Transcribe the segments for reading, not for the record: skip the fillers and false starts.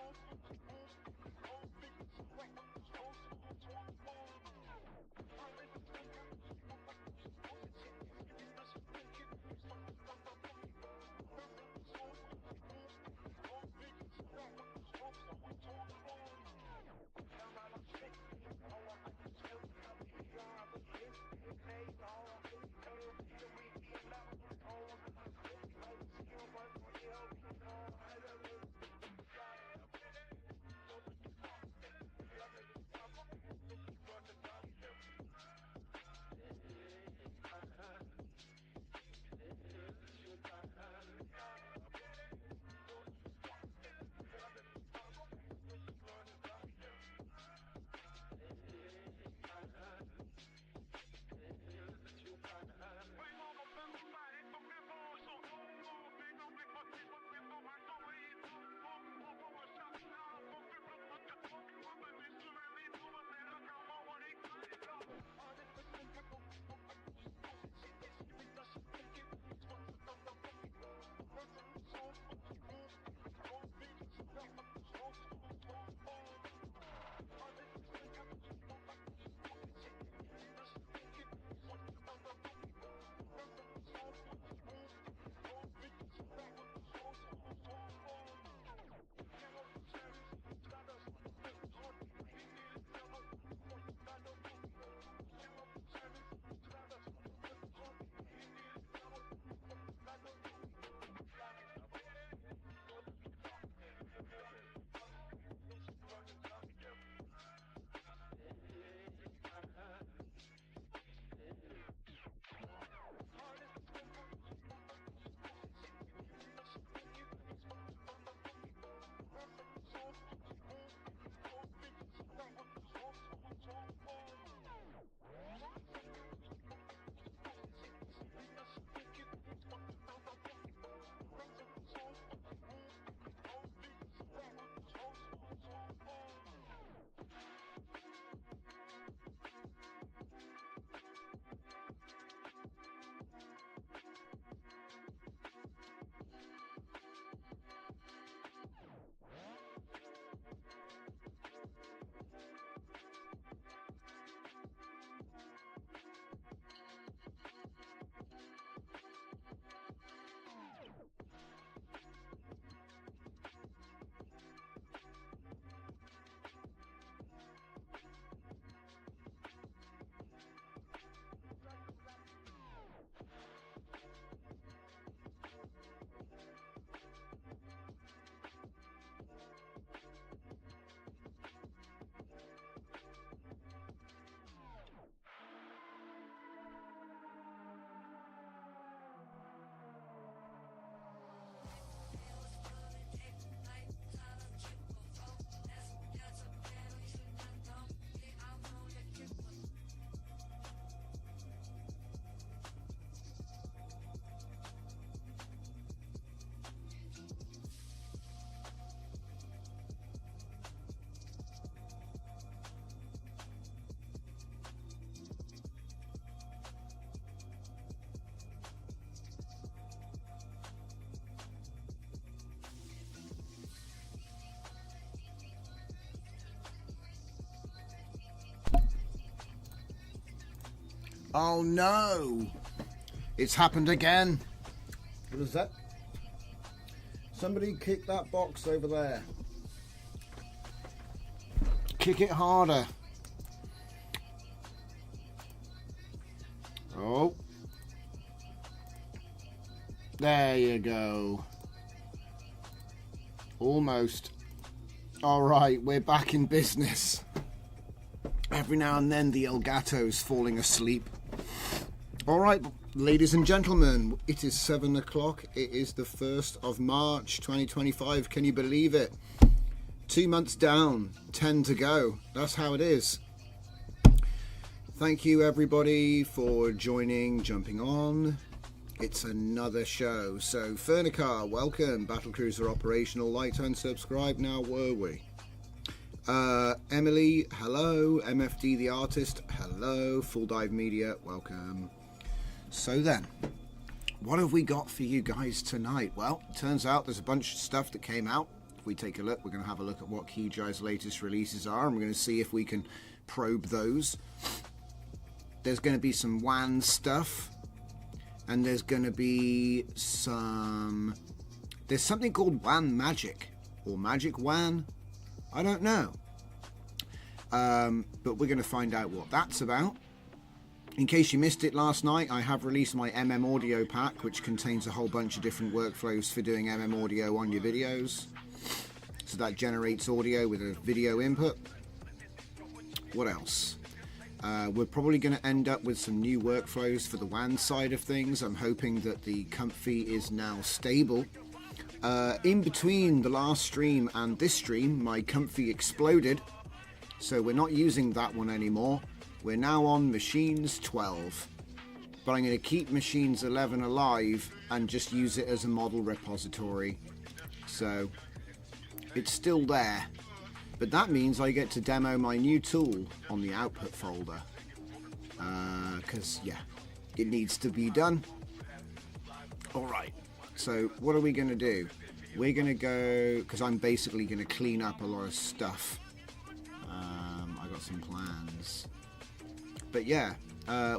Thank you. Oh no! It's happened again. What is that? Somebody kick that box over there. Kick it harder. Oh. There you go. Almost. Alright, we're back in business. Every now and then the Elgato's falling asleep. Alright, ladies and gentlemen, it is 7 o'clock. It is the 1st of March 2025. Can you believe it? 2 months down, 10 to go. That's how it is. Thank you everybody for joining, jumping on. It's another show. So Fernicar, welcome. Battlecruiser operational, like, and subscribe. Now were we? Emily, hello. MFD the artist, hello. Full Dive Media, welcome. So then, what have we got for you guys tonight? Well, turns out there's a bunch of stuff that came out. If we take a look, we're going to have a look at what Keyjai's latest releases are, and we're going to see if we can probe those. There's going to be some WAN stuff, and there's going to be some... There's something called WAN Magic, or Magic WAN. I don't know. But we're going to find out what that's about. In case you missed it last night, I have released my MM Audio pack, which contains a whole bunch of different workflows for doing MM Audio on your videos. So that generates audio with a video input. What else? We're probably going to end up with some new workflows for the WAN side of things. I'm hoping that the Comfy is now stable. In between the last stream and this stream, my Comfy exploded. So we're not using that one anymore. We're now on Machines 12. But I'm going to keep Machines 11 alive and just use it as a model repository. So it's still there. But that means I get to demo my new tool on the output folder. Because, yeah, it needs to be done. Alright, so what are we going to do? We're going to go, because I'm basically going to clean up a lot of stuff. I got some plans. But yeah,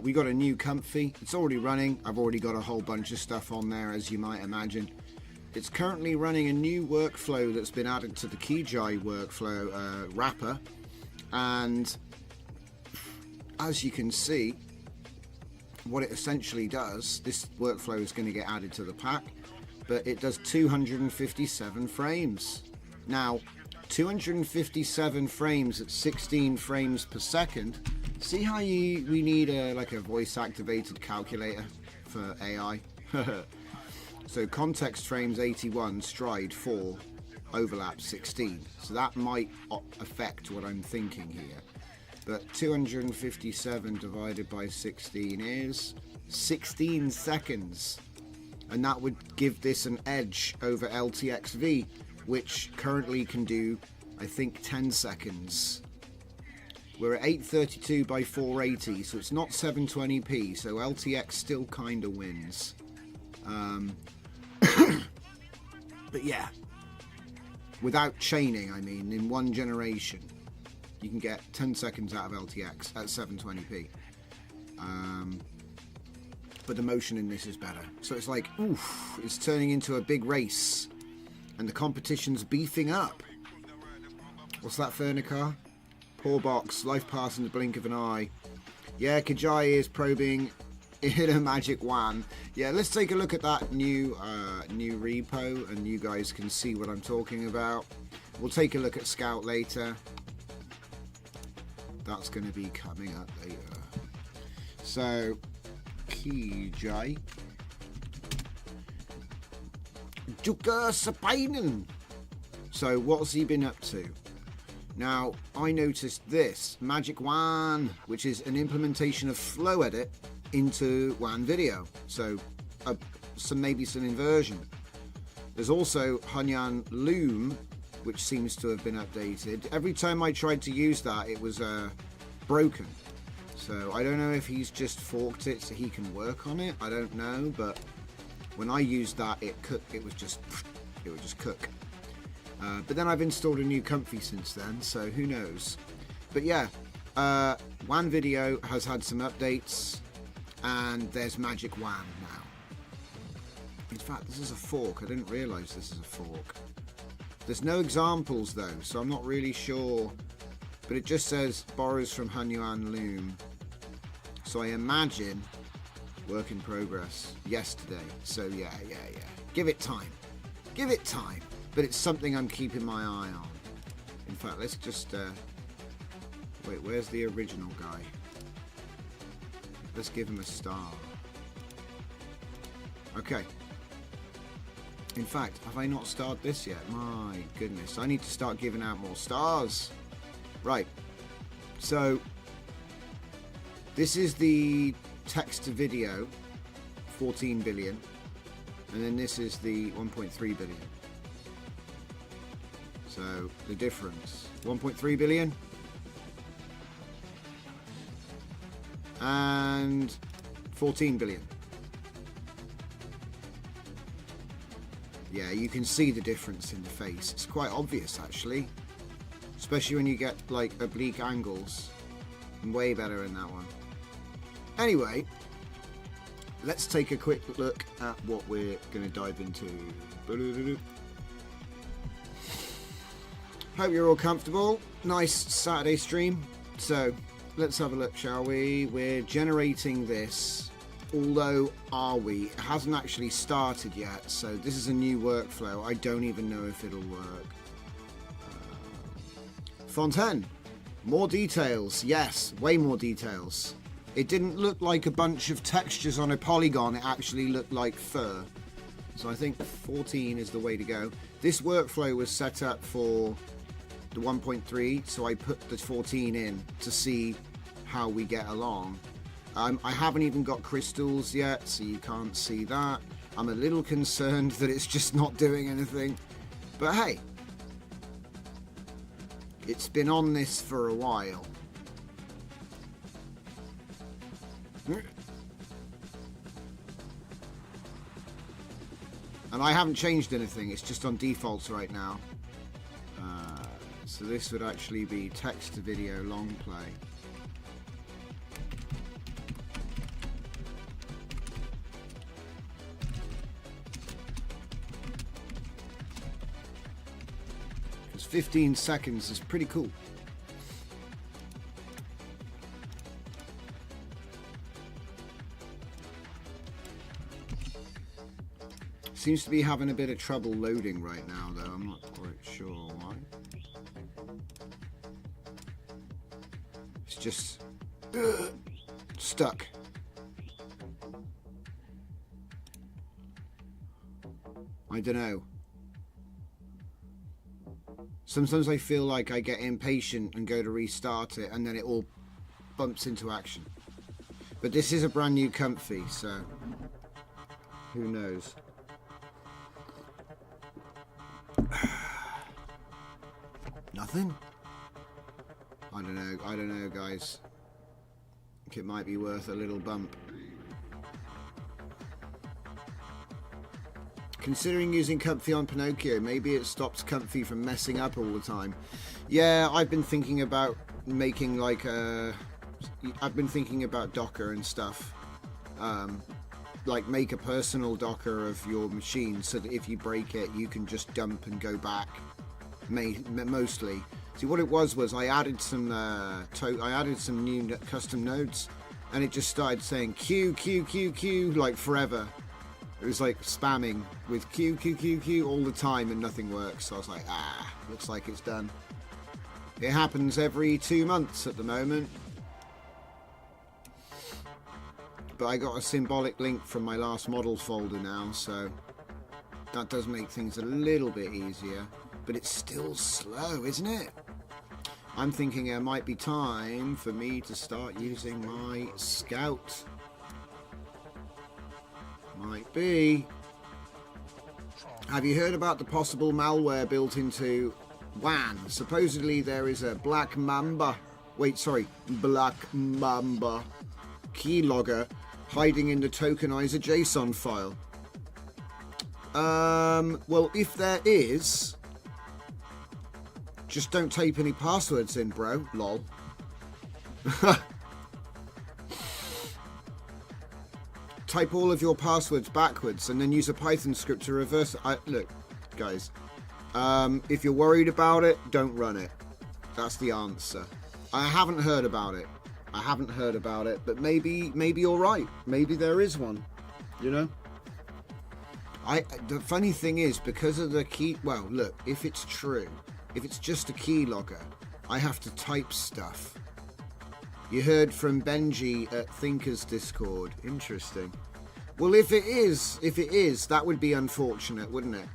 we got a new Comfy. It's already running. I've already got a whole bunch of stuff on there, as you might imagine. It's currently running a new workflow that's been added to the Keyjai workflow wrapper, and as you can see, what it essentially does, this workflow is going to get added to the pack, but it does 257 frames. Now, 257 frames at 16 frames per second. See how we need like a voice-activated calculator for AI? So context frames 81, stride 4, overlap 16. So that might affect what I'm thinking here. But 257 divided by 16 is 16 seconds. And that would give this an edge over LTXV, which currently can do, I think, 10 seconds. We're at 832 by 480, so it's not 720p, so LTX still kind of wins. But yeah, without chaining, I mean, in one generation, you can get 10 seconds out of LTX at 720p. But the motion in this is better. So it's like, oof, it's turning into a big race. And the competition's beefing up. What's that, Fernicar? Poor box, life pass in the blink of an eye. Yeah, Keyjai is probing in a Magic WAN. Yeah, let's take a look at that new repo, and you guys can see what I'm talking about. We'll take a look at Scout later. That's going to be coming up later. So, Keyjai. Juka Sapainen. So, what's he been up to? Now, I noticed this, Magic WAN, which is an implementation of Flow Edit into WAN video. So, maybe some inversion. There's also Hunyan Loom, which seems to have been updated. Every time I tried to use that, it was broken. So, I don't know if he's just forked it so he can work on it. I don't know, but when I used that, it would just cook. But then I've installed a new Comfy since then, so who knows. But yeah, WAN video has had some updates. And there's Magic WAN now. In fact, this is a fork. I didn't realise this is a fork. There's no examples though, so I'm not really sure. But it just says borrows from Hunyuan Loom. So I imagine work in progress yesterday. So yeah. Give it time. Give it time. But it's something I'm keeping my eye on. In fact, let's just... wait, where's the original guy? Let's give him a star. Okay. In fact, have I not started this yet? My goodness. I need to start giving out more stars. Right. So, this is the text to video, 14 billion. And then this is the 1.3 billion. So, the difference. 1.3 billion. And 14 billion. Yeah, you can see the difference in the face. It's quite obvious actually, especially when you get like oblique angles. I'm way better in that one. Anyway, let's take a quick look at what we're going to dive into. Hope you're all comfortable. Nice Saturday stream. So let's have a look, shall we? We're generating this. Although, are we? It hasn't actually started yet, so this is a new workflow. I don't even know if it'll work. Fontaine. More details. Yes, way more details. It didn't look like a bunch of textures on a polygon. It actually looked like fur. So I think 14 is the way to go. This workflow was set up for the 1.3, so I put the 14 in to see how we get along. I haven't even got crystals yet, so you can't see that. I'm a little concerned that it's just not doing anything. But hey, it's been on this for a while. And I haven't changed anything, it's just on defaults right now. So this would actually be text to video long play. Because 15 seconds is pretty cool. Seems to be having a bit of trouble loading right now though, I'm not quite sure why. It's just stuck. I don't know. Sometimes I feel like I get impatient and go to restart it and then it all bumps into action. But this is a brand new comfy, so who knows. Nothing? I don't know guys. I think it might be worth a little bump. Considering using Comfy on Pinocchio, maybe it stops Comfy from messing up all the time. Yeah, I've been thinking about making like a... I've been thinking about Docker and stuff. Like make a personal Docker of your machine so that if you break it, you can just dump and go back. Mostly. See, what it was I added some new custom nodes, and it just started saying Q like forever. It was like spamming with Q all the time and nothing works. So I was like, looks like it's done. It happens every 2 months at the moment. But I got a symbolic link from my last model folder now, so that does make things a little bit easier. But it's still slow, isn't it? I'm thinking it might be time for me to start using my Scout. Might be. Have you heard about the possible malware built into WAN? Supposedly there is a Black Mamba keylogger hiding in the tokenizer JSON file. Well, if there is, just don't type any passwords in, bro. Lol. type all of your passwords backwards and then use a Python script to reverse it. Look, guys, if you're worried about it, don't run it. That's the answer. I haven't heard about it. But maybe you're right. Maybe there is one. You know. The funny thing is, because of the key. Well, look, if it's true, if it's just a keylogger, I have to type stuff. You heard from Benji at Thinkers Discord. Interesting. Well, if it is, that would be unfortunate, wouldn't it?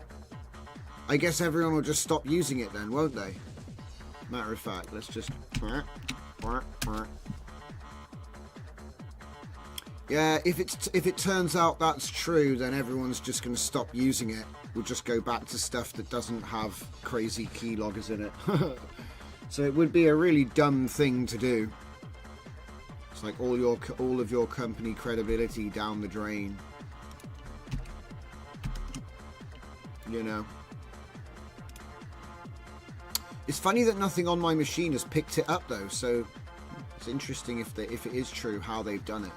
I guess everyone will just stop using it then, won't they? Matter of fact, let's just... Yeah, if it turns out that's true, then everyone's just going to stop using it. We'll just go back to stuff that doesn't have crazy keyloggers in it. So it would be a really dumb thing to do. It's like all of your company credibility down the drain. You know. It's funny that nothing on my machine has picked it up though, so it's interesting if it is true how they've done it.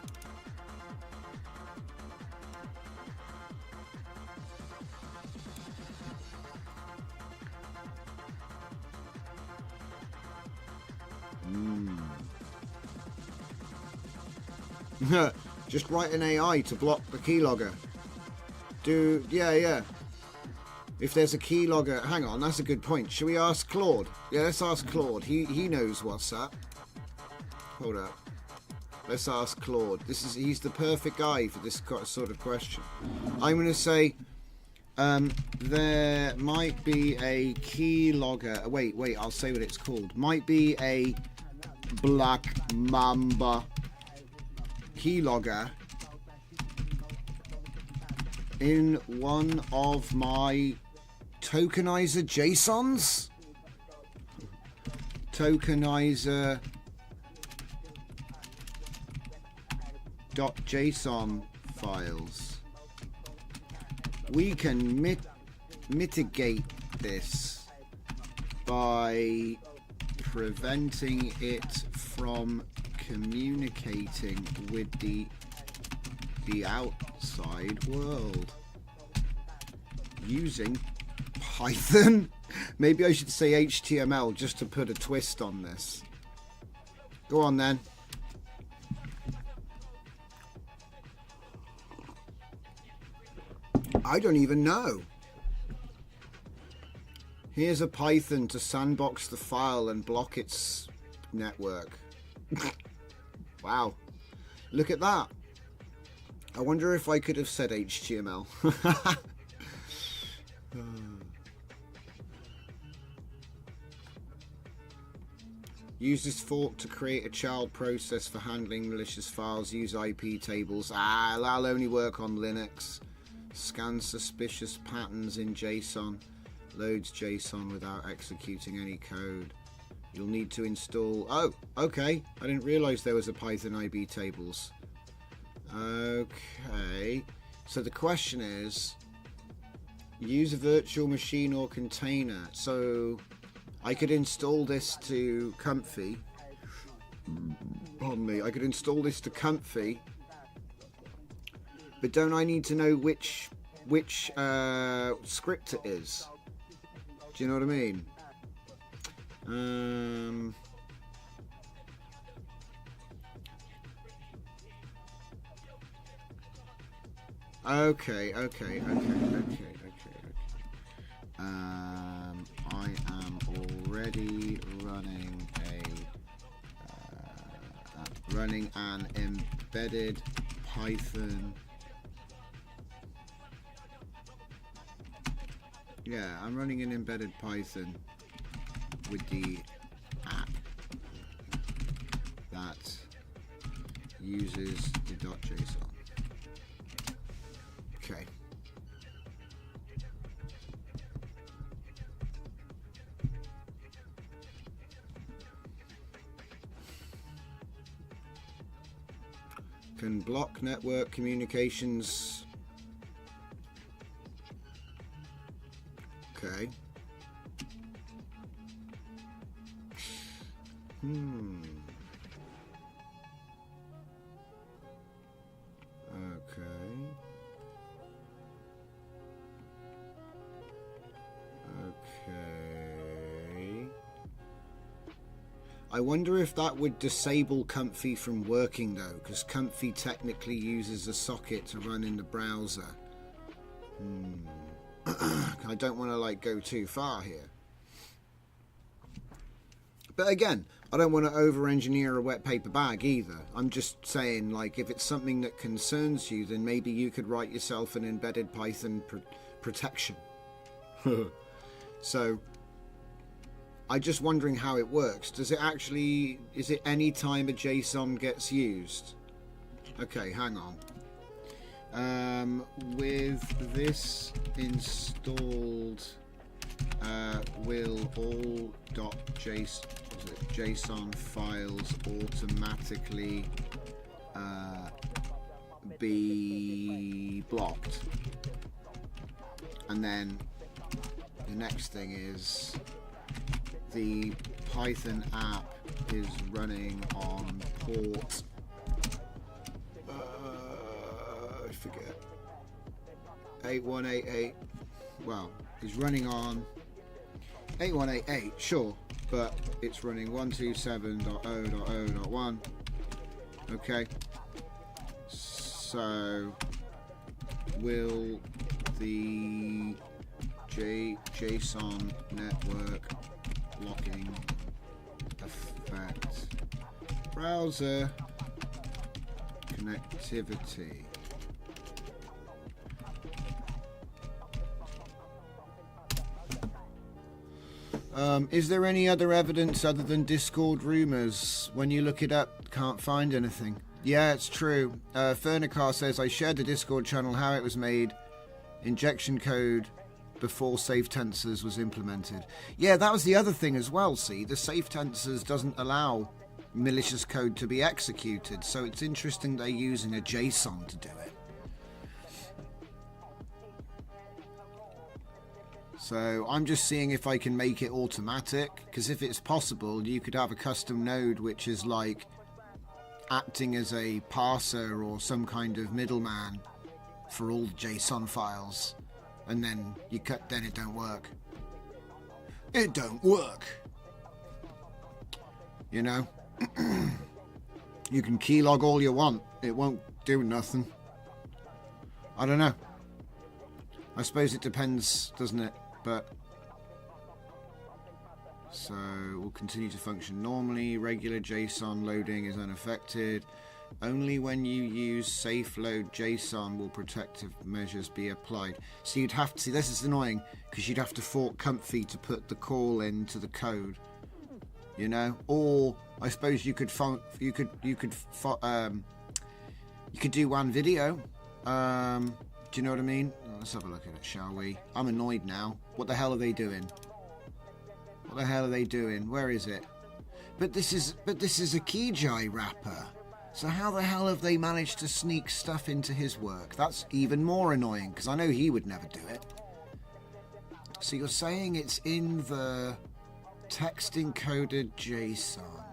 Just write an AI to block the keylogger. Yeah. If there's a keylogger, hang on, that's a good point. Should we ask Claude? Yeah, let's ask Claude. He knows what's up. Hold up. Let's ask Claude. He's the perfect guy for this sort of question. I'm going to say there might be a keylogger. Wait, I'll say what it's called. Might be a Black Mamba keylogger in one of my tokenizer JSONs? Tokenizer .json files. We can mitigate this by preventing it from communicating with the outside world using Python. Maybe I should say HTML just to put a twist on this. Go on then. I don't even know. Here's a Python to sandbox the file and block its network. Wow. Look at that. I wonder if I could have said HTML. Use this fork to create a child process for handling malicious files. Use IP tables. That'll only work on Linux. Scan suspicious patterns in JSON. Loads JSON without executing any code. You'll need to install... Oh, okay. I didn't realize there was a Python IB tables. Okay. So the question is, use a virtual machine or container. So I could install this to Comfy. Pardon me. I could install this to Comfy. But don't I need to know which script it is? Do you know what I mean? Okay. I am already running an embedded Python. Yeah, I'm running an embedded Python with the app that uses the .json. Okay. Can block network communications. Okay. Okay. I wonder if that would disable Comfy from working though, because Comfy technically uses a socket to run in the browser. I don't want to like go too far here. But again, I don't want to over-engineer a wet paper bag either. I'm just saying, like, if it's something that concerns you, then maybe you could write yourself an embedded Python protection. So, I'm just wondering how it works. Does it actually, is it any time a JSON gets used? Okay, hang on. With this installed, will all JSON files automatically be blocked? And then the next thing is the Python app is running on port I forget 8188. Well, it's running on 8188, sure, but it's running 127.0.0.1. Okay, so will the JSON network blocking affect browser connectivity? Is there any other evidence other than Discord rumors? When you look it up, can't find anything. Yeah, it's true. Fernicar says, I shared the Discord channel how it was made. Injection code before safe tensors was implemented. Yeah, that was the other thing as well, see? The safe tensors doesn't allow malicious code to be executed, so it's interesting they're using a JSON to do it. So I'm just seeing if I can make it automatic, because if it's possible, you could have a custom node which is like acting as a parser or some kind of middleman for all JSON files, and then then it don't work. It don't work. You know, you can keylog all you want, it won't do nothing. I don't know. I suppose it depends, doesn't it? But so will continue to function normally. Regular JSON loading is unaffected. Only when you use safe load JSON will protective measures be applied. So you'd have to see, this is annoying because you'd have to fork Comfy to put the call into the code, you know. Or I suppose you could you could do WAN video. Do you know what I mean? Let's have a look at it, shall we? I'm annoyed now. What the hell are they doing? What the hell are they doing? Where is it? But this is a Kijai wrapper. So how the hell have they managed to sneak stuff into his work? That's even more annoying, because I know he would never do it. So you're saying it's in the text encoded JSON.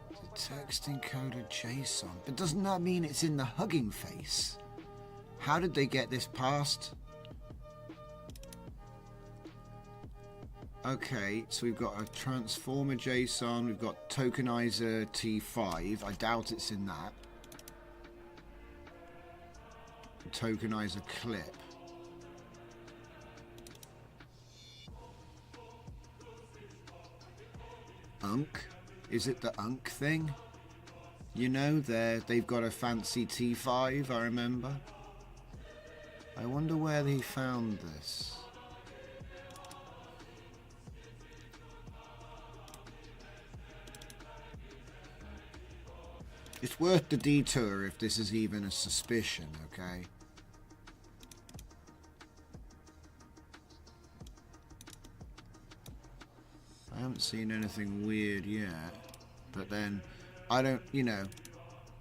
The text encoded JSON. But doesn't that mean it's in the Hugging Face? How did they get this past? Okay, so we've got a transformer JSON, we've got tokenizer T5. I doubt it's in that. Tokenizer clip. Unk? Is it the Unk thing? You know, they've got a fancy T5, I remember. I wonder where they found this. It's worth the detour if this is even a suspicion, okay? I haven't seen anything weird yet, but then I don't, you know,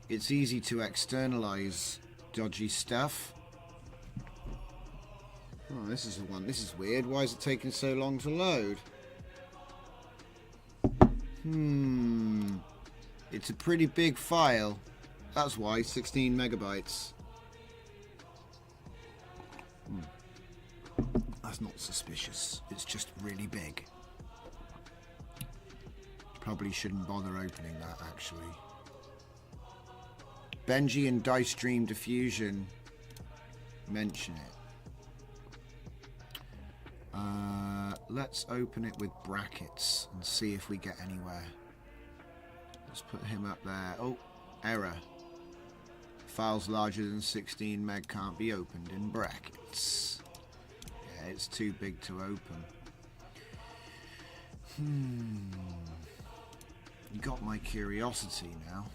it's easy to externalize dodgy stuff. Oh, this is the one. This is weird. Why is it taking so long to load? It's a pretty big file. That's why, 16 megabytes. That's not suspicious. It's just really big. Probably shouldn't bother opening that, actually. Benji and Dice Dream Diffusion mention it. Let's open it with brackets and see if we get anywhere. Let's put him up there. Oh, error. Files larger than 16 meg can't be opened in brackets. Yeah, it's too big to open. You got my curiosity now.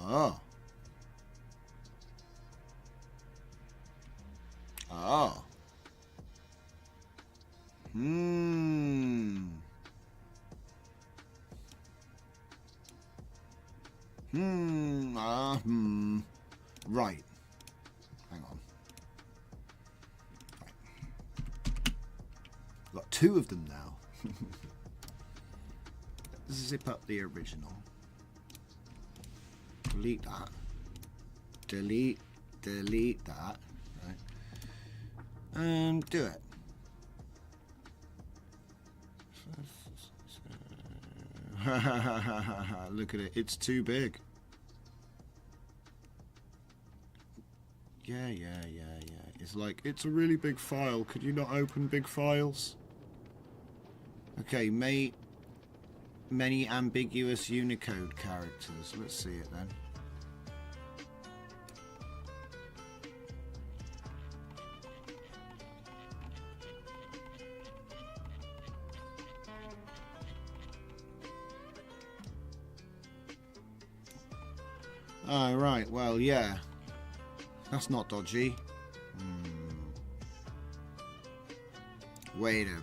Oh. Oh. Right. Hang on. Right. Got two of them now. Let's zip up the original. Delete that. Delete that. Right. And do it. Look at it. It's too big. Yeah. It's like, it's a really big file. Could you not open big files? Okay, many ambiguous Unicode characters. Let's see it then. Oh, right. Well, yeah. That's not dodgy. Wait a...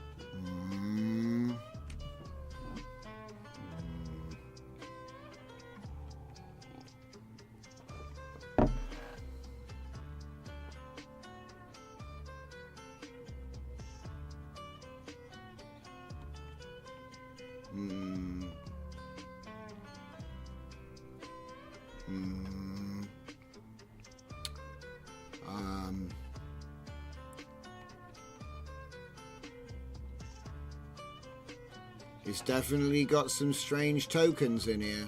It's definitely got some strange tokens in here.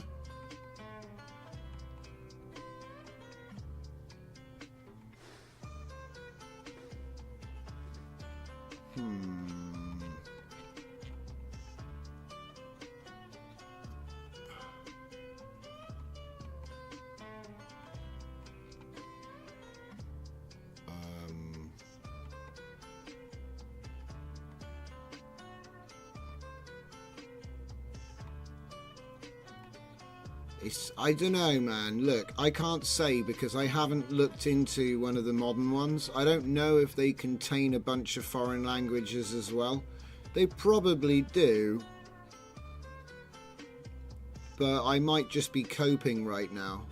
I don't know, man. Look, I can't say because I haven't looked into one of the modern ones. I don't know if they contain a bunch of foreign languages as well. They probably do. But I might just be coping right now.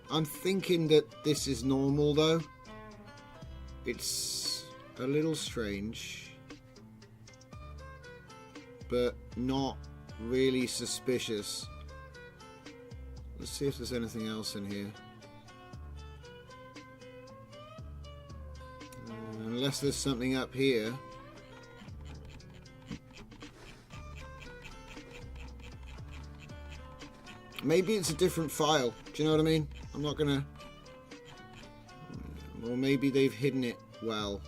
I'm thinking that this is normal though. It's a little strange. But not really suspicious. Let's see if there's anything else in here. Unless there's something up here. Maybe it's a different file. Do you know what I mean? I'm not gonna... Or maybe they've hidden it well.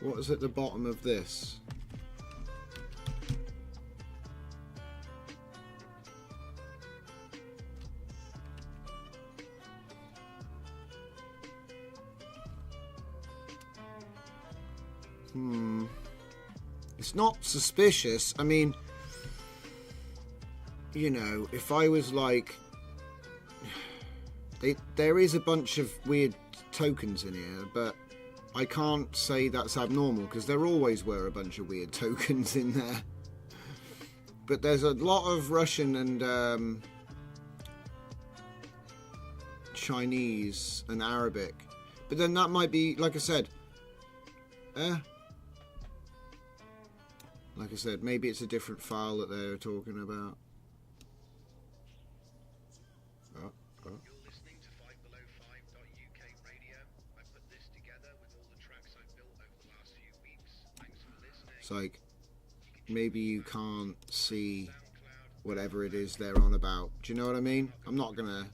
What is at the bottom of this? It's not suspicious. I mean, you know, if I was like... there is a bunch of weird tokens in here, but I can't say that's abnormal, because there always were a bunch of weird tokens in there. But there's a lot of Russian and Chinese and Arabic. But then that might be, like I said... Like I said, maybe it's a different file that they're talking about. Oh, oh. You're listening to 5below5.uk radio. I put this together with all the tracks I've built over the last few weeks. Thanks for listening. It's like, maybe you can't see whatever it is they're on about. Do you know what I mean? I'm not gonna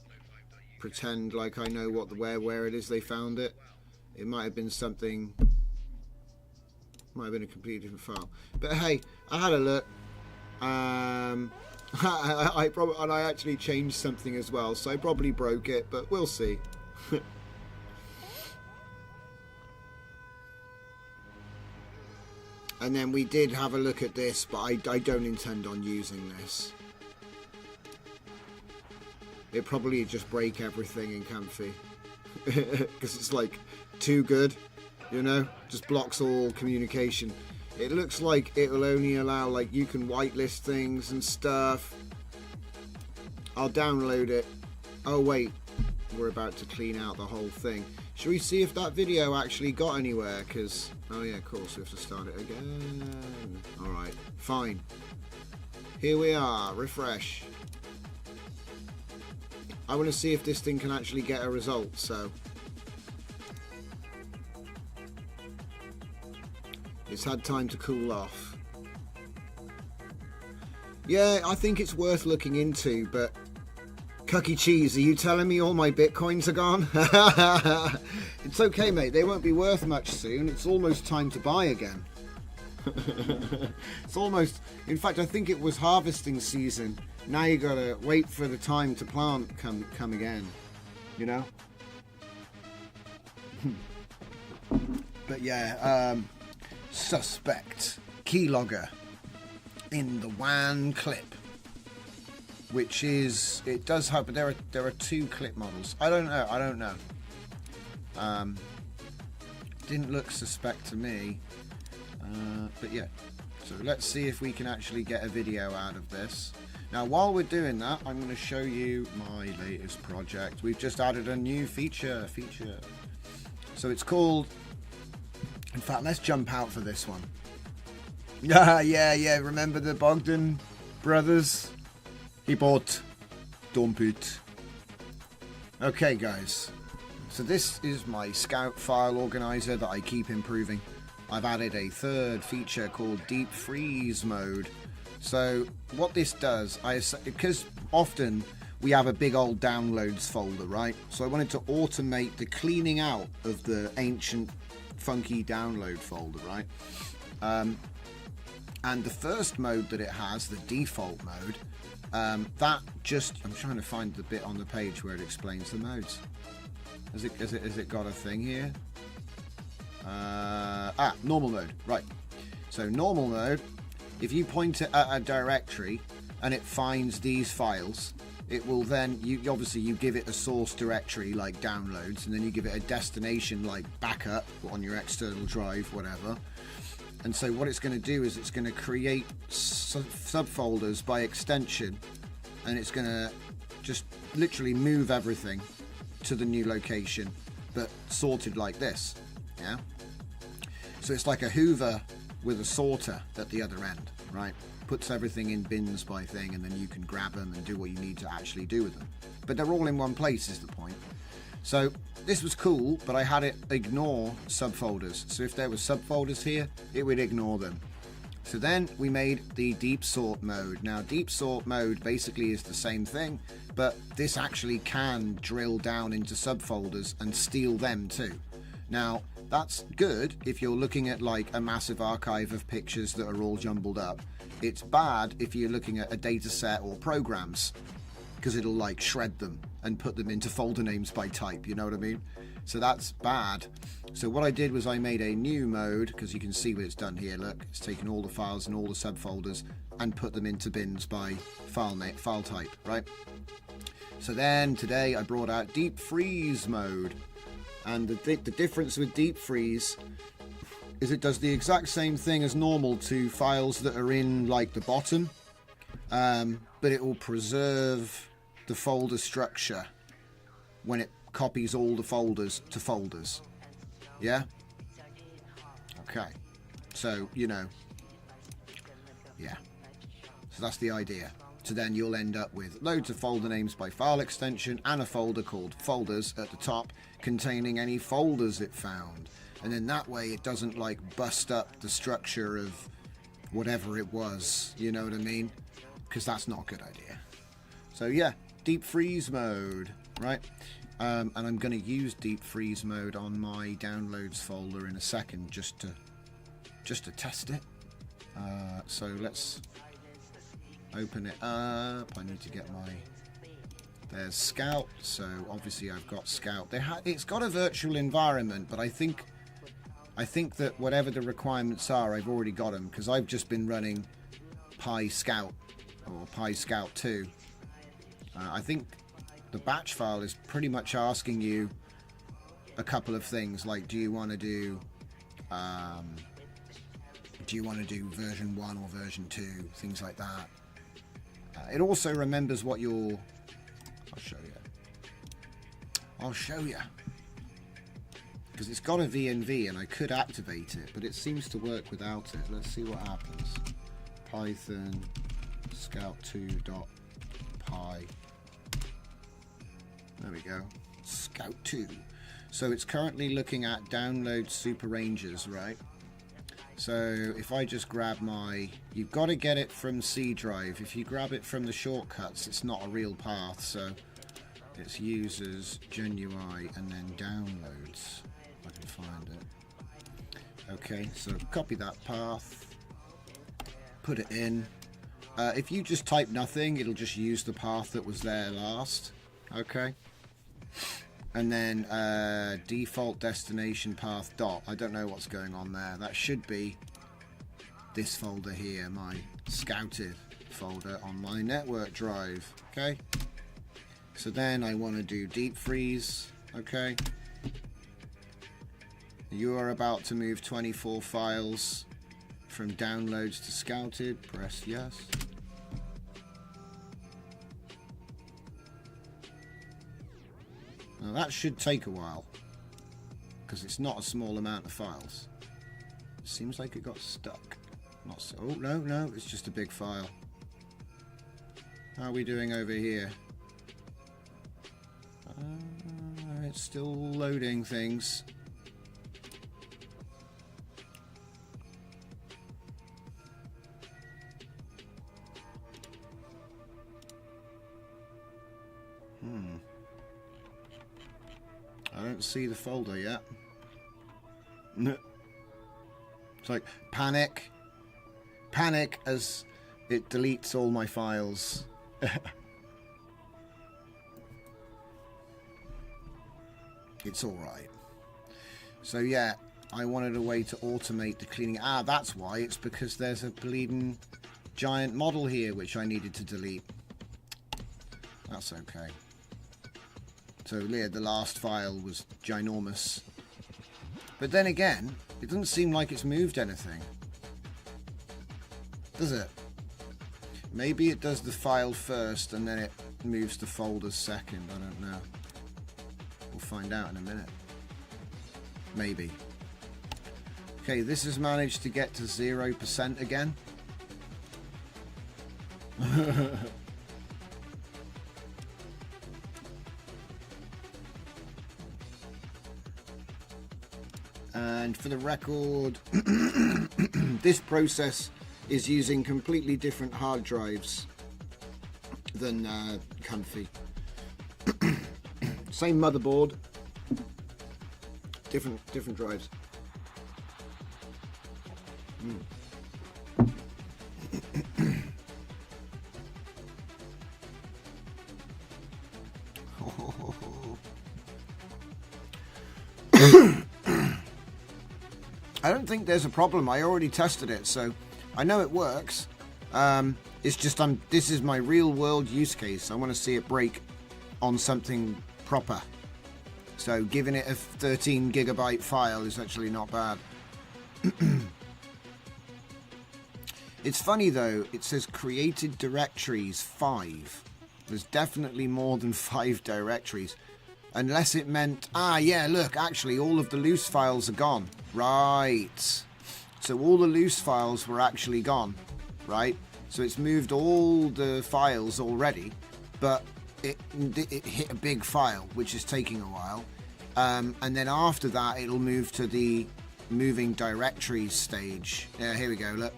pretend like I know what where it is they found it. It might have been something, might have been a completely different file. But hey, I had a look. I actually changed something as well, so I probably broke it, but we'll see. And then we did have a look at this, but I don't intend on using this. It probably just break everything in Comfy. Because it's like too good, you know? Just blocks all communication. It looks like it will only allow, like, you can whitelist things and stuff. I'll download it. Oh wait, we're about to clean out the whole thing. Should we see if that video actually got anywhere? Because, oh yeah, of course, we have to start it again. Alright, fine. Here we are, refresh. I want to see if this thing can actually get a result, so. It's had time to cool off. Yeah, I think it's worth looking into, but Cookie Cheese, are you telling me all my bitcoins are gone? It's okay, mate. They won't be worth much soon. It's almost time to buy again. It's almost... In fact, I think it was harvesting season. Now you gotta wait for the time to plant come again. You know? But yeah, suspect keylogger in the WAN clip. Which is, it does have, but there are two clip models. I don't know. Didn't look suspect to me, but yeah. So let's see if we can actually get a video out of this. Now, while we're doing that, I'm going to show you my latest project. We've just added a new feature. So it's called. In fact, let's jump out for this one. Yeah. Remember the Bogdan brothers? He bought dump it. Okay, guys. So this is my Scout file organizer that I keep improving. I've added a third feature called Deep Freeze Mode. So what this does, because often we have a big old downloads folder, right? So I wanted to automate the cleaning out of the ancient funky download folder, right? And the first mode that it has, the default mode, that just, I'm trying to find the bit on the page where it explains the modes. Has it got a thing here? Normal mode, right. So normal mode, if you point it at a directory and it finds these files, it will then, you give it a source directory like downloads, and then you give it a destination like backup on your external drive, whatever. And so what it's going to do is it's going to create subfolders by extension, and it's going to just literally move everything to the new location, but sorted like this, yeah? So it's like a Hoover with a sorter at the other end, right? Puts everything in bins by thing, and then you can grab them and do what you need to actually do with them. But they're all in one place is the point. So this was cool, but I had it ignore subfolders. So if there were subfolders here, it would ignore them. So then we made the deep sort mode. Now deep sort mode basically is the same thing, but this actually can drill down into subfolders and steal them too. Now that's good if you're looking at like a massive archive of pictures that are all jumbled up. It's bad if you're looking at a data set or programs, because it'll like shred them and put them into folder names by type, you know what I mean? So that's bad. So what I did was I made a new mode, because you can see what it's done here. Look, it's taken all the files and all the subfolders and put them into bins by file type, right? So then today I brought out Deep Freeze mode, and the difference with Deep Freeze is it does the exact same thing as normal to files that are in like the bottom, but it will preserve the folder structure when it copies all the folders to folders. Yeah? Okay. So, you know, Yeah. So that's the idea. So then you'll end up with loads of folder names by file extension and a folder called folders at the top containing any folders it found. And then that way it doesn't like bust up the structure of whatever it was. You know what I mean? Because that's not a good idea. So yeah, deep freeze mode, right? And I'm going to use deep freeze mode on my downloads folder in a second just to test it. So let's open it up. I need to get my... There's Scout. So obviously I've got Scout. It's got a virtual environment, but I think that whatever the requirements are, I've already got them because I've just been running Pi Scout or Pi Scout 2. I think the batch file is pretty much asking you a couple of things like do you want to do version 1 or version 2, things like that. It also remembers what your... I'll show you. Because it's got a VNV and I could activate it, but it seems to work without it. Let's see what happens. Python scout2.py. There we go. Scout 2. So it's currently looking at download super ranges, right? So if I just grab my... You've got to get it from C drive. If you grab it from the shortcuts, it's not a real path. So it's users, GenUI, and then downloads. If I can find it. Okay, so copy that path. Put it in. If you just type nothing, it'll just use the path that was there last. Okay. And then default destination path dot. I don't know what's going on there. That should be this folder here, my scouted folder on my network drive. Okay. So then I want to do deep freeze. Okay. You are about to move 24 files from downloads to scouted. Press yes. Now that should take a while because it's not a small amount of files. It seems like it got stuck. Not so. Oh no, it's just a big file. How are we doing over here? It's still loading things. I don't see the folder yet. No. It's like panic as it deletes all my files. It's alright. So yeah, I wanted a way to automate the cleaning. Ah, that's why. It's because there's a bleeding giant model here which I needed to delete. That's okay. So yeah, the last file was ginormous. But then again, it doesn't seem like it's moved anything. Does it? Maybe it does the file first and then it moves the folders second. I don't know. We'll find out in a minute. Maybe. Okay, this has managed to get to 0% again. And for the record, this process is using completely different hard drives than Comfy. Same motherboard, different drives. I don't think there's a problem. I already tested it, so I know it works. It's just this is my real world use case. I want to see it break on something proper. So giving it a 13 gigabyte file is actually not bad. It's funny though, it says created directories 5. There's definitely more than 5 directories. Unless it meant, yeah, look, actually all of the loose files are gone. Right. So all the loose files were actually gone. right? So it's moved all the files already, but it hit a big file, which is taking a while. And then after that, it'll move to the moving directories stage. Yeah, here we go, look.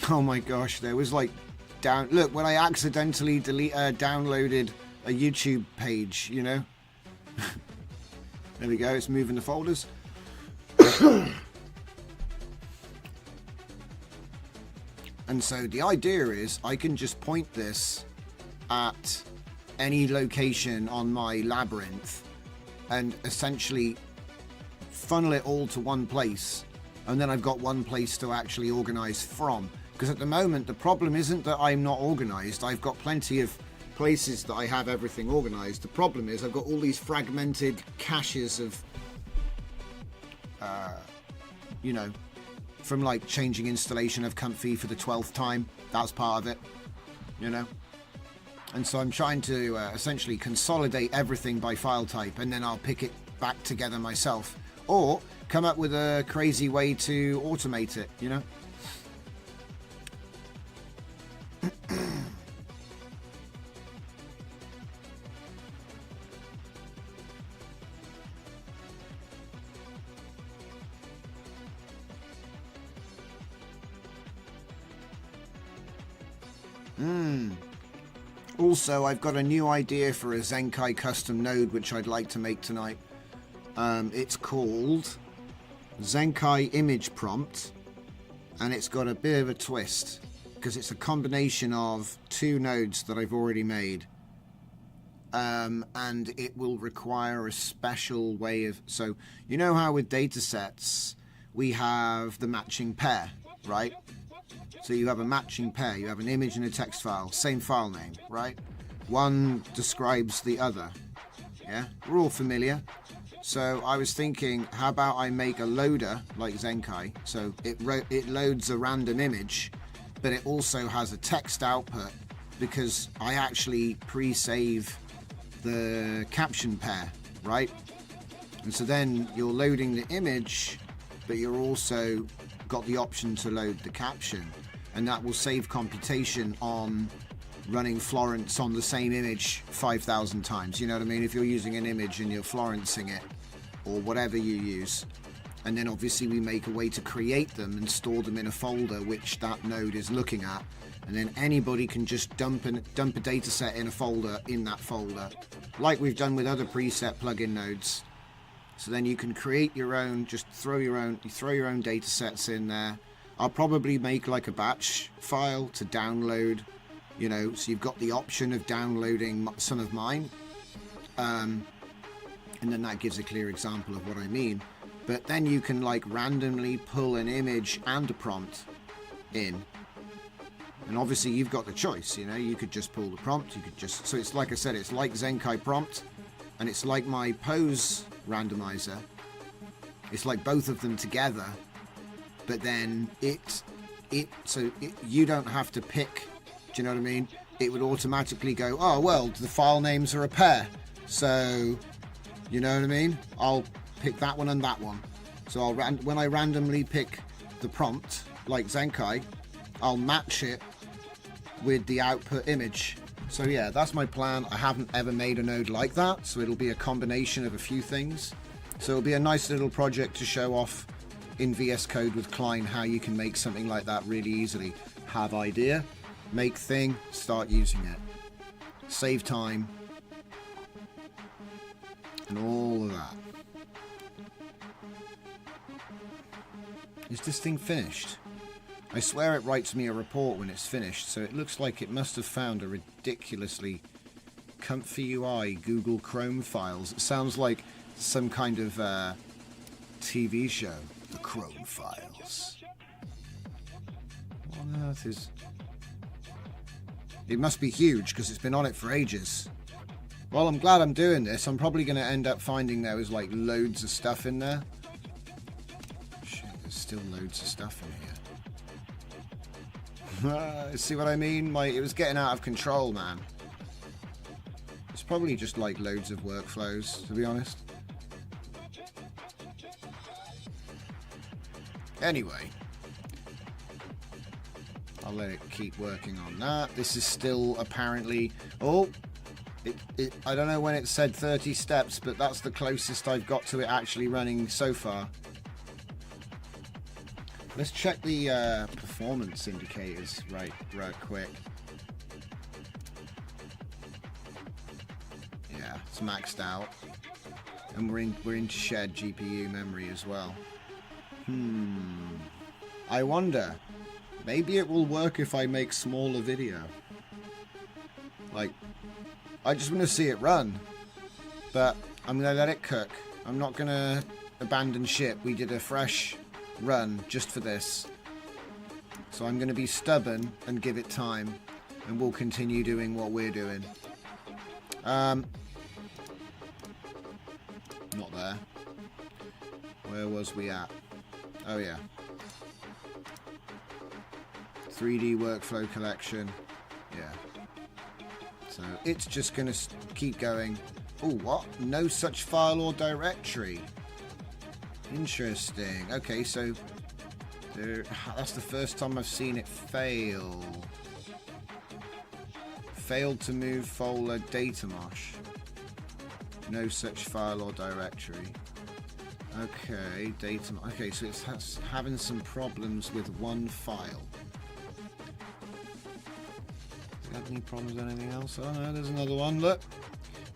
Oh my gosh, there was like look, when I accidentally downloaded a YouTube page, you know. There we go, it's moving the folders. And so the idea is I can just point this at any location on my labyrinth and essentially funnel it all to one place, and then I've got one place to actually organize from. Because at the moment the problem isn't that I'm not organized. I've got plenty of places that I have everything organized. The problem is I've got all these fragmented caches of you know, from like changing installation of Comfy for the 12th time. That's part of it, you know. And so I'm trying to essentially consolidate everything by file type, and then I'll pick it back together myself, or come up with a crazy way to automate it, you know. Also, I've got a new idea for a Zenkai custom node which I'd like to make tonight. It's called Zenkai Image Prompt, and it's got a bit of a twist because it's a combination of two nodes that I've already made, and it will require a special way of... So, you know how with datasets we have the matching pair, right? So you have a matching pair, you have an image and a text file, same file name, right? One describes the other, yeah? We're all familiar. So I was thinking, how about I make a loader like Zenkai, so it loads a random image, but it also has a text output, because I actually pre-save the caption pair, right? And so then you're loading the image, but you're also got the option to load the caption. And that will save computation on running Florence on the same image 5,000 times. You know what I mean? If you're using an image and you're Florencing it, or whatever you use. And then obviously we make a way to create them and store them in a folder which that node is looking at. And then anybody can just dump a data set in a folder in that folder, like we've done with other preset plugin nodes. So then you can create your own, just throw your own data sets in there. I'll probably make like a batch file to download, you know, so you've got the option of downloading some of mine. And then that gives a clear example of what I mean. But then you can like randomly pull an image and a prompt in. And obviously you've got the choice, you know, you could just pull the prompt, you could just, so it's like I said, it's like Zenkai prompt, and it's like my pose randomizer. It's like both of them together. But then you don't have to pick, do you know what I mean? It would automatically go, oh, well, the file names are a pair. So, you know what I mean? I'll pick that one and that one. So when I randomly pick the prompt, like Zenkai, I'll match it with the output image. So yeah, that's my plan. I haven't ever made a node like that, so it'll be a combination of a few things. So it'll be a nice little project to show off in VS Code with Klein how you can make something like that really easily. Have idea, make thing, start using it. Save time, and all of that. Is this thing finished? I swear it writes me a report when it's finished, so it looks like it must have found a ridiculously comfy UI Google Chrome files. It sounds like some kind of TV show. The Chrome files. What on earth is... It must be huge because it's been on it for ages. Well, I'm glad I'm doing this. I'm probably going to end up finding there was like loads of stuff in there. Shit, there's still loads of stuff in here. See what I mean? It was getting out of control, man. It's probably just like loads of workflows, to be honest. Anyway, I'll let it keep working on that. This is still apparently... Oh, I don't know when it said 30 steps, but that's the closest I've got to it actually running so far. Let's check the performance indicators right quick. Yeah, it's maxed out. And we're in shared GPU memory as well. I wonder, maybe it will work if I make smaller video. Like, I just want to see it run, but I'm going to let it cook. I'm not going to abandon ship. We did a fresh run just for this. So I'm going to be stubborn and give it time, and we'll continue doing what we're doing. Not there. Where was we at? Oh yeah. 3D workflow collection. Yeah. So it's just going to keep going. Oh, what? No such file or directory. Interesting. Okay, so that's the first time I've seen it fail. Failed to move folder data mosh. No such file or directory. Okay, data. Okay, so it's having some problems with one file. Do you have any problems with anything else? Oh no, there's another one. Look,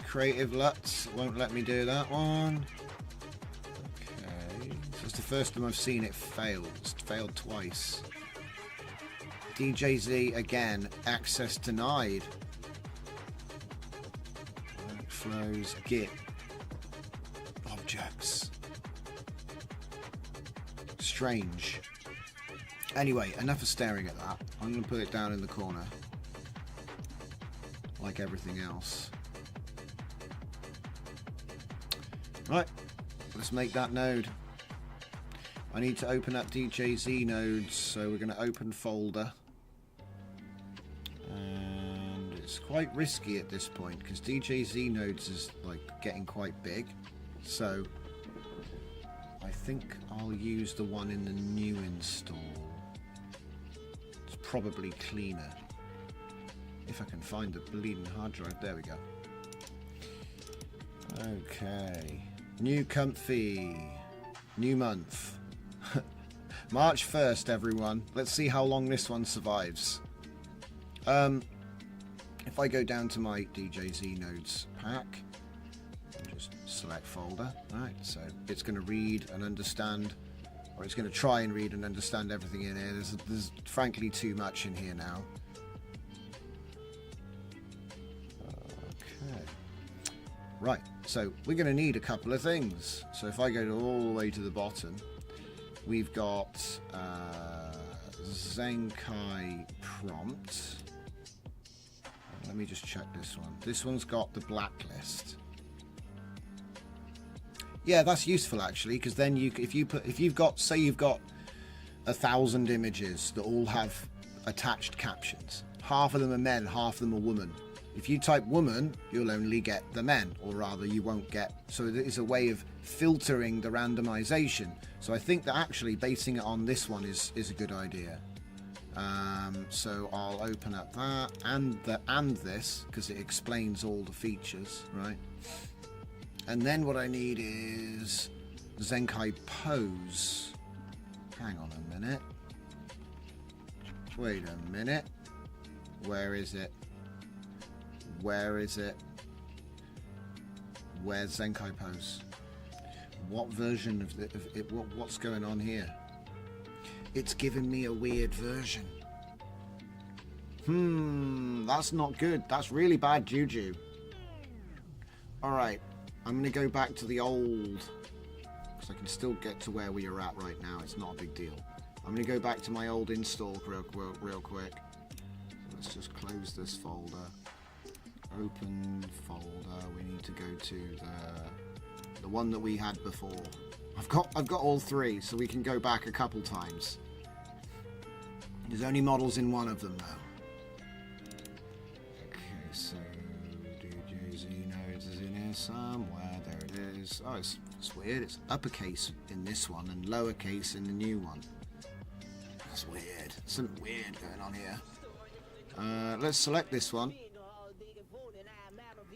Creative LUTs won't let me do that one. Okay, so it's the first time I've seen it fail. It's failed twice. DJZ again. Access denied. Workflows, Git, objects. Strange. Anyway, enough of staring at that. I'm going to put it down in the corner. Like everything else. Right, let's make that node. I need to open up DJZ nodes, so we're going to open folder. And it's quite risky at this point because DJZ nodes is like getting quite big. So I think I'll use the one in the new install. It's probably cleaner. If I can find the bleeding hard drive. There we go. Okay. New comfy. New month. March 1st, everyone. Let's see how long this one survives. If I go down to my DJZ nodes pack, just select folder. Right, so it's going to read and understand, or it's going to try and read and understand everything in here. There's frankly too much in here now. Okay. Right, so we're going to need a couple of things. So if I go all the way to the bottom, we've got Zenkai prompt. Let me just check this one. This one's got the blacklist. Yeah, that's useful actually, because then if you've got, say you've got 1,000 images that all have attached captions. Half of them are men, half of them are women. If you type woman, you'll only get the men, or rather you won't get. So it is a way of filtering the randomization. So I think that actually basing it on this one is a good idea. So I'll open up that and this because it explains all the features, right? And then what I need is Zenkai pose. Hang on a minute. Wait a minute. Where is it? Where is it? Where's Zenkai pose? What version of it? What's going on here? It's giving me a weird version. That's not good. That's really bad juju. Alright, I'm going to go back to the old, because I can still get to where we are at right now. It's not a big deal. I'm going to go back to my old install real quick. So let's just close this folder. Open folder. We need to go to the one that we had before. I've got all three, so we can go back a couple times. There's only models in one of them now. Okay, so DJZ nodes is in here somewhere. There it is. Oh, it's weird. It's uppercase in this one and lowercase in the new one. That's weird. Something weird going on here. Let's select this one.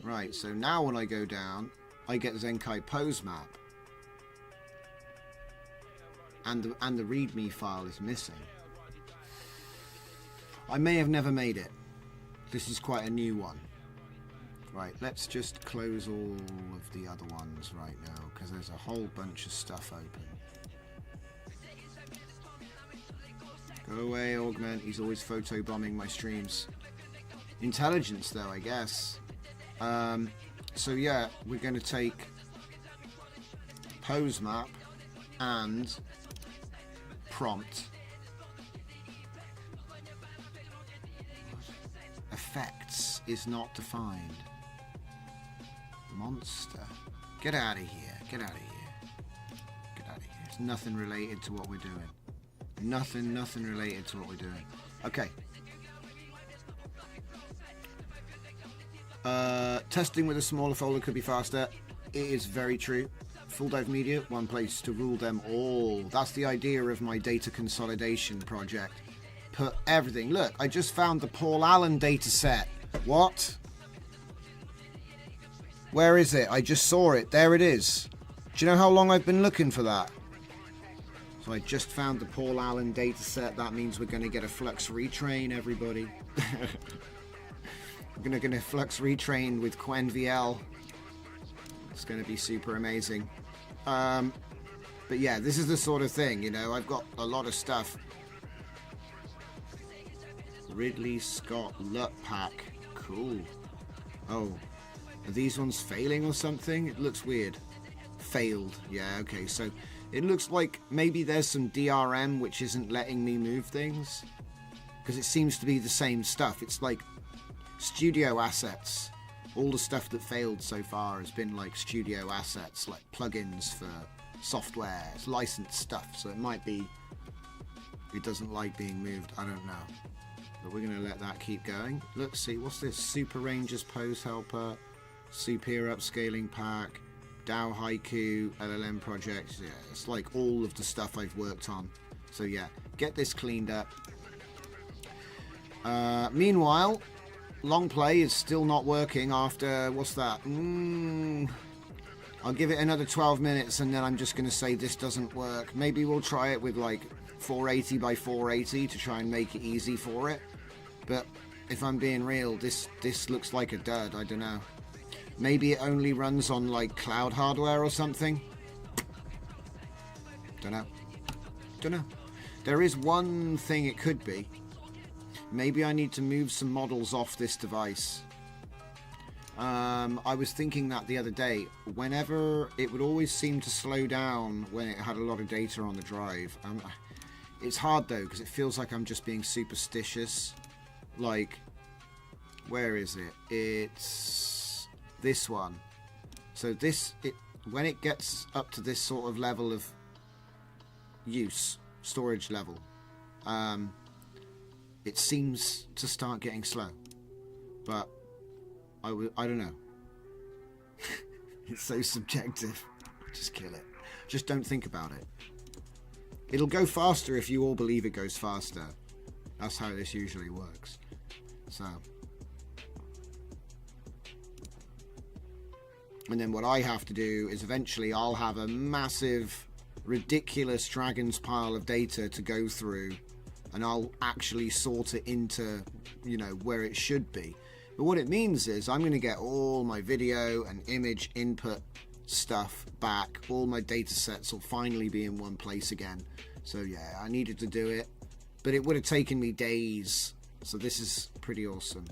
Right, so now when I go down, I get Zenkai pose map. And the README file is missing. I may have never made it. This is quite a new one. Right, let's just close all of the other ones right now, because there's a whole bunch of stuff open. Go away, Augment. He's always photobombing my streams. Intelligence, though, I guess. So yeah, we're going to take pose map and prompt. Effects is not defined. Monster. Get out of here. Get out of here. Get out of here. It's nothing related to what we're doing. Nothing related to what we're doing. Okay. Testing with a smaller folder could be faster. It is very true. Full dive media, one place to rule them all. That's the idea of my data consolidation project. Put everything. Look, I just found the Paul Allen data set. What? Where is it? I just saw it. There it is. Do you know how long I've been looking for that? So I just found the Paul Allen data set. That means we're going to get a flux retrain, everybody. We're going to flux retrain with QuenVL. It's going to be super amazing. But yeah, this is the sort of thing, you know, I've got a lot of stuff. Ridley Scott LUT pack. Cool. Oh, are these ones failing or something? It looks weird. Failed. Yeah, okay, so it looks like maybe there's some DRM which isn't letting me move things, because it seems to be the same stuff. It's like studio assets. All the stuff that failed so far has been like studio assets, like plugins for software. It's licensed stuff, so it might be it doesn't like being moved. I don't know. But we're going to let that keep going. Let's see, what's this? Super Rangers Pose Helper, Superior Upscaling Pack, DAO Haiku, LLM projects. Yeah, it's like all of the stuff I've worked on. So yeah, get this cleaned up. Meanwhile, long play is still not working after, what's that? I'll give it another 12 minutes and then I'm just going to say this doesn't work. Maybe we'll try it with like 480 by 480 to try and make it easy for it. But if I'm being real, this looks like a dud. I don't know. Maybe it only runs on like cloud hardware or something. Don't know. There is one thing it could be. Maybe I need to move some models off this device. I was thinking that the other day. Whenever it would always seem to slow down when it had a lot of data on the drive. It's hard though, because it feels like I'm just being superstitious. Like, where is it? It's this one. So when it gets up to this sort of level of use, storage level, it seems to start getting slow. But I don't know. It's so subjective. Just kill it. Just don't think about it. It'll go faster if you all believe it goes faster. That's how this usually works. So. And then what I have to do is eventually I'll have a massive, ridiculous Dragon's pile of data to go through, and I'll actually sort it into, you know, where it should be. But what it means is I'm going to get all my video and image input stuff back. All my data sets will finally be in one place again. So yeah, I needed to do it, but it would have taken me days. So this is pretty awesome.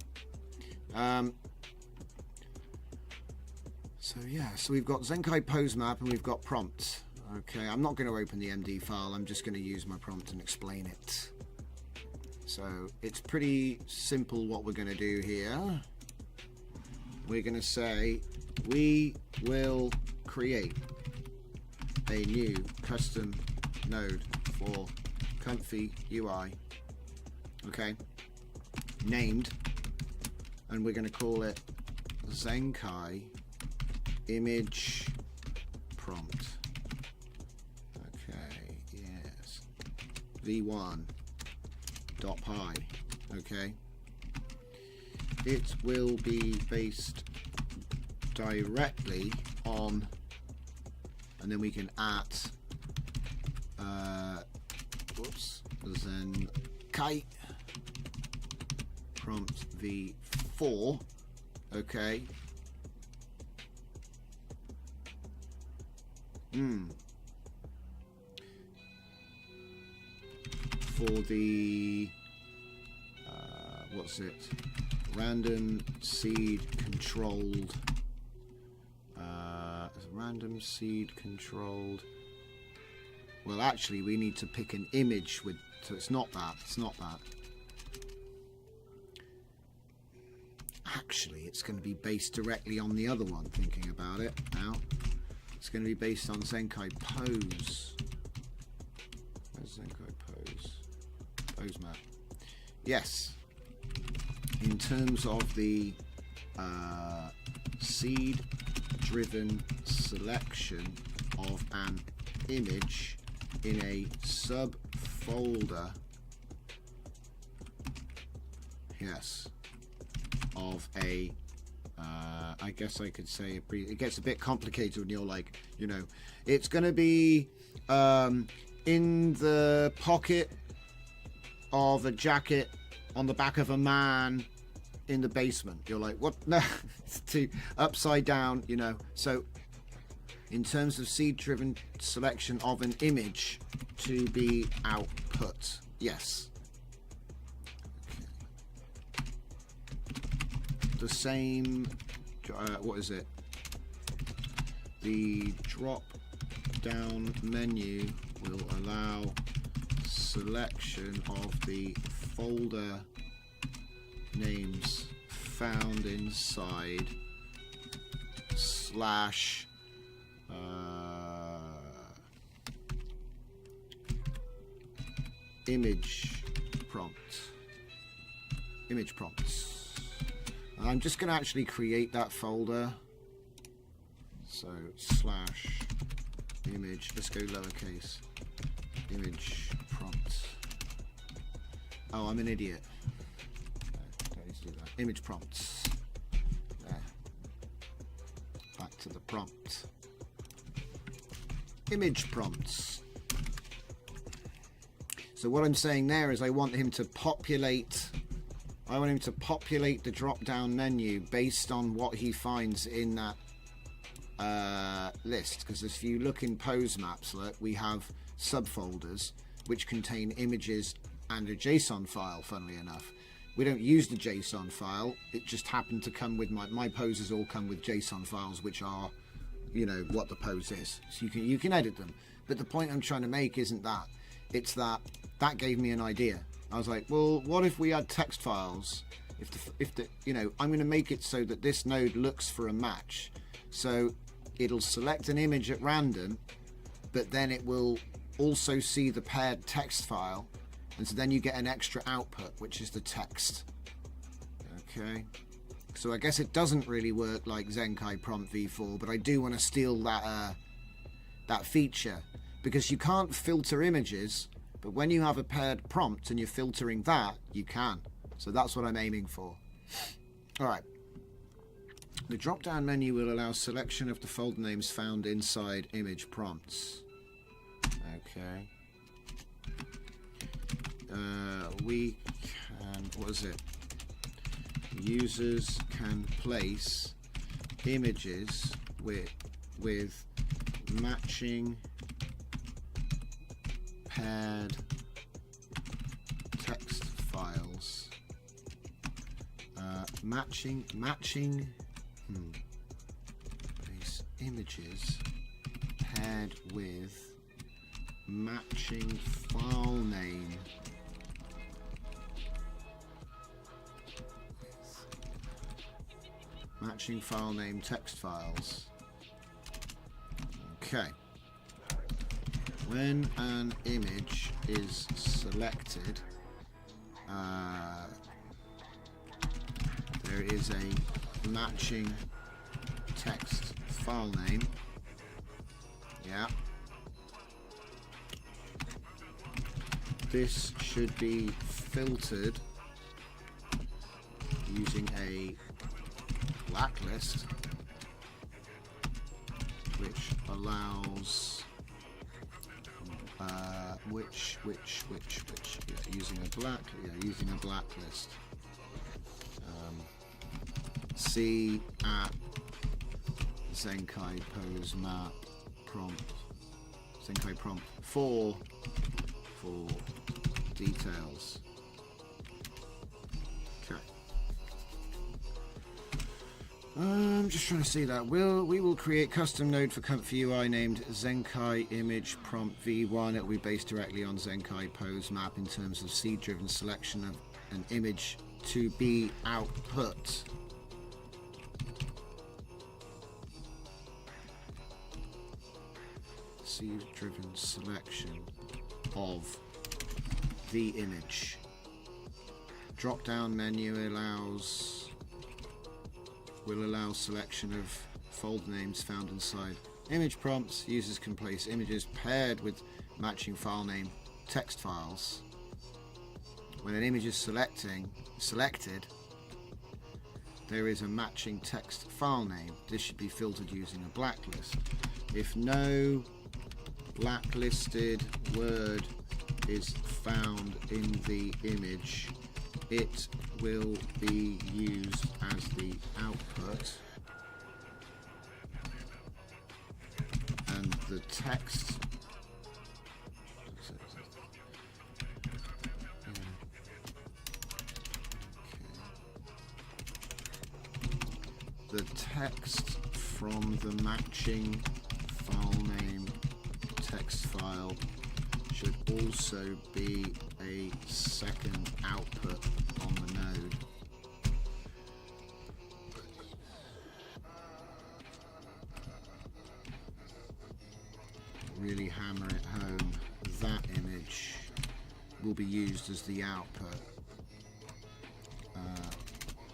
So yeah, so we've got Zenkai pose map and we've got prompt. Okay, I'm not going to open the MD file. I'm just going to use my prompt and explain it. So it's pretty simple what we're going to do here. We're going to say we will create a new custom node for Comfy UI. Okay, named, and we're going to call it Zenkai image prompt. Okay, yes, v1. Okay, it will be based directly on, and then we can add then kite prompt v4. Okay. For the what's it? Random seed controlled. Random seed controlled. Well, actually, we need to pick an image with. So it's not that. It's not that. Actually, it's going to be based directly on the other one. Thinking about it now, it's going to be based on Zenkai pose. Where's Zenkai pose? Pose map. Yes. In terms of the seed-driven selection of an image in a subfolder, yes, of a I guess I could say it gets a bit complicated when you're like, you know, it's going to be in the pocket of a jacket on the back of a man in the basement. You're like, what? No, it's too upside down, you know. So in terms of seed-driven selection of an image to be output, yes. Okay. The same, what is it? The drop-down menu will allow selection of the folder names found inside slash image prompts. I'm just going to actually create that folder. So slash image, let's go lowercase, image prompt. Oh, I'm an idiot. Don't need to do that. Image prompts. There. Back to the prompt. Image prompts. So what I'm saying there is I want him to populate the drop-down menu based on what he finds in that list. Because if you look in pose maps, look, we have subfolders which contain images and a JSON file. Funnily enough, we don't use the JSON file. It just happened to come with my poses all come with JSON files, which are, you know, what the pose is. So you can edit them. But the point I'm trying to make isn't that. It's that gave me an idea. I was like, well, what if we had text files? If the you know, I'm going to make it so that this node looks for a match. So it'll select an image at random, but then it will also see the paired text file, and so then you get an extra output, which is the text. Okay. So I guess it doesn't really work like Zenkai Prompt v4, but I do want to steal that feature, because you can't filter images, but when you have a paired prompt and you're filtering that, you can. So that's what I'm aiming for. All right. The drop-down menu will allow selection of the folder names found inside image prompts. Okay. We can, what is it? Users can place images with matching paired text files. Matching these images paired with matching file name. Matching file name text files. Okay. When an image is selected, there is a matching text file name. Yeah. this should be filtered using a blacklist, which allows using a blacklist. C at Zenkai pose map prompt, Zenkai prompt 4 for details. Okay. I'm just trying to see that. We will create custom node for Comfy UI named Zenkai Image Prompt V1. It will be based directly on Zenkai pose map in terms of seed-driven selection of an image to be output. Seed-driven selection of the image. Drop-down menu will allow selection of folder names found inside image prompts. Users can place images paired with matching file name text files. When an image is selected, there is a matching text file name. This should be filtered using a blacklist. If no blacklisted word is found in the image, it will be used as the output, and the text the text from the matching file name text file should also be a second output on the node. Really hammer it home. That image will be used as the output.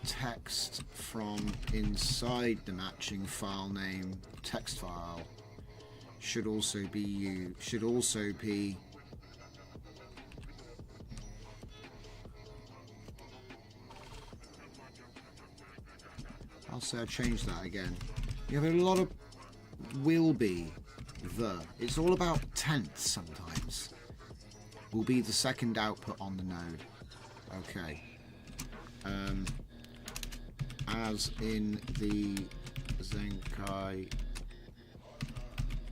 Text from inside the matching file name text file should also be I'll say I changed that again. You have a lot of will be the. It's all about tenths sometimes. Will be the second output on the node. Okay. As in the Zenkai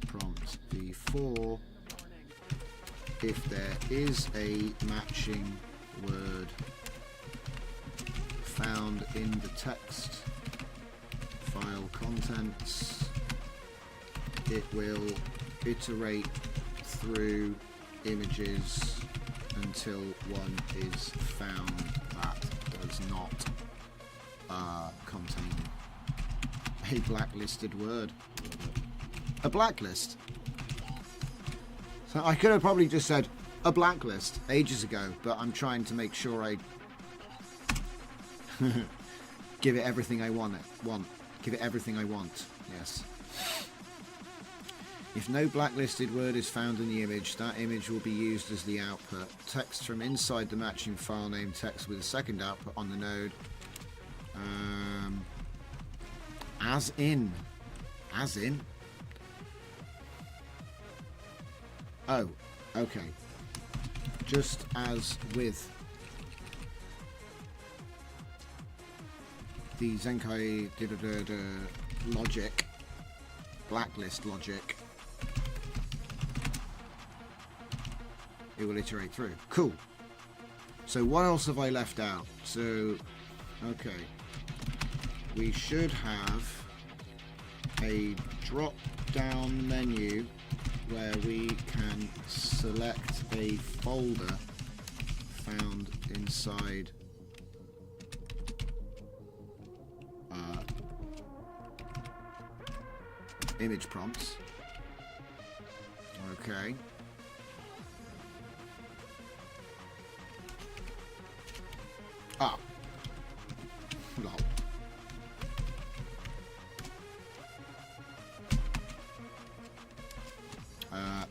prompt v4, if there is a matching word found in the text file contents, it will iterate through images until one is found that does not contain a blacklisted word. A blacklist. So I could have probably just said a blacklist ages ago, but I'm trying to make sure I give it everything I want. Give it everything I want. Yes. If no blacklisted word is found in the image, that image will be used as the output. Text from inside the matching file name text with a second output on the node. As in. Oh, okay. Just as with the Zenkai logic, blacklist logic, it will iterate through. Cool. So what else have I left out? So, okay. We should have a drop-down menu where we can select a folder found inside image prompts. Okay. Ah. Lol.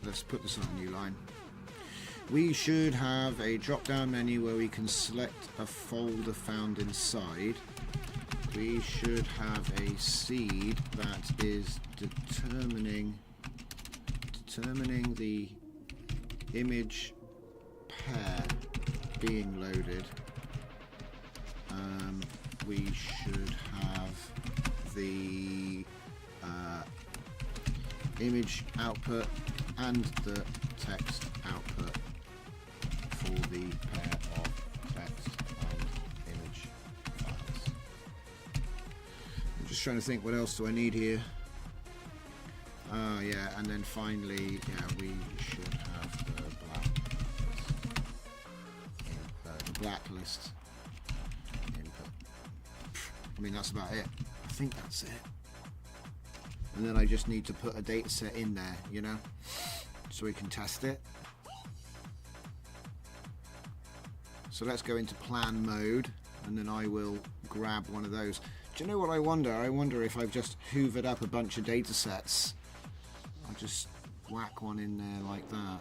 Let's put this on a new line. we should have a drop-down menu where we can select a folder found inside. We should have a seed that is determining the image pair being loaded. We should have the image output and the text output for the pair of text and image files. I'm just trying to think, what else do I need here? Yeah, and then finally, yeah, we should have the blacklist input. I mean, that's about it. I think that's it. And then I just need to put a data set in there, you know, so we can test it. So let's go into plan mode, and then I will grab one of those. Do you know what I wonder? I wonder if I've just hoovered up a bunch of data sets. I'll just whack one in there like that.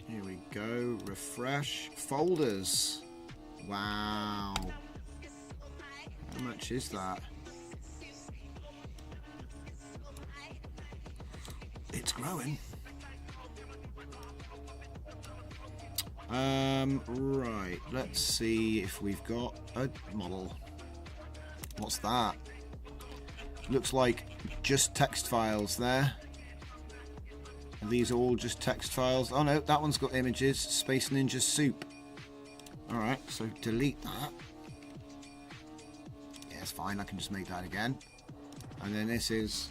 Here we go. Refresh. Folders. Wow. How much is that? It's growing. Right. Let's see if we've got a model. What's that? Looks like just text files there. Are these all just text files? Oh no, that one's got images. Space Ninja Soup. Alright, so delete that. Yeah, it's fine, I can just make that again. And then this is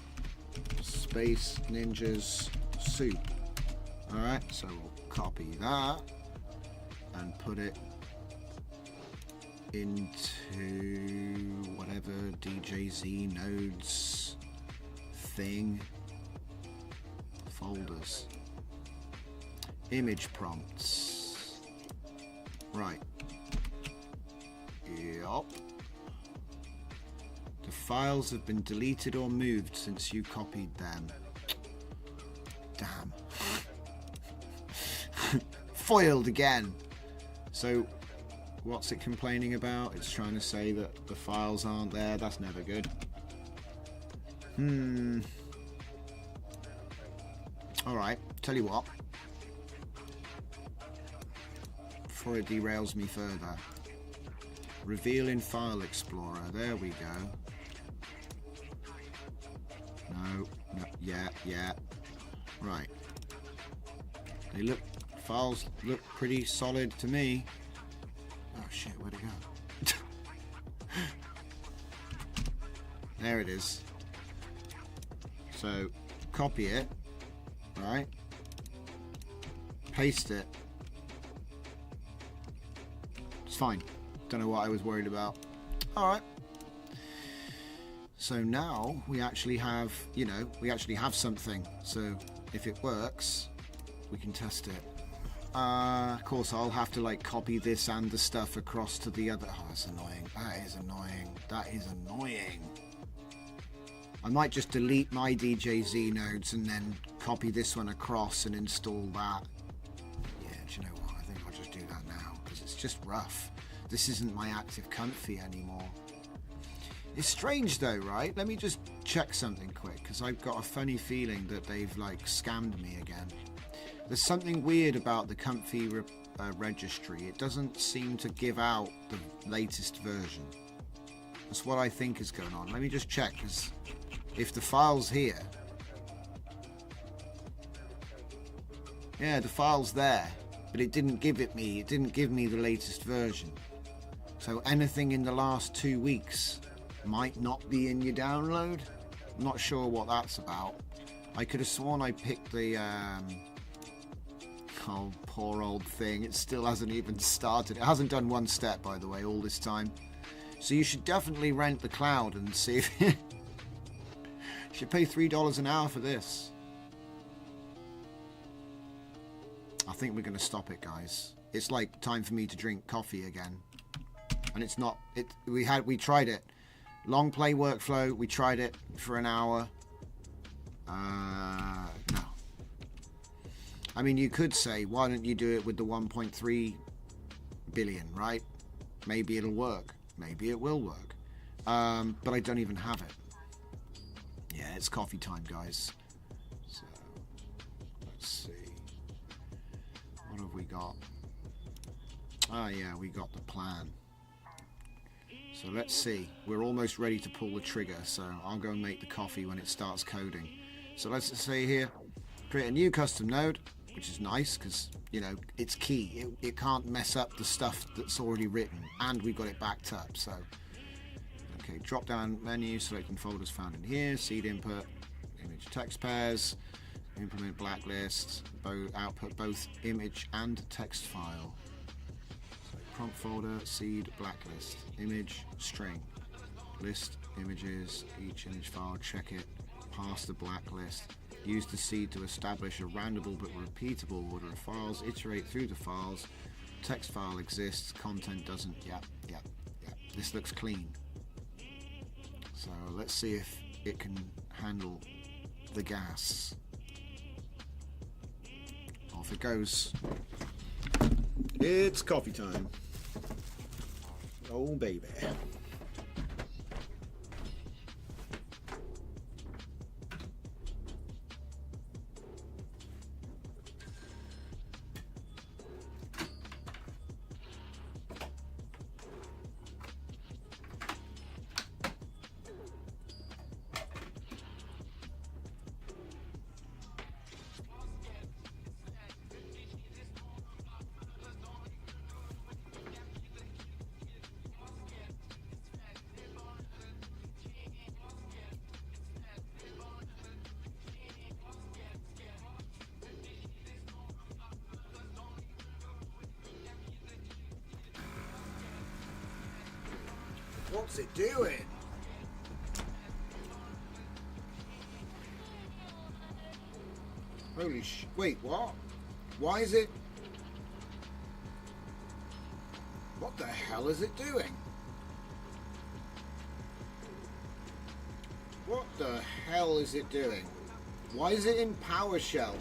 Space Ninja's Soup. Alright, so we'll copy that and put it into whatever DJZ nodes thing. Folders. Image prompts. Right. Yup. The files have been deleted or moved since you copied them. Damn. Foiled again. So what's it complaining about? It's trying to say that the files aren't there. That's never good. Alright, tell you what. Before it derails me further. Reveal in File Explorer. There we go. No, yeah. Right. Files look pretty solid to me. Oh shit, where'd it go? There it is. So, copy it. Right, paste it. It's fine. Don't know what I was worried about. All right. So now we actually have, we actually have something. So if it works, we can test it. Of course, I'll have to like copy this and the stuff across to the other. Oh, that's annoying. That is annoying. That is annoying. I might just delete my DJZ nodes and then copy this one across and install that. Yeah, do you know what? I think I'll just do that now because it's just rough. This isn't my active comfy anymore. It's strange though, right? Let me just check something quick because I've got a funny feeling that they've like scammed me again. There's something weird about the comfy registry. It doesn't seem to give out the latest version. That's what I think is going on. Let me just check because if the file's here, yeah, the file's there, but it didn't give me the latest version. So anything in the last 2 weeks might not be in your download. I'm not sure what that's about. I could have sworn I picked the oh, poor old thing. It still hasn't even started. It hasn't done one step, by the way, all this time. So you should definitely rent the cloud and see if you should pay $3 an hour for this. I think we're going to stop it, guys. It's like time for me to drink coffee again. And it's not, we tried it. Long play workflow, we tried it for an hour. No. I mean, you could say, why don't you do it with the 1.3 billion, right? Maybe it'll work. Maybe it will work. But I don't even have it. Yeah, it's coffee time, guys. So, let's see. What have we got? Ah, yeah, we got the plan. So let's see. We're almost ready to pull the trigger, so I'll go and make the coffee when it starts coding. So let's say here, create a new custom node, which is nice because, you know, it's key. It can't mess up the stuff that's already written, and we've got it backed up. So, okay, drop down menu, selecting folders found in here, seed input, image text pairs, implement blacklist, output both image and text file. So prompt folder, seed, blacklist, image, string, list images, each image file, check it, pass the blacklist, use the seed to establish a roundable but repeatable order of files, iterate through the files, text file exists, content doesn't, yeah. This looks clean. So let's see if it can handle the gas. Off it goes. It's coffee time. Oh baby. What's it doing? Holy wait, what? Why is it? What the hell is it doing? What the hell is it doing? Why is it in PowerShell?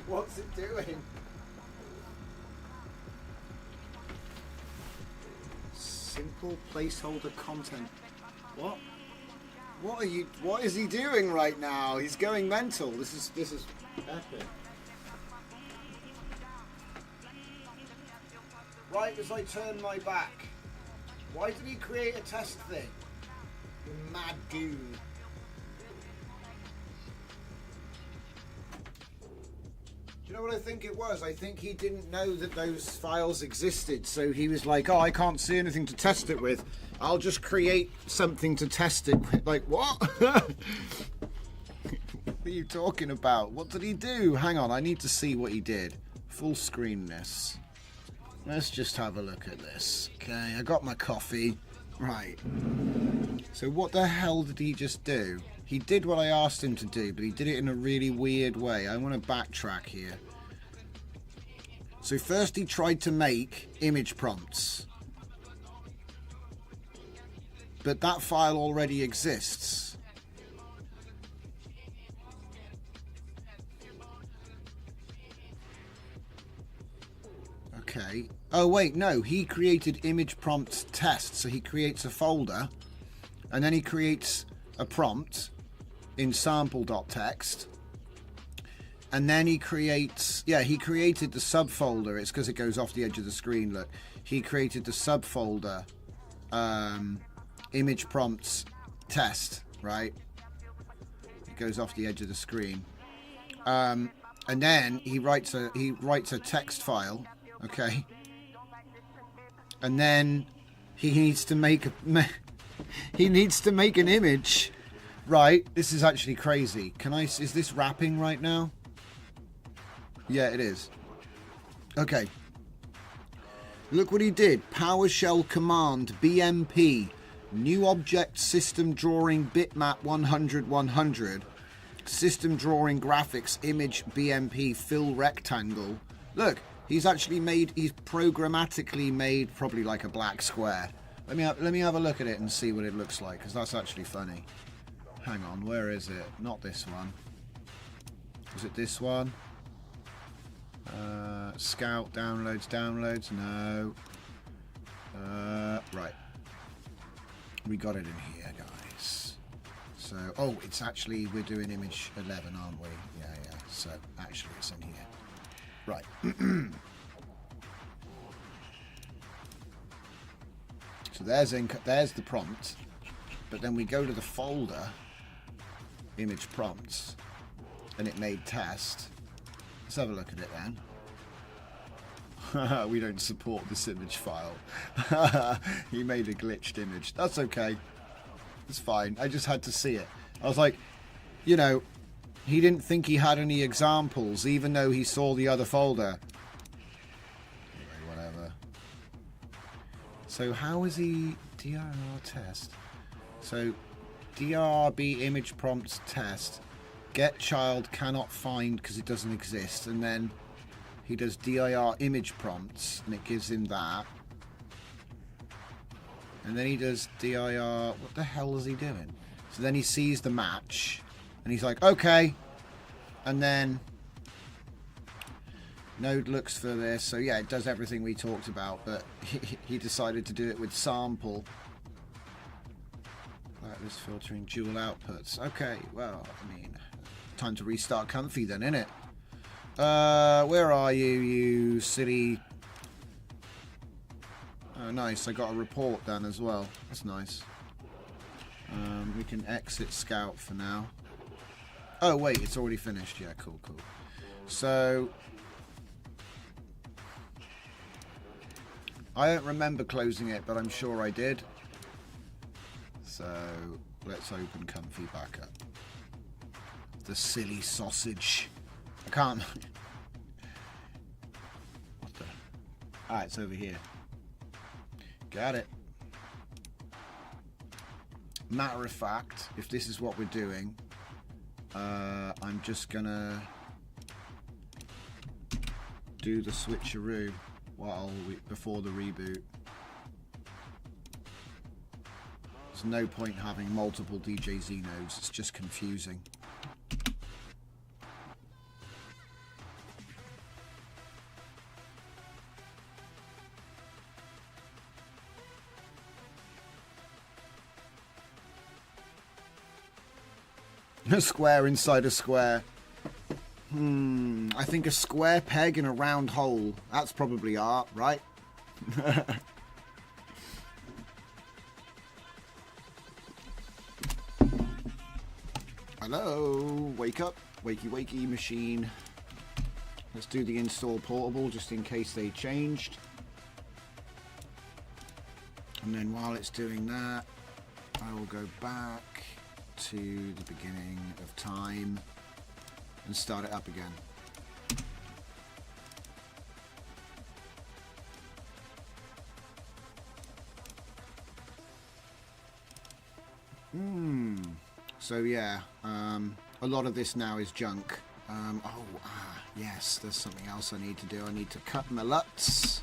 What's it doing? Simple placeholder content. What? What is he doing right now? He's going mental. This is epic. Right as I turn my back. Why did he create a test thing? You mad goon. Do you know what I think it was? I think he didn't know that those files existed, so he was like, oh, I can't see anything to test it with. I'll just create something to test it with. Like, what? What are you talking about? What did he do? Hang on, I need to see what he did. Full screen this. Let's just have a look at this. Okay, I got my coffee. Right. So what the hell did he just do? He did what I asked him to do, but he did it in a really weird way. I want to backtrack here. So first he tried to make image prompts. But that file already exists. Okay. Oh wait, no. He created image prompts test. So he creates a folder. And then he creates a prompt in sample.txt, and then he creates, he created the subfolder. It's because it goes off the edge of the screen. Look, he created the subfolder image prompts test, right? It goes off the edge of the screen, and then he writes a text file, okay, and then he needs to make an image. Right, this is actually crazy. Is this wrapping right now? Yeah, it is. Okay. Look what he did. PowerShell command BMP. New object system drawing bitmap 100 system drawing graphics image BMP fill rectangle. Look, he's programmatically made probably like a black square. Let me have a look at it and see what it looks like, because that's actually funny. Hang on, where is it? Not this one. Was it this one? Scout, downloads, no. Right. We got it in here, guys. So, oh, it's actually, we're doing image 11, aren't we? Yeah. So, actually, it's in here. Right. So there's the prompt. But then we go to the folder, image prompts, and it made test. Let's have a look at it then. We don't support this image file. He made a glitched image. That's okay. It's fine. I just had to see it. I was like, you know, he didn't think he had any examples, even though he saw the other folder. Anyway, whatever. So how is he... DRR test. So, DRB image prompts test. Get child cannot find because it doesn't exist. And then he does dir image prompts and it gives him that. And then he does dir... What the hell is he doing? So then he sees the match and he's like, okay. And then Node looks for this. So yeah, it does everything we talked about, but he decided to do it with sample. Like this filtering dual outputs. Okay, well, I mean, time to restart Comfy then, innit? Where are you, you silly... Oh, nice. I got a report done as well. That's nice. We can exit Scout for now. Oh, wait. It's already finished. Yeah, cool. So... I don't remember closing it, but I'm sure I did. So, let's open Comfy back up. The silly sausage. I can't... What the... Ah, it's over here. Got it. Matter of fact, if this is what we're doing, I'm just gonna do the switcheroo before the reboot. There's no point having multiple DJZ nodes, it's just confusing. A square inside a square. I think a square peg in a round hole. That's probably art, right? Hello, wake up, wakey machine. Let's do the install portable just in case they changed. And then while it's doing that, I will go back to the beginning of time and start it up again. So yeah, a lot of this now is junk. Yes, there's something else I need to do. I need to cut my LUTs.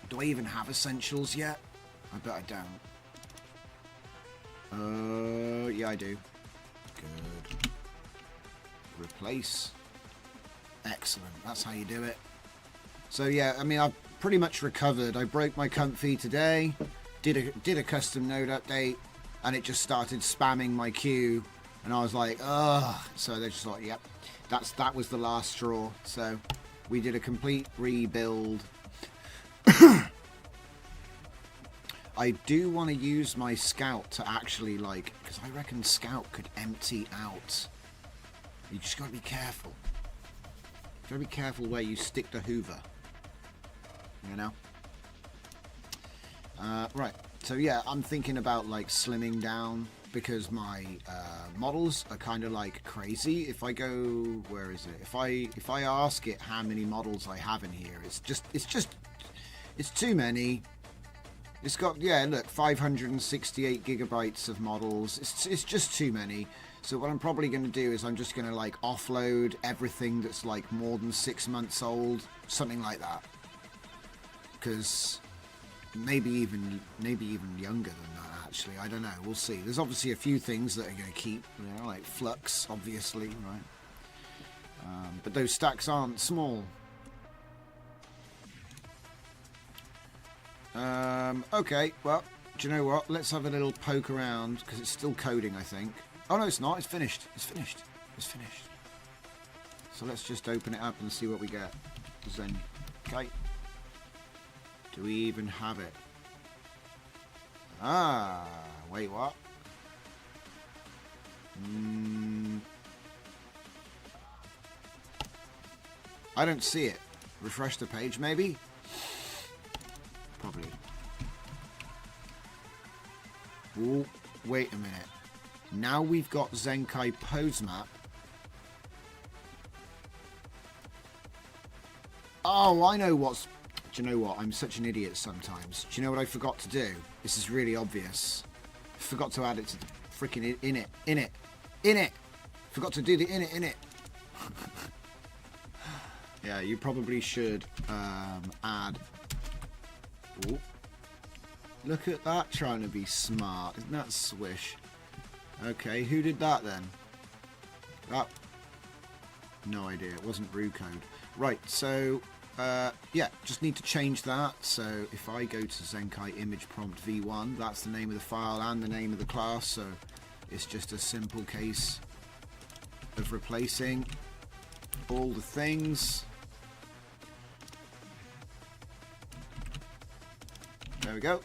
Do I even have essentials yet? I bet I don't. Yeah, I do. Good. Replace. Excellent. That's how you do it. So yeah, I mean, I've pretty much recovered. I broke my Comfy today. Did a custom node update, and it just started spamming my queue, and I was like, ugh. So they just thought, yep, that was the last straw. So we did a complete rebuild. I do want to use my Scout to actually, like, because I reckon Scout could empty out. You just got to be careful. You got to be careful where you stick the Hoover. You know? Right. So yeah, I'm thinking about like slimming down because my models are kind of like crazy. If I go, where is it? If I ask it how many models I have in here, it's too many. It's got, yeah, look, 568 gigabytes of models. It's just too many. So what I'm probably going to do is I'm just going to like offload everything that's like more than 6 months old, something like that. Because maybe even younger than that actually. I don't know. We'll see. There's obviously a few things that are going to keep, you know, like Flux, obviously, right? But those stacks aren't small. Okay, well, do you know what? Let's have a little poke around, because it's still coding, I think. Oh, no, it's not. It's finished. It's finished. It's finished. So let's just open it up and see what we get. Zen. Okay. Do we even have it? Ah, wait, what? I don't see it. Refresh the page, maybe? Probably. Oh, wait a minute. Now we've got Zenkai pose map. Oh, I know what's... Do you know what? I'm such an idiot sometimes. Do you know what I forgot to do? This is really obvious. I forgot to add it to the freaking in it. Forgot to do the in it. Yeah, you probably should add... Ooh. Look at that, trying to be smart. Isn't that swish? Okay, who did that then? That... No idea. It wasn't Rue code. Right, so... yeah, just need to change that. So if I go to Zenkai image prompt v1, that's the name of the file and the name of the class. So it's just a simple case of replacing all the things. There we go.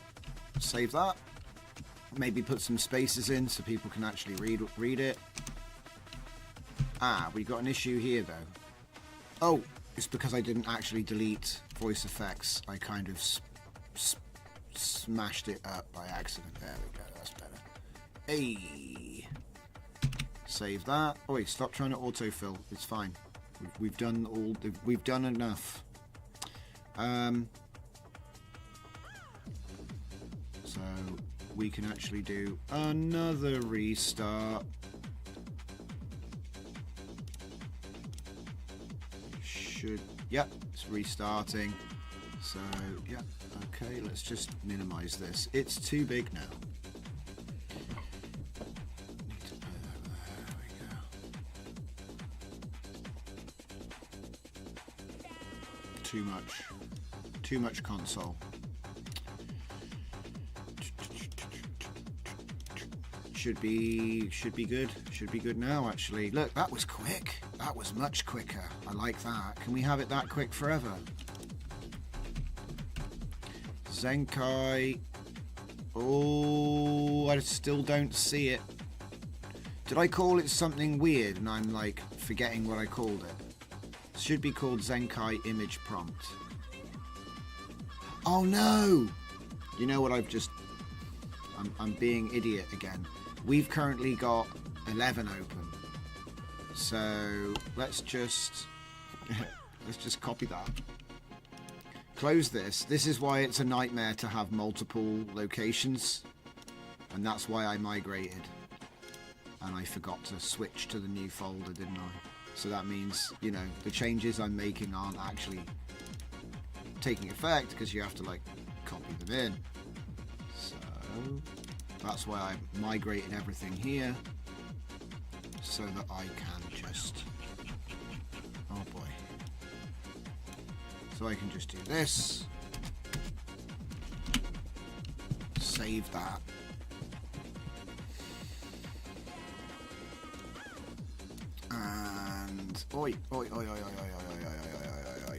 Save that. Maybe put some spaces in so people can actually read it. Ah, we got an issue here though. Oh, it's because I didn't actually delete voice effects. I kind of smashed it up by accident. There we go. That's better. Hey, save that. Oh wait, stop trying to autofill. It's fine. We've done all. We've done enough. So we can actually do another restart. Yep, it's restarting. So yeah, okay, let's just minimize this. It's too big now. There we go. Too much console. Should be good. Should be good now, actually. Look, that was quick. That was much quicker. I like that. Can we have it that quick forever? Zenkai. Oh, I still don't see it. Did I call it something weird and I'm like forgetting what I called it? It should be called Zenkai image prompt. Oh no! You know what I've just... I'm being idiot again. We've currently got 11 open. So let's just copy that. Close this. This is why it's a nightmare to have multiple locations, and that's why I migrated. And I forgot to switch to the new folder, didn't I? So that means, you know, the changes I'm making aren't actually taking effect because you have to like copy them in. So that's why I migrated everything here, so that I can just, oh boy, so I can just do this, save that, and oi,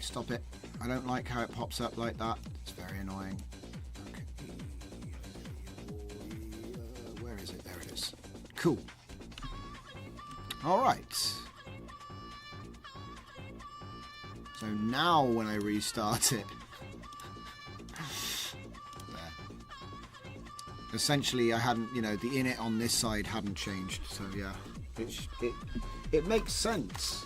stop it. I don't like how it pops up like that. It's very annoying. Okay. Where is it? There it is. Cool. All right. So now when I restart it, there. Essentially I hadn't, you know, the init on this side hadn't changed. So yeah, it makes sense.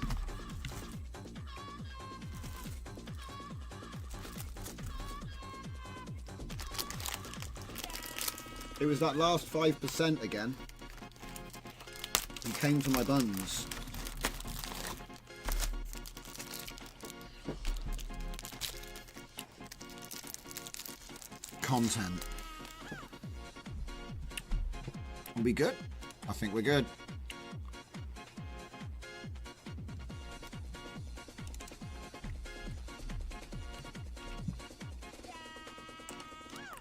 It was that last 5% again. He came for my buns. Content. We'll be good. I think we're good.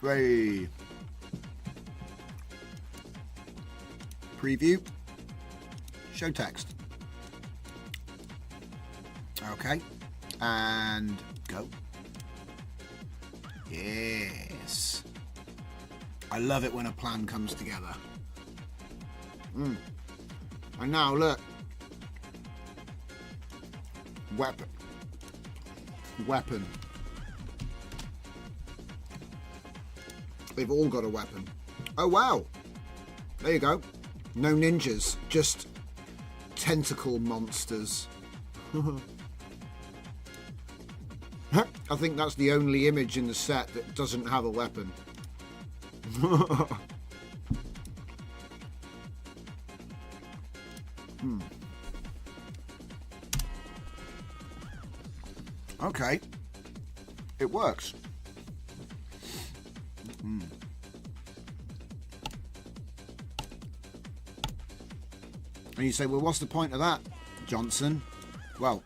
Hey. Preview. Show text. Okay. And go. Yes. I love it when a plan comes together. And now look. Weapon. They've all got a weapon. Oh wow. There you go. No ninjas, just tentacle monsters. I think that's the only image in the set that doesn't have a weapon. Okay. It works. And you say, well, what's the point of that, Johnson? Well,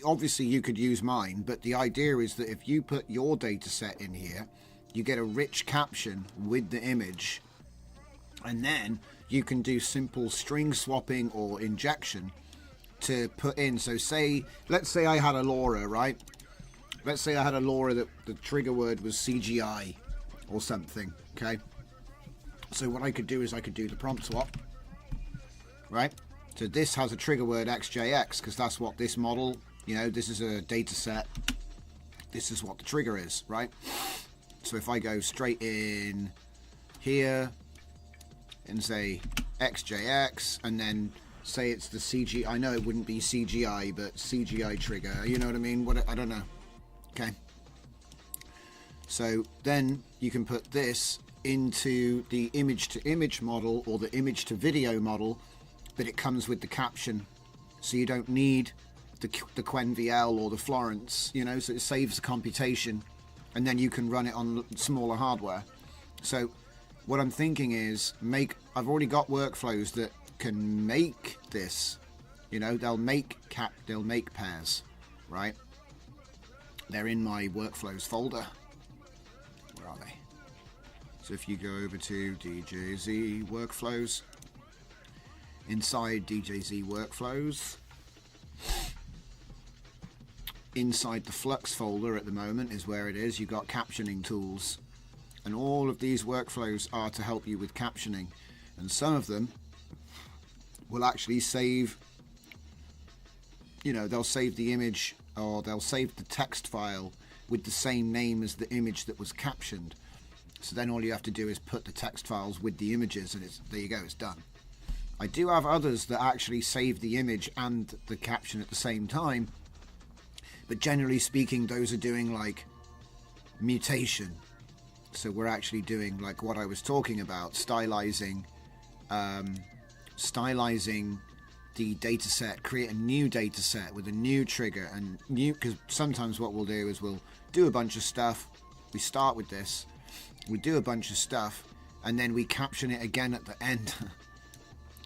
obviously you could use mine, but the idea is that if you put your data set in here, you get a rich caption with the image, and then you can do simple string swapping or injection to put in. So let's say I had a LoRa, right? Let's say I had a LoRa that the trigger word was CGI or something, okay? So what I could do is I could do the prompt swap, right? So this has a trigger word XJX because that's what this model, you know, this is a data set. This is what the trigger is, right? So if I go straight in here and say XJX and then say it's the CGI, I know it wouldn't be CGI, but CGI trigger, you know what I mean? I don't know. Okay. So then you can put this into the image to image model or the image to video model, but it comes with the caption. So you don't need the QuenVL or the Florence, you know, so it saves the computation and then you can run it on smaller hardware. So what I'm thinking is I've already got workflows that can make this, you know, they'll make pairs, right? They're in my workflows folder. Where are they? So if you go over to DJZ workflows, inside DJZ workflows, inside the Flux folder at the moment is where it is. You've got captioning tools, and all of these workflows are to help you with captioning, and some of them will actually save, you know, they'll save the image or they'll save the text file with the same name as the image that was captioned. So then all you have to do is put the text files with the images and there you go, it's done. I do have others that actually save the image and the caption at the same time, but generally speaking those are doing like mutation. So we're actually doing like what I was talking about, stylizing the data set, create a new data set with a new trigger and new, because sometimes what we'll do is we'll do a bunch of stuff, we start with this, we do a bunch of stuff and then we caption it again at the end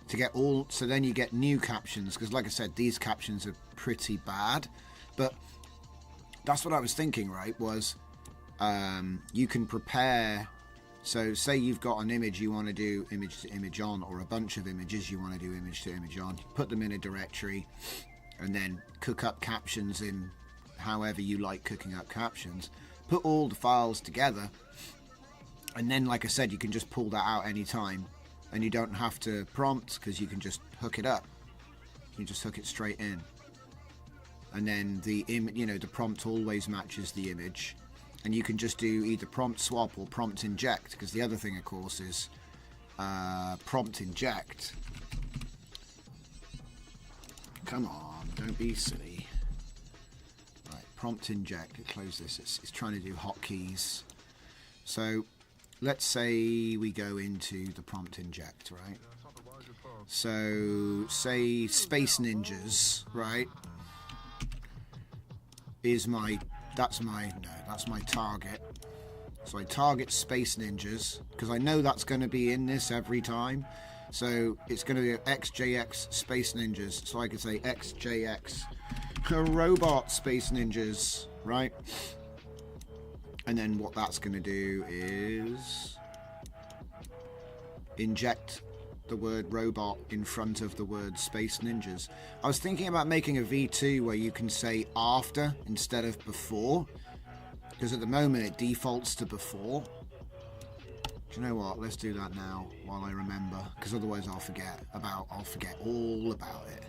to get all, so then you get new captions, because like I said, these captions are pretty bad, but that's what I was thinking, right, was you can prepare. So say you've got an image you want to do image to image on, or a bunch of images you want to do image to image on, put them in a directory and then cook up captions in however you like cooking up captions, put all the files together, and then like I said, you can just pull that out anytime and you don't have to prompt because you can just hook it up. You can just hook it straight in, and then the prompt always matches the image. And you can just do either prompt swap or prompt inject, because the other thing, of course, is prompt inject. Come on, don't be silly. Right, prompt inject. Close this. It's trying to do hotkeys. So let's say we go into the prompt inject, right? So say Space Ninjas, right, is my... That's my target, So I target Space Ninjas, because I know that's going to be in this every time. So it's going to be XJX Space Ninjas. So I could say XJX Robot Space Ninjas, right? And then what that's going to do is inject the word robot in front of the word Space Ninjas. I was thinking about making a V2 where you can say after instead of before, because at the moment it defaults to before. Do you know what? Let's do that now while I remember, because otherwise I'll forget all about it.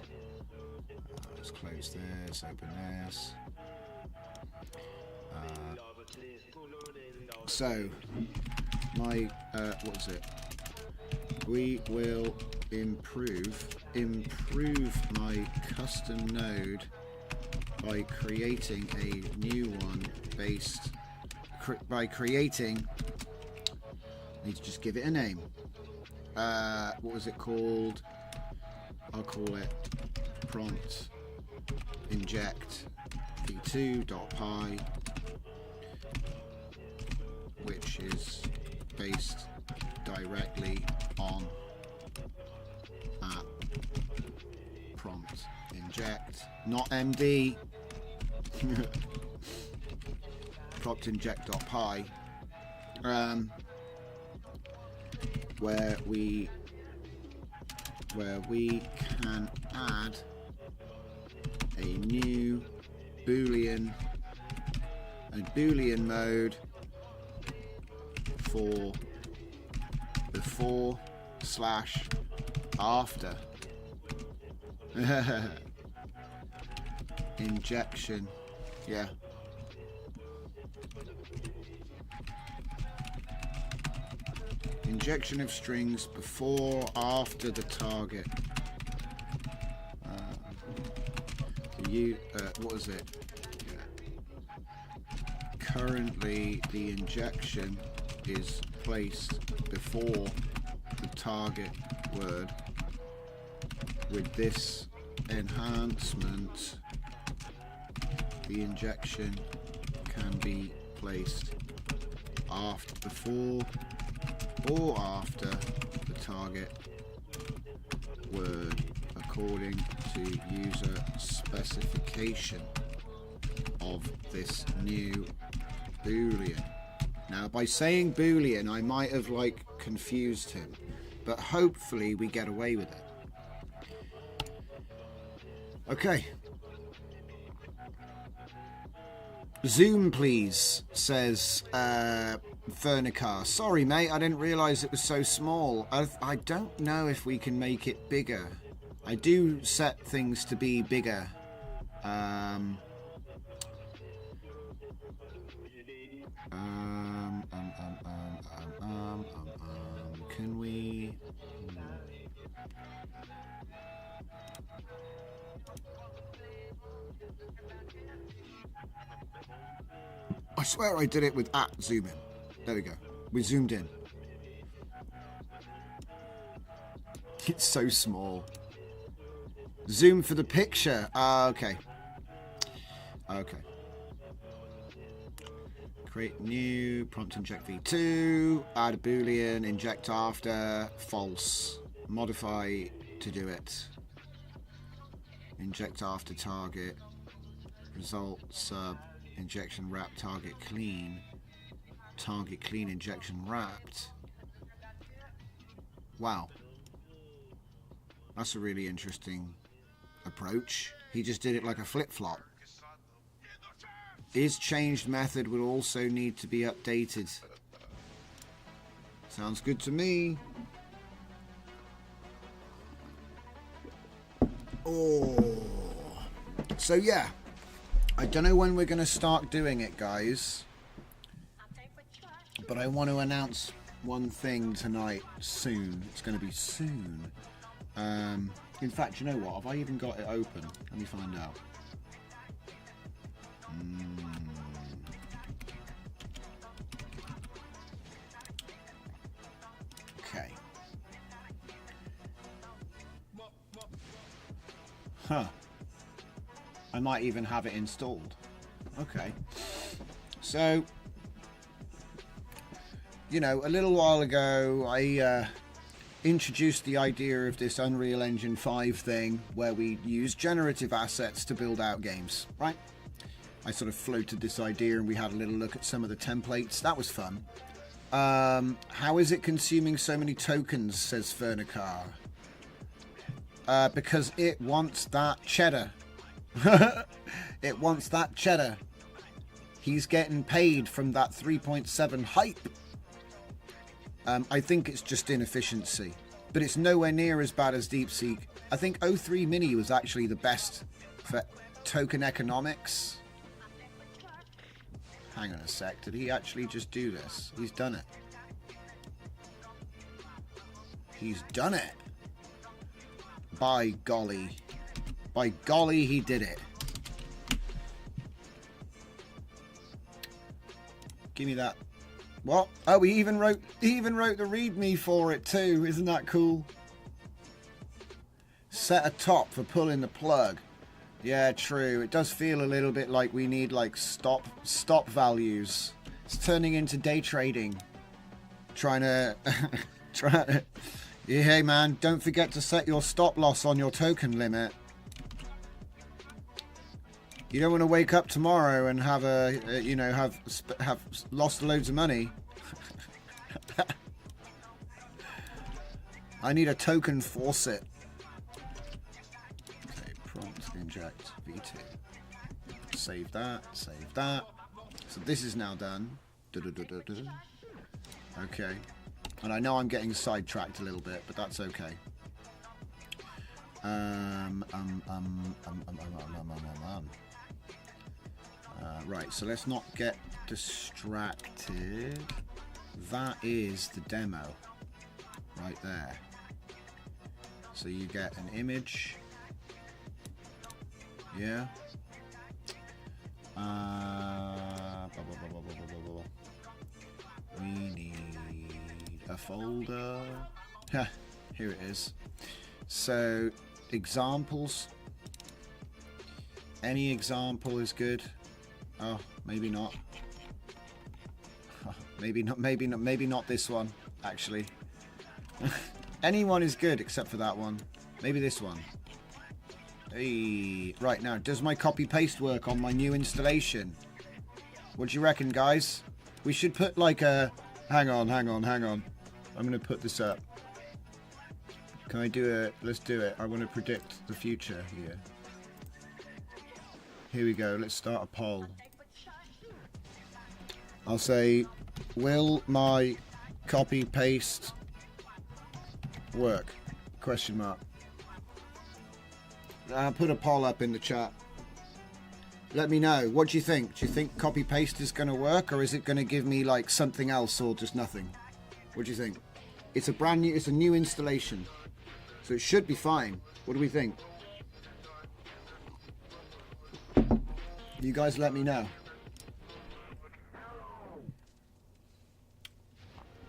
Let's close this, open this. So my what is it? We will improve my custom node by creating a new one by creating. I need to just give it a name. What was it called? I'll call it prompt inject v2.py, which is based directly on app prompt inject, not MD. Prompt inject.py, where we can add a new Boolean mode for before / after injection. Yeah. Injection of strings before, after the target. What is it? Yeah. Currently, the injection is placed before the target word. With this enhancement, the injection can be placed before or after the target word according to user specification of this new Boolean. Now, by saying Boolean, I might have confused him, but hopefully we get away with it. Okay. Zoom, please, says Vernicar. Sorry, mate, I didn't realise it was so small. I don't know if we can make it bigger. I do set things to be bigger. Can we... I swear I did it with zoom in. There we go. We zoomed in. It's so small. Zoom for the picture. Okay. Okay. Create new, prompt inject v2, add a boolean, inject after, false. Modify to do it. Inject after target, result sub, injection wrap target clean injection wrapped. Wow, that's a really interesting approach. He just did it like a flip-flop. Is changed method will also need to be updated. Sounds good to me. Oh, so yeah, I don't know when we're going to start doing it, guys, but I want to announce one thing tonight soon. It's going to be soon. In fact, you know what? Have I even got it open? Let me find out. Okay. Huh. I might even have it installed. Okay. So, you know, a little while ago, I introduced the idea of this Unreal Engine 5 thing where we use generative assets to build out games, right? I sort of floated this idea and we had a little look at some of the templates. That was fun. How is it consuming so many tokens, says Fernicar? Because it wants that cheddar. It wants that cheddar. He's getting paid from that 3.7 hype. I think it's just inefficiency, but it's nowhere near as bad as DeepSeek. I think O3 Mini was actually the best for token economics. Hang on a sec, did he actually just do this? He's done it. He's done it. By golly. By golly, he did it. Give me that. What? Oh, he even wrote the README for it too. Isn't that cool? Set a top for pulling the plug. Yeah, true. It does feel a little bit like we need like stop values. It's turning into day trading. Trying to yeah, hey man, don't forget to set your stop loss on your token limit. You don't want to wake up tomorrow and have have lost loads of money. I need a token faucet. Okay, prompt inject v2. Save that. Save that. So this is now done. Okay, and I know I'm getting sidetracked a little bit, but that's okay. Right, so let's not get distracted. That is the demo right there. So you get an image. Yeah. We need a folder. Here it is. So examples. Any example is good. Oh, maybe not. Maybe not this one, actually. Anyone is good except for that one. Maybe this one. Hey, right now, does my copy paste work on my new installation? What do you reckon, guys? We should put like a... Hang on. I'm going to put this up. Can I do it? Let's do it. I want to predict the future here. Here we go. Let's start a poll. I'll say, will my copy paste work? Question mark. I'll put a poll up in the chat. Let me know. What do you think? Do you think copy paste is going to work, or is it going to give me like something else or just nothing? What do you think? It's a new installation, so it should be fine. What do we think? You guys let me know.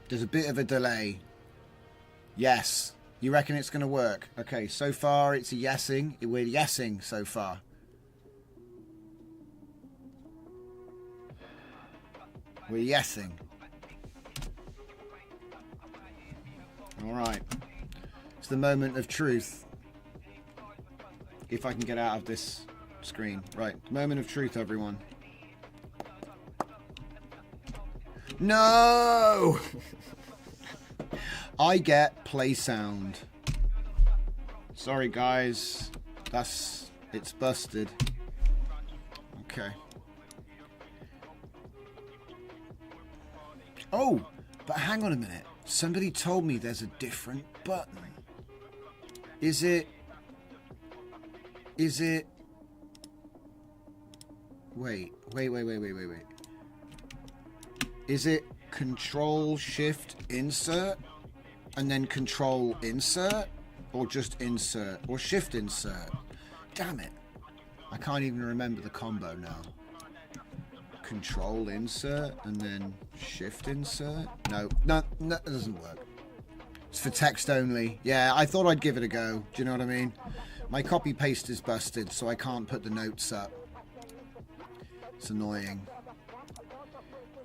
There's a bit of a delay. Yes. You reckon it's going to work? Okay, so far it's a yesing. We're yesing so far. We're yesing. Alright. It's the moment of truth. If I can get out of this screen. Right, moment of truth, everyone. No! I get play sound. Sorry guys, it's busted. Okay. Oh, but hang on a minute. Somebody told me there's a different button. Is it? Wait. Is it Control Shift Insert and then Control Insert, or just Insert, or Shift Insert? Damn it. I can't even remember the combo now. Control Insert and then Shift Insert? No, it doesn't work. It's for text only. Yeah, I thought I'd give it a go. Do you know what I mean? My copy paste is busted, so I can't put the notes up. It's annoying.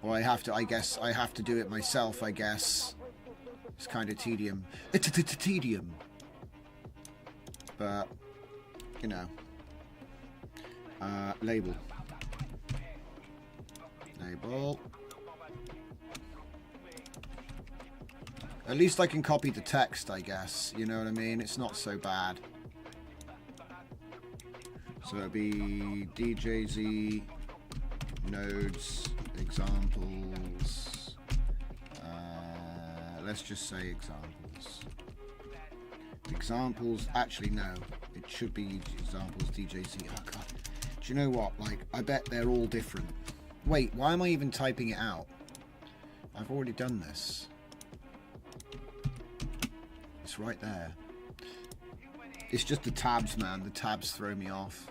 Or I have to, I guess, I have to do it myself, I guess. It's kind of tedium. It's tedium. But, you know. Label. Label. At least I can copy the text, I guess. You know what I mean? It's not so bad. So it'll be DJZ nodes examples. Let's just say examples. Examples. Actually, no. It should be examples DJZ. Oh god. Do you know what? Like, I bet they're all different. Wait, why am I even typing it out? I've already done this. It's right there. It's just the tabs, man. The tabs throw me off.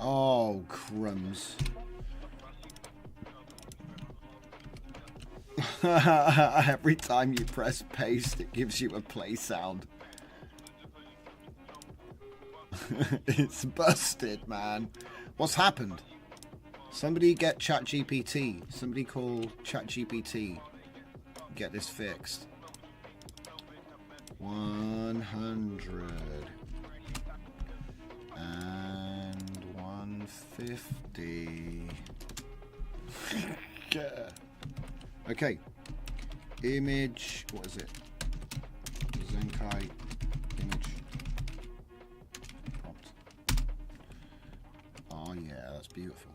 Oh, crumbs. Every time you press paste, it gives you a play sound. It's busted, man. What's happened? Somebody get ChatGPT. Somebody call ChatGPT. Get this fixed. 100 and 150. Yeah. Okay. Image. What is it? Zenkai image prompt. Oh yeah, that's beautiful.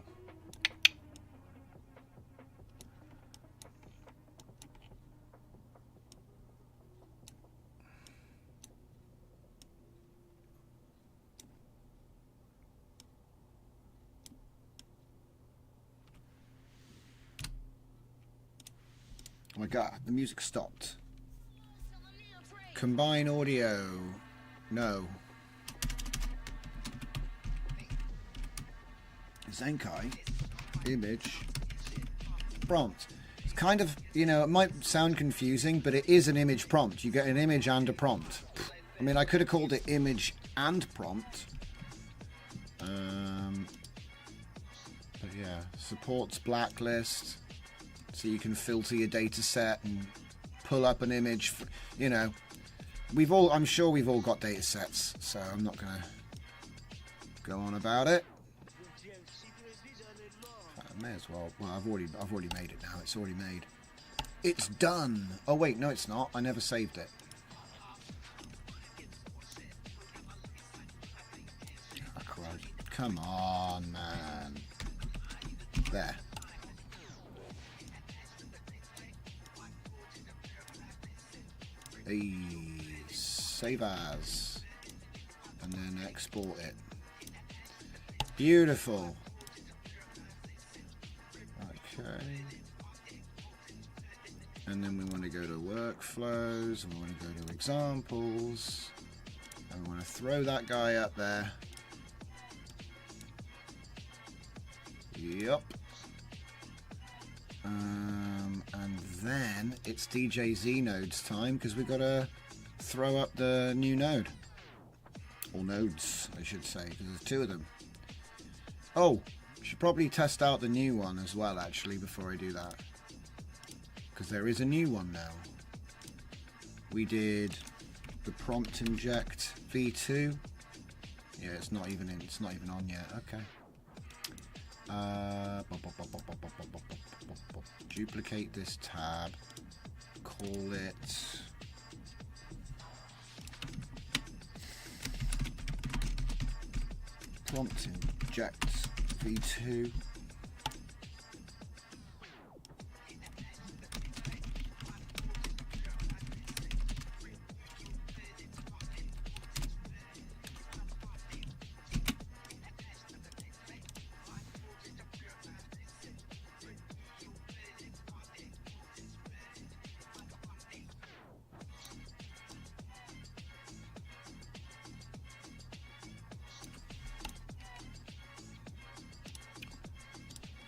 Oh my god, the music stopped. Combine audio. No. Zenkai. Image. Prompt. It's kind of, you know, it might sound confusing, but it is an image prompt. You get an image and a prompt. I mean, I could have called it image and prompt. But yeah, supports blacklist. So you can filter your data set and pull up an image. For, you know, I'm sure we've all got data sets, so I'm not gonna go on about it. I may as well. Well, I've already made it now. It's already made. It's done. Oh wait, no, it's not. I never saved it. Oh, crud. Come on, man. There. Hey, save as, and then export it. Beautiful. Okay. And then we want to go to workflows, and we want to go to examples, and we want to throw that guy up there. Yup. And then it's DJZ nodes time because we've got to throw up the new node. Or nodes, I should say, because there's two of them. Oh, should probably test out the new one as well, actually, before I do that. Because there is a new one now. We did the prompt inject v2. Yeah, it's not even on yet. Okay. Duplicate this tab, call it prompt inject v2.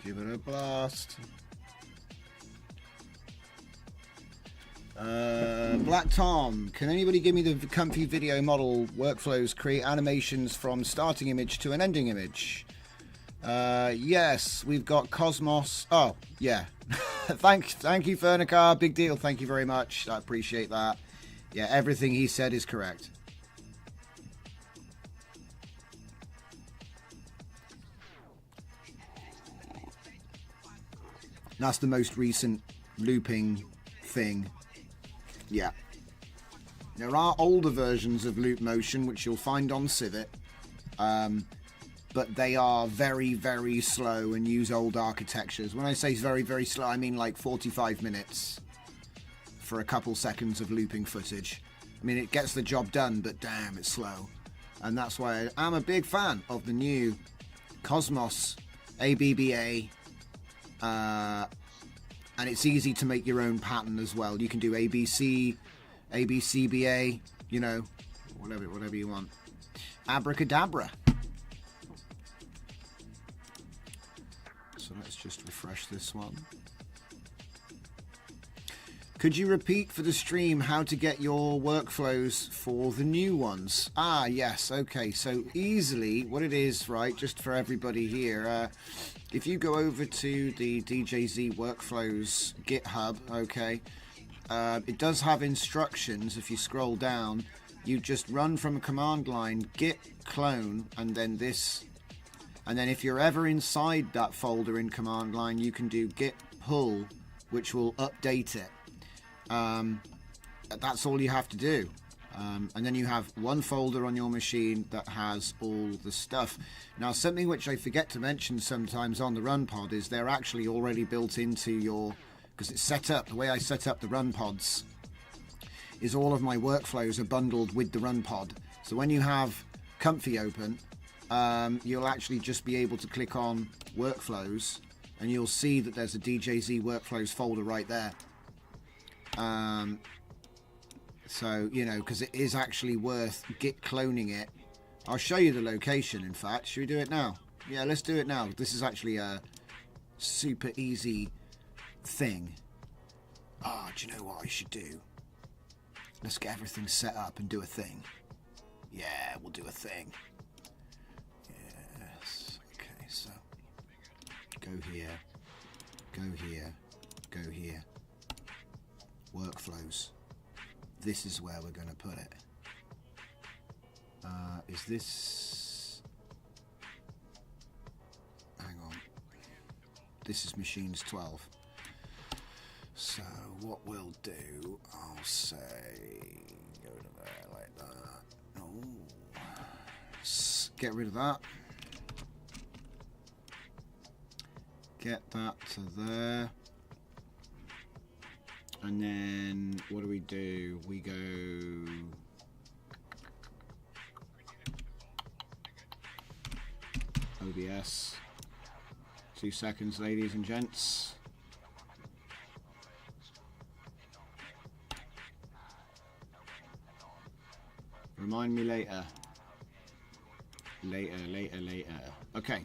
Give it a blast. Black Tom, can anybody give me the comfy video model workflows, create animations from starting image to an ending image? Yes, we've got Cosmos. Oh, yeah. Thank you, Fernicar. Big deal. Thank you very much. I appreciate that. Yeah, everything he said is correct. That's the most recent looping thing. Yeah. There are older versions of loop motion which you'll find on Civet, but they are very, very slow and use old architectures. When I say very, very slow, I mean like 45 minutes for a couple seconds of looping footage. I mean, it gets the job done, but damn, it's slow. And that's why I'm a big fan of the new Cosmos ABBA. And it's easy to make your own pattern as well. You can do ABC, ABCBA, you know, whatever you want. Abracadabra. So let's just refresh this one. Could you repeat for the stream how to get your workflows for the new ones? Ah, yes. Okay. So easily, what it is, right, just for everybody here, if you go over to the DJZ Workflows GitHub, okay, it does have instructions. If you scroll down, you just run from a command line, git clone, and then this. And then if you're ever inside that folder in command line, you can do git pull, which will update it. That's all you have to do. And then you have one folder on your machine that has all the stuff. Now, something which I forget to mention sometimes on the run pod is they're actually already built into your, because it's set up, the way I set up the run pods is all of my workflows are bundled with the run pod. So when you have Comfy open, you'll actually just be able to click on workflows and you'll see that there's a DJZ workflows folder right there. So, you know, because it is actually worth git cloning it. I'll show you the location, in fact. Should we do it now? Yeah, let's do it now. This is actually a super easy thing. Ah, do you know what I should do? Let's get everything set up and do a thing. Yeah, we'll do a thing. Yes. Okay, so go here, go here, go here. Workflows. This is where we're going to put it. Is this... Hang on. This is machines 12. So what we'll do, I'll say... Go to there like that. Oh. Get rid of that. Get that to there. And then what do? We go OBS. 2 seconds, ladies and gents. Remind me later. Later. Okay.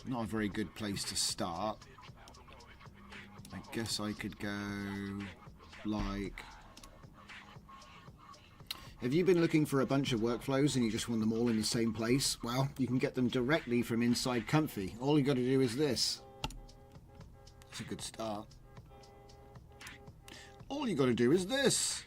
Not a very good place to start. I guess I could go like... Have you been looking for a bunch of workflows and you just want them all in the same place? Well, you can get them directly from inside Comfy. All you got to do is this. That's a good start. All you got to do is this.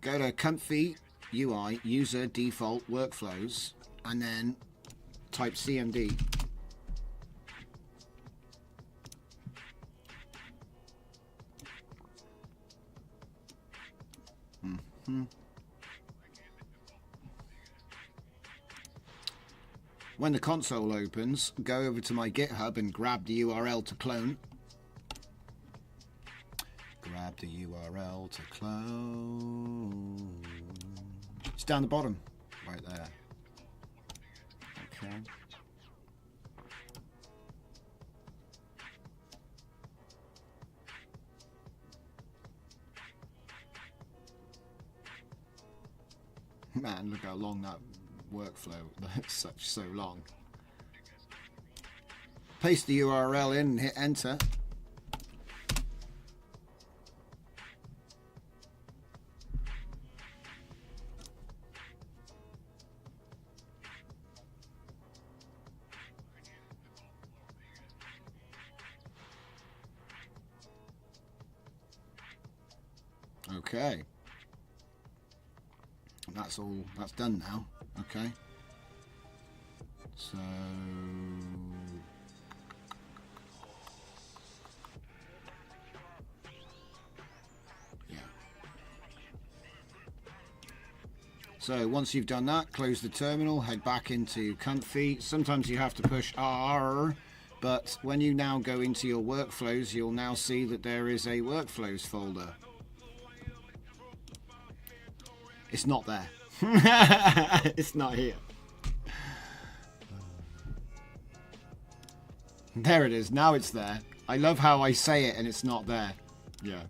Go to Comfy UI, user default workflows, and then type CMD. When the console opens, go over to my GitHub and grab the URL to clone. Grab the URL to clone. It's down the bottom, right there. Okay. Man, look how long that workflow that's so long. Paste the URL in and hit enter. Okay. That's all, that's done now. Okay. So yeah. So once you've done that, close the terminal, head back into Comfy. Sometimes you have to push R, but when you now go into your workflows, you'll now see that there is a workflows folder. It's not there. It's not here. There it is. Now it's there. I love how I say it and it's not there. Yeah.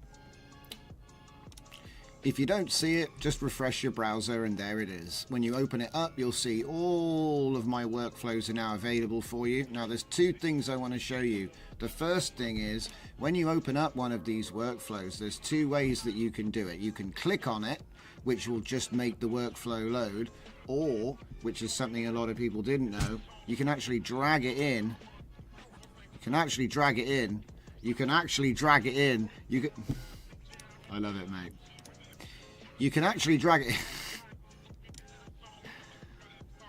If you don't see it, just refresh your browser and there it is. When you open it up, you'll see all of my workflows are now available for you. Now there's two things I want to show you. The first thing is when you open up one of these workflows, there's two ways that you can do it. You can click on it, which will just make the workflow load, or, which is something a lot of people didn't know, you can actually drag it in. You can actually drag it in. You can actually drag it in. You can... I love it, mate. You can actually drag it.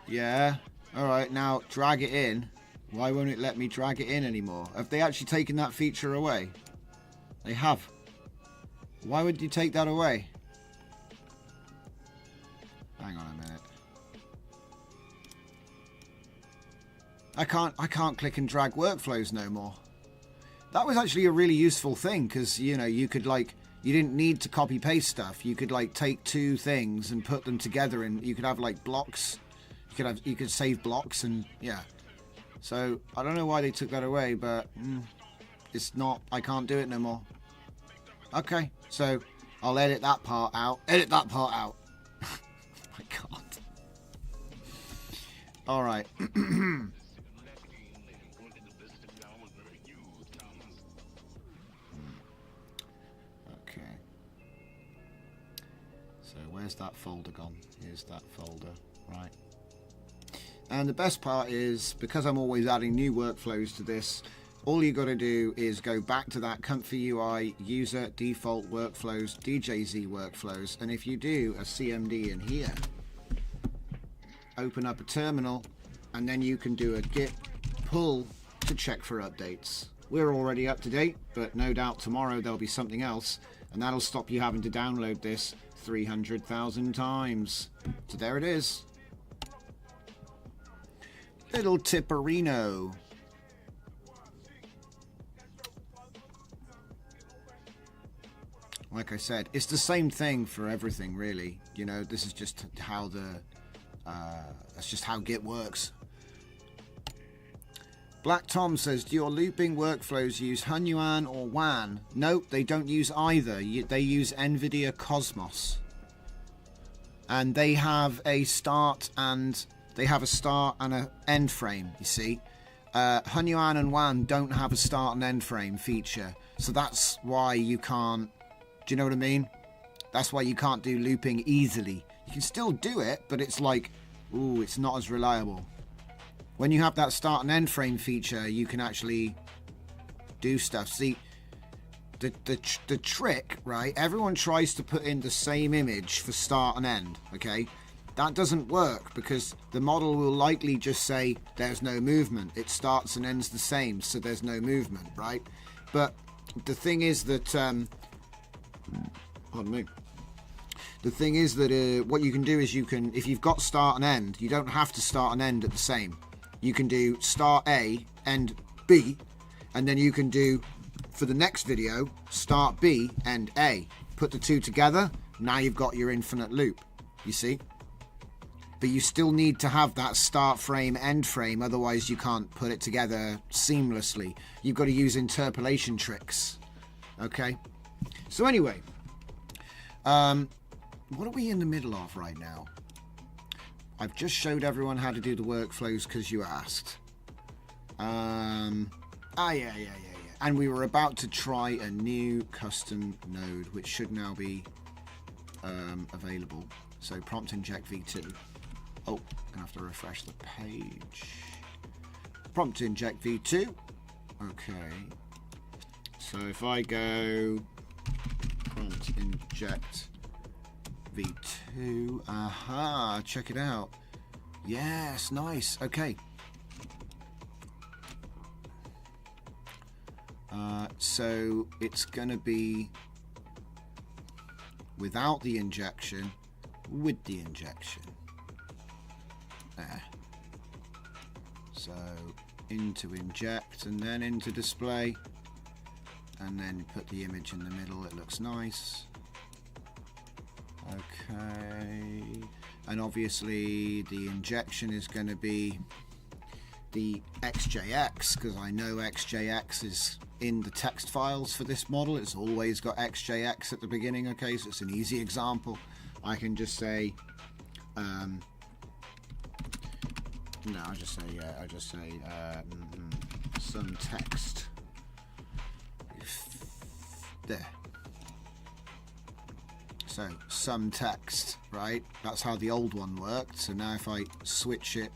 Yeah. Alright, now drag it in. Why won't it let me drag it in anymore? Have they actually taken that feature away? They have. Why would you take that away? Hang on a minute. I can't click and drag workflows no more. That was actually a really useful thing because, you know, you could like, you didn't need to copy paste stuff. You could like take two things and put them together and you could have like blocks. You could save blocks and yeah. So I don't know why they took that away, but it's not, I can't do it no more. Okay, so I'll edit that part out. Edit that part out. My God. All right. Okay. So where's that folder gone? Here's that folder, right? And the best part is, because I'm always adding new workflows to this, all you got to do is go back to that Comfy UI user default workflows, DJZ workflows, and if you do a CMD in here, open up a terminal, and then you can do a git pull to check for updates. We're already up to date, but no doubt tomorrow there'll be something else, and that'll stop you having to download this 300,000 times. So there it is. Little Tipperino. Like I said, it's the same thing for everything, really. You know, this is just how that's just how Git works. Black Tom says, do your looping workflows use Hunyuan or WAN? Nope, they don't use either. They use NVIDIA Cosmos. And they have a start and an end frame, you see. Hunyuan and WAN don't have a start and end frame feature. So that's why you can't, do you know what I mean? That's why you can't do looping easily. You can still do it, but it's like, ooh, it's not as reliable. When you have that start and end frame feature, you can actually do stuff. See, the trick, right? Everyone tries to put in the same image for start and end, okay? That doesn't work because the model will likely just say there's no movement. It starts and ends the same, so there's no movement, right? But the thing is that, pardon me. The thing is that what you can do is you can, if you've got start and end, you don't have to start and end at the same. You can do start A, end B, and then you can do, for the next video, start B, end A. Put the two together, now you've got your infinite loop, you see? But you still need to have that start frame, end frame, otherwise you can't put it together seamlessly. You've got to use interpolation tricks, okay? So anyway, what are we in the middle of right now? I've just showed everyone how to do the workflows because you asked. Yeah. And we were about to try a new custom node, which should now be available. So prompt inject v2. Oh, gonna have to refresh the page. Prompt inject v2. Okay. So if I go prompt inject v2, aha, check it out. Yes, nice. Okay. So it's going to be without the injection, with the injection. There. So into inject and then into display, and then put the image in the middle. It looks nice. Okay. And obviously the injection is going to be the XJX, because I know XJX is in the text files for this model. It's always got XJX at the beginning. Okay, so it's an easy example. I can just say no, I just say some text there. So some text, right? That's how the old one worked. So now if I switch it,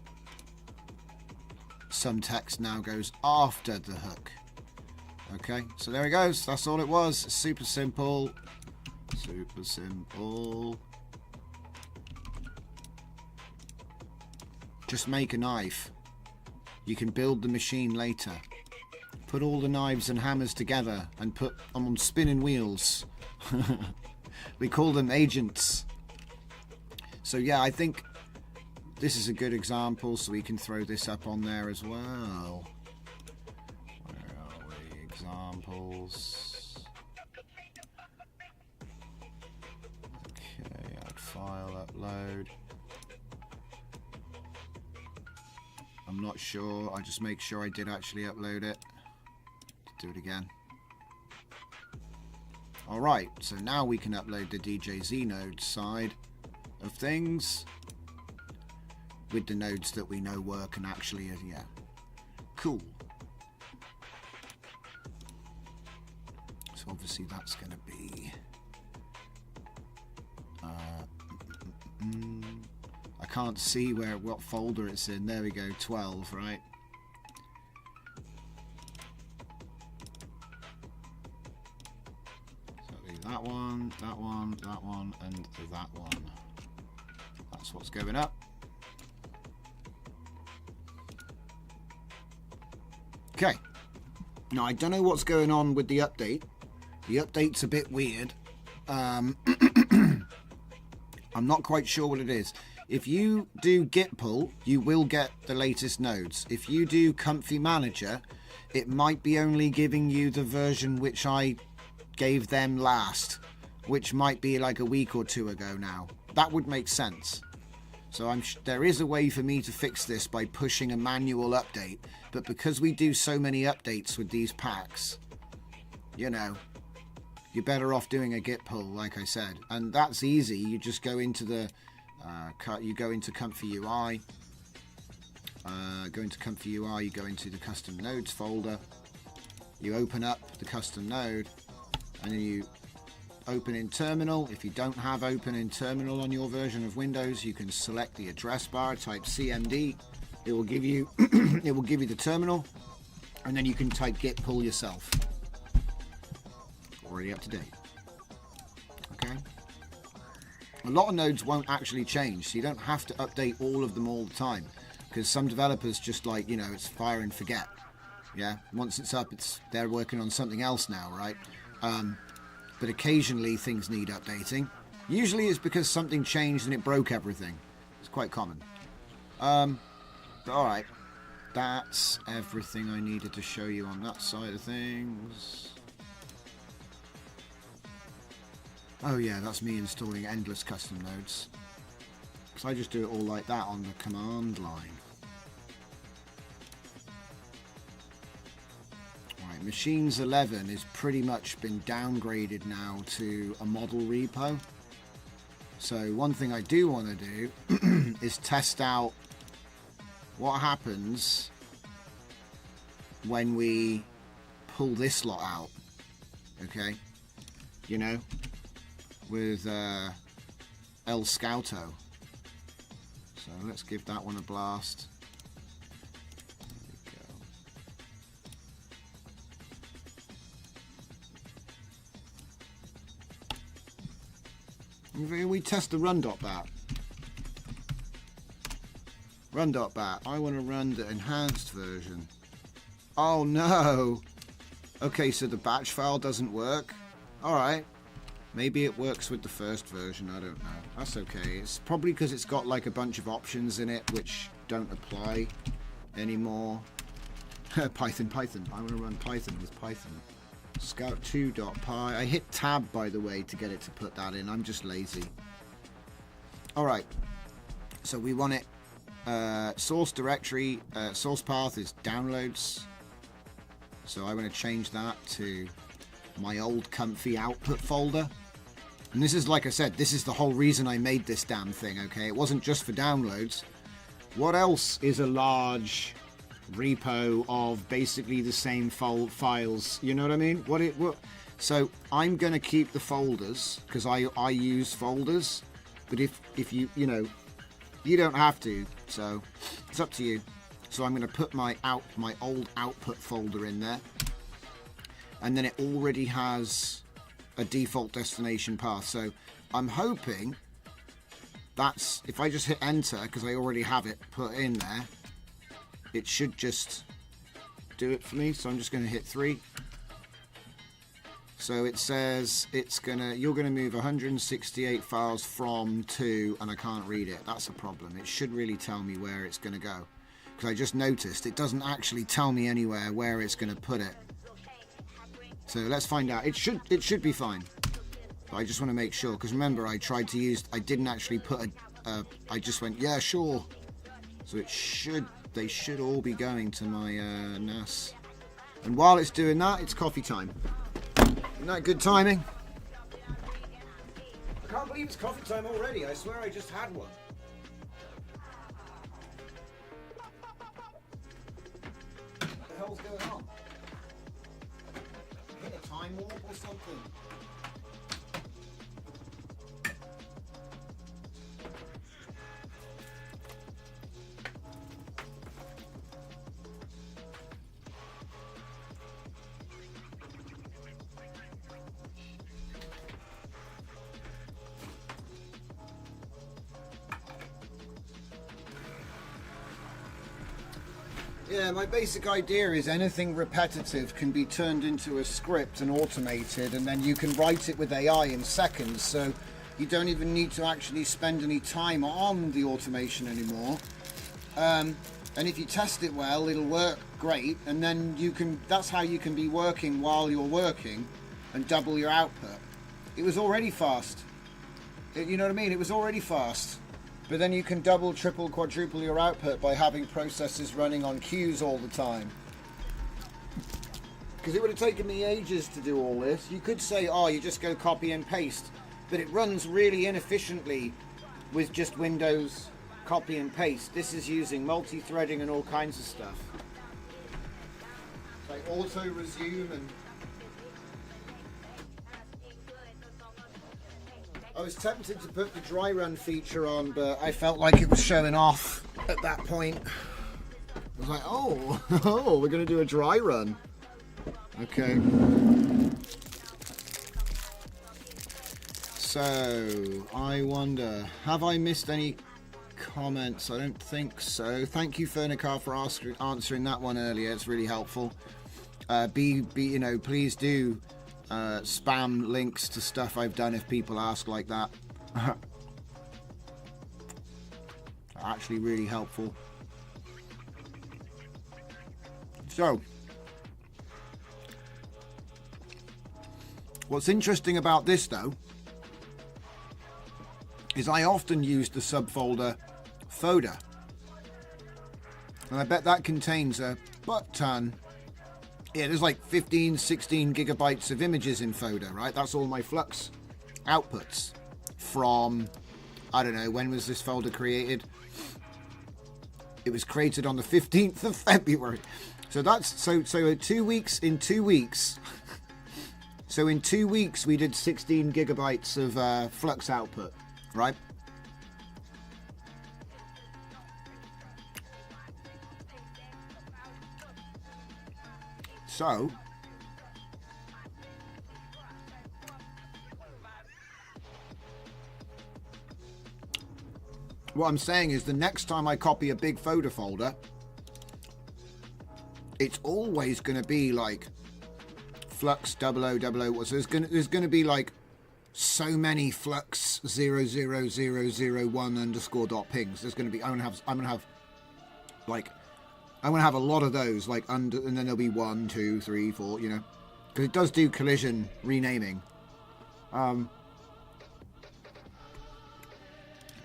some text now goes after the hook. Okay, so there it goes. That's all it was. Super simple. Super simple. Just make a knife. You can build the machine later. Put all the knives and hammers together and put them on spinning wheels. We call them agents. So yeah, I think this is a good example, so we can throw this up on there as well. Where are we? Examples. Okay, add file, upload. I'm not sure. I just make sure I did actually upload it. Do it again. Alright, so now we can upload the DJZ node side of things with the nodes that we know work and actually, yeah. Cool. So obviously that's going to be... I can't see what folder it's in. There we go, 12, right? That one, that one, that one, and that one. That's what's going up. Okay. Now, I don't know what's going on with the update. The update's a bit weird. I'm not quite sure what it is. If you do git pull, you will get the latest nodes. If you do Comfy Manager, it might be only giving you the version which I gave them last, which might be like a week or two ago now. That would make sense. So there is a way for me to fix this by pushing a manual update, but because we do so many updates with these packs, you know, you're better off doing a git pull, like I said, and that's easy. You just go into the you go into Comfy UI, you go into the custom nodes folder, you open up the custom node, and then you open in terminal. If you don't have open in terminal on your version of Windows, you can select the address bar, type CMD. It will give you it will give you the terminal, and then you can type git pull yourself. Already up to date. Okay. A lot of nodes won't actually change, so you don't have to update all of them all the time, because some developers just like, you know, it's fire and forget. Yeah, once it's up, they're working on something else now, right? But occasionally things need updating. Usually it's because something changed and it broke everything. It's quite common. Alright, that's everything I needed to show you on that side of things. Oh yeah, that's me installing endless custom nodes. Because I just do it all like that on the command line. Right, Machines 11 is pretty much been downgraded now to a model repo. So one thing I do want to do is test out what happens when we pull this lot out. Okay, you know, with El Scouto. So let's give that one a blast. We test the run.bat. Run.bat. I want to run the enhanced version. Oh no! Okay, so the batch file doesn't work. Alright. Maybe it works with the first version, I don't know. That's okay. It's probably because it's got like a bunch of options in it which don't apply anymore. Python. I want to run Python with Python. Scout2.py. I hit tab, by the way, to get it to put that in. I'm just lazy. Alright. So we want it. Source directory, source path is downloads. So I want to change that to my old comfy output folder. And this is, like I said, this is the whole reason I made this damn thing, okay? It wasn't just for downloads. What else is a large repo of basically the same files? You know what I mean? So I'm going to keep the folders because I use folders. But if you know, you don't have to. So it's up to you. So I'm going to put my old output folder in there. And then it already has a default destination path. So I'm hoping that's, if I just hit enter, because I already have it put in there, it should just do it for me. So I'm just going to hit 3. So it says you're gonna move 168 files from to, and I can't read it. That's a problem. It should really tell me where it's gonna go, because I just noticed it doesn't actually tell me anywhere where it's gonna put it. So let's find out. It should be fine. But I just want to make sure, because remember I didn't actually put I just went, yeah, sure. So they should all be going to my NAS. And while it's doing that, it's coffee time. Isn't that good timing? I can't believe it's coffee time already. I swear I just had one. What the hell's going on? Hit a time warp or something? Yeah, my basic idea is anything repetitive can be turned into a script and automated, and then you can write it with AI in seconds, so you don't even need to actually spend any time on the automation anymore. And if you test it well, it'll work great, and then that's how you can be working while you're working and double your output. It was already fast. You know what I mean? It was already fast. But then you can double, triple, quadruple your output by having processes running on queues all the time. Because it would have taken me ages to do all this. You could say, oh, you just go copy and paste. But it runs really inefficiently with just Windows copy and paste. This is using multi-threading and all kinds of stuff. Like auto-resume and... I was tempted to put the dry run feature on, but I felt like it was showing off at that point. I was like, oh, we're going to do a dry run. Okay. So, I wonder, have I missed any comments? I don't think so. Thank you, Fernicar, for answering that one earlier. It's really helpful. Please do spam links to stuff I've done if people ask like that. Actually really helpful. So, what's interesting about this though is I often use the subfolder folder, and I bet that contains a butt ton. Yeah, there's like 15, 16 gigabytes of images in folder, right? That's all my Flux outputs from I don't know, when was this folder created? It was created on the 15th of February. So that's, so in 2 weeks, so in 2 weeks we did 16 gigabytes of flux output, right? So, what I'm saying is the next time I copy a big photo folder, it's always going to be like flux 0000. So there's going to be like so many flux 00001 underscore dot pings. There's going to be I'm going to have a lot of those, like under, and then there'll be 1, 2, 3, 4, you know, because it does do collision renaming. But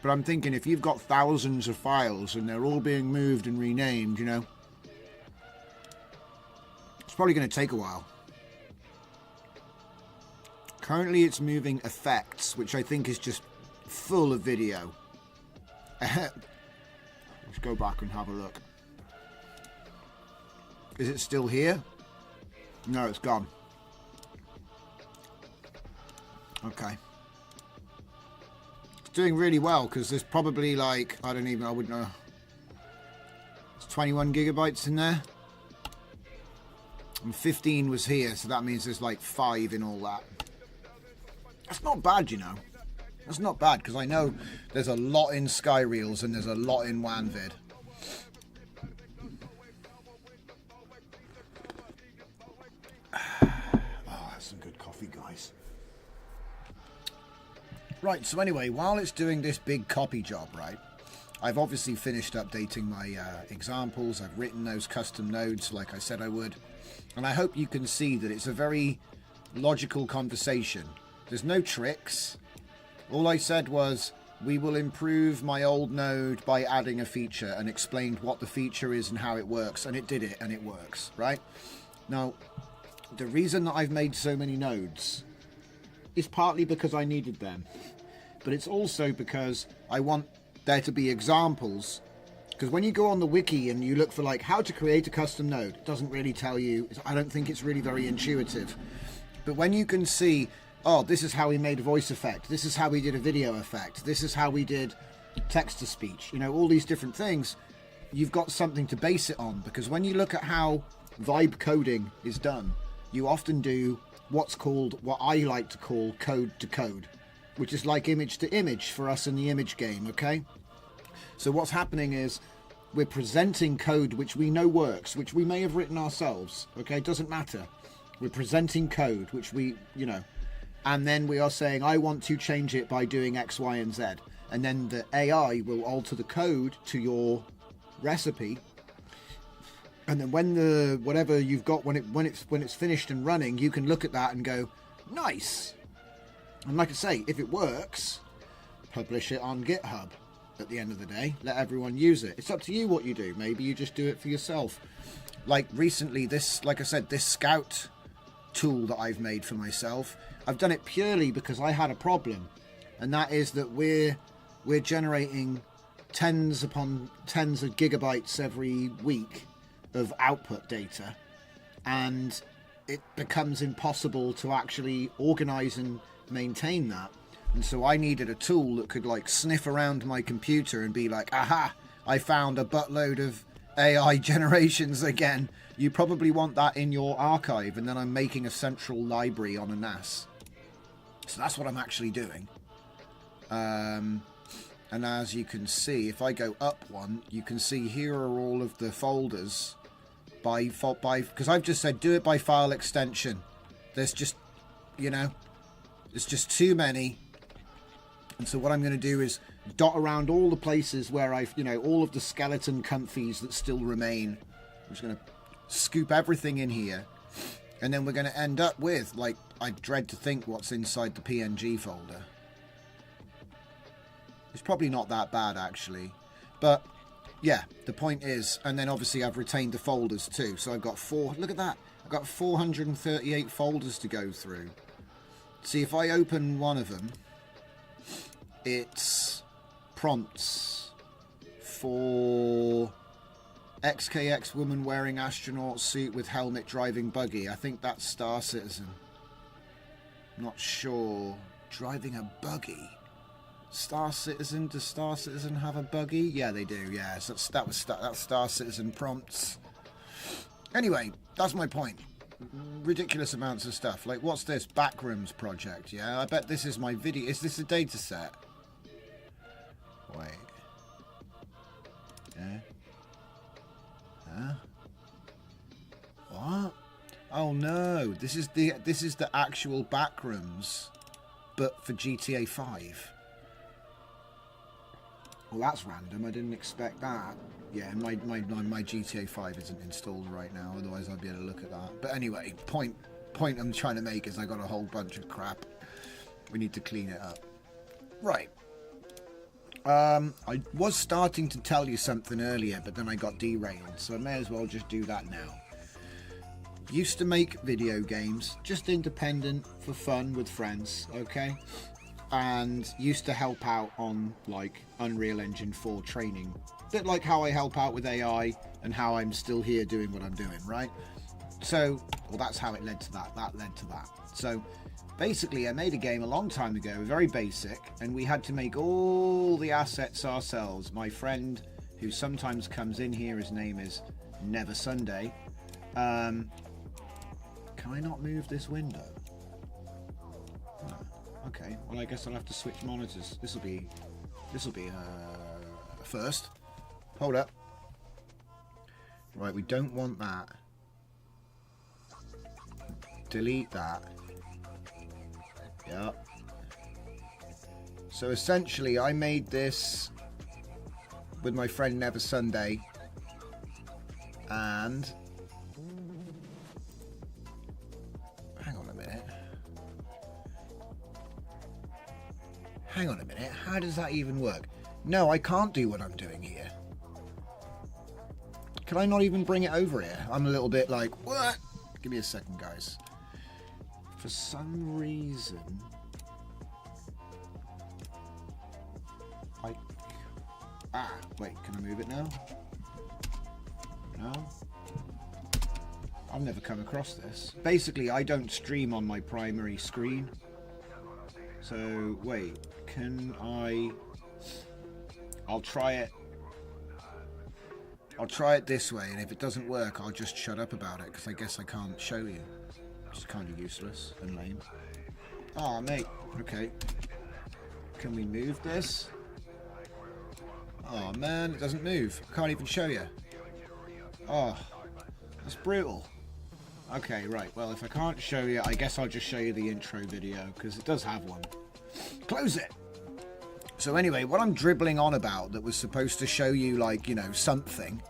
I'm thinking if you've got thousands of files and they're all being moved and renamed, you know, it's probably going to take a while. Currently it's moving effects, which I think is just full of video. Let's go back and have a look. Is it still here? No, it's gone. Okay. It's doing really well because there's probably like, I wouldn't know. It's 21 gigabytes in there. And 15 was here, so that means there's like 5 in all that. That's not bad, you know. That's not bad because I know there's a lot in Skyreels and there's a lot in WAN vid. Some good coffee, guys. Right, so anyway, while it's doing this big copy job, right, I've obviously finished updating my examples. I've written those custom nodes like I said I would, and I hope you can see that it's a very logical conversation. There's no tricks. All I said was we will improve my old node by adding a feature, and explained what the feature is and how it works, and it did it, and it works, right? Now, the reason that I've made so many nodes is partly because I needed them, but it's also because I want there to be examples, because when you go on the wiki and you look for like how to create a custom node, it doesn't really tell you. I don't think it's really very intuitive. But when you can see, oh, this is how we made a voice effect, this is how we did a video effect, this is how we did text to speech, you know, all these different things, you've got something to base it on. Because when you look at how vibe coding is done, you often do what's called, what I like to call code to code, which is like image to image for us in the image game, okay? So what's happening is we're presenting code which we know works, which we may have written ourselves, okay? It doesn't matter. We're presenting code which we, you know, and then we are saying, I want to change it by doing X, Y, and Z. And then the AI will alter the code to your recipe. And then when the whatever you've got, when it's finished and running, you can look at that and go, nice. And like I say, if it works, publish it on GitHub. At the end of the day, let everyone use it. It's up to you what you do. Maybe you just do it for yourself. Like recently, this, like I said, this Scout tool that I've made for myself, I've done it purely because I had a problem, and that is that we're generating tens upon tens of gigabytes every week of output data, and it becomes impossible to actually organize and maintain that. And so I needed a tool that could like sniff around my computer and be like, aha, I found a buttload of AI generations again. You probably want that in your archive. And then I'm making a central library on a NAS. So that's what I'm actually doing. And as you can see, if I go up one, you can see here are all of the folders by because I've just said do it by file extension. There's just, you know, there's just too many. And so what I'm going to do is dot around all the places where I've, you know, all of the skeleton comfies that still remain. I'm just going to scoop everything in here. And then we're going to end up with, like, I dread to think what's inside the PNG folder. It's probably not that bad, actually. But, yeah, the point is, and then obviously I've retained the folders too. So I've got look at that. I've got 438 folders to go through. See, if I open one of them, it's prompts for XKX woman wearing astronaut suit with helmet driving buggy. I think that's Star Citizen. Not sure. Driving a buggy. Star Citizen. Does Star Citizen have a buggy? Yeah, they do. Yeah, so that's Star Citizen prompts. Anyway, that's my point. Ridiculous amounts of stuff. Like, what's this? Backrooms project. Yeah, I bet this is my video. Is this a data set? Wait. Yeah. Huh? What? Oh no! This is the actual backrooms, but for GTA 5. Well, that's random. I didn't expect that. Yeah, my GTA 5 isn't installed right now. Otherwise, I'd be able to look at that. But anyway, point I'm trying to make is I got a whole bunch of crap. We need to clean it up. Right. I was starting to tell you something earlier, but then I got derailed, so I may as well just do that now. Used to make video games, just independent, for fun with friends, okay? And used to help out on, like, Unreal Engine 4 training. A bit like how I help out with AI and how I'm still here doing what I'm doing, right? So, well, that's how it led to that. That led to that. So, basically, I made a game a long time ago, very basic, and we had to make all the assets ourselves. My friend, who sometimes comes in here, his name is Never Sunday. Can I not move this window? Oh, okay, well, I guess I'll have to switch monitors. This'll be a first. Hold up. Right, we don't want that. Delete that. Yeah. So essentially, I made this with my friend Never Sunday, and hang on a minute. How does that even work? No, I can't do what I'm doing here. Can I not even bring it over here? I'm a little bit like, what? Give me a second, guys. For some reason, wait, can I move it now? No? I've never come across this. Basically, I don't stream on my primary screen. So, wait, can I... I'll try it this way, and if it doesn't work, I'll just shut up about it, because I guess I can't show you. Which is kind of useless and lame. Oh, mate. Okay. Can we move this? Oh, man, it doesn't move. I can't even show you. Oh, that's brutal. Okay, right. Well, if I can't show you, I guess I'll just show you the intro video, because it does have one. Close it! So anyway, what I'm dribbling on about that was supposed to show you, like, you know, something,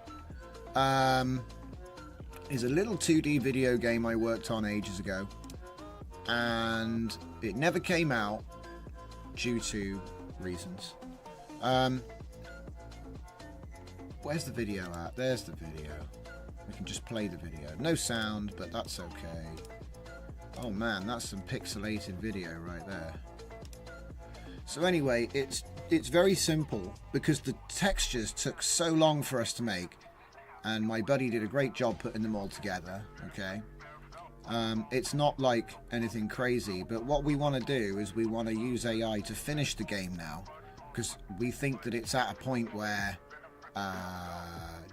is a little 2D video game I worked on ages ago, and it never came out due to reasons. Where's the video at? There's the video. We can just play the video. No sound, but that's okay. Oh man, that's some pixelated video right there. So anyway, it's very simple because the textures took so long for us to make, and my buddy did a great job putting them all together, okay? It's not like anything crazy, but what we want to do is we want to use AI to finish the game now, because we think that it's at a point where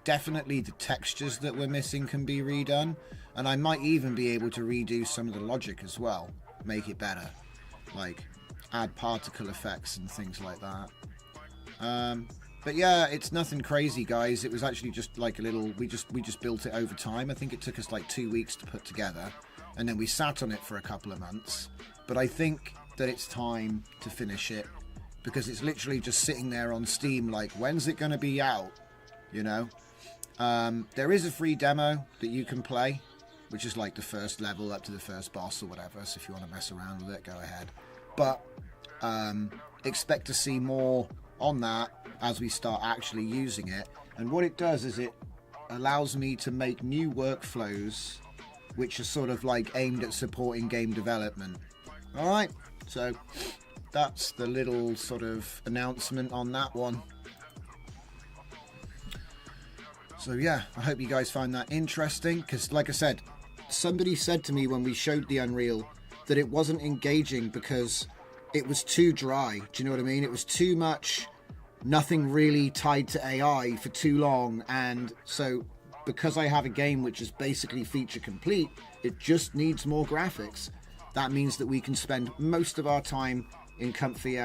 definitely the textures that we're missing can be redone, and I might even be able to redo some of the logic as well, make it better, like add particle effects and things like that. But yeah, it's nothing crazy, guys. It was actually just like a little, we just built it over time. I think it took us like 2 weeks to put together, and then we sat on it for a couple of months. But I think that it's time to finish it, because it's literally just sitting there on Steam like, when's it going to be out? You know? There is a free demo that you can play, which is like the first level up to the first boss or whatever, so if you want to mess around with it, go ahead. But expect to see more on that as we start actually using it. And what it does is it allows me to make new workflows which are sort of like aimed at supporting game development. Alright, so that's the little sort of announcement on that one. So yeah, I hope you guys find that interesting, because like I said, somebody said to me when we showed the Unreal that it wasn't engaging because it was too dry. Do you know what I mean? It was too much, nothing really tied to AI for too long. And so because I have a game which is basically feature complete, it just needs more graphics. That means that we can spend most of our time in comfy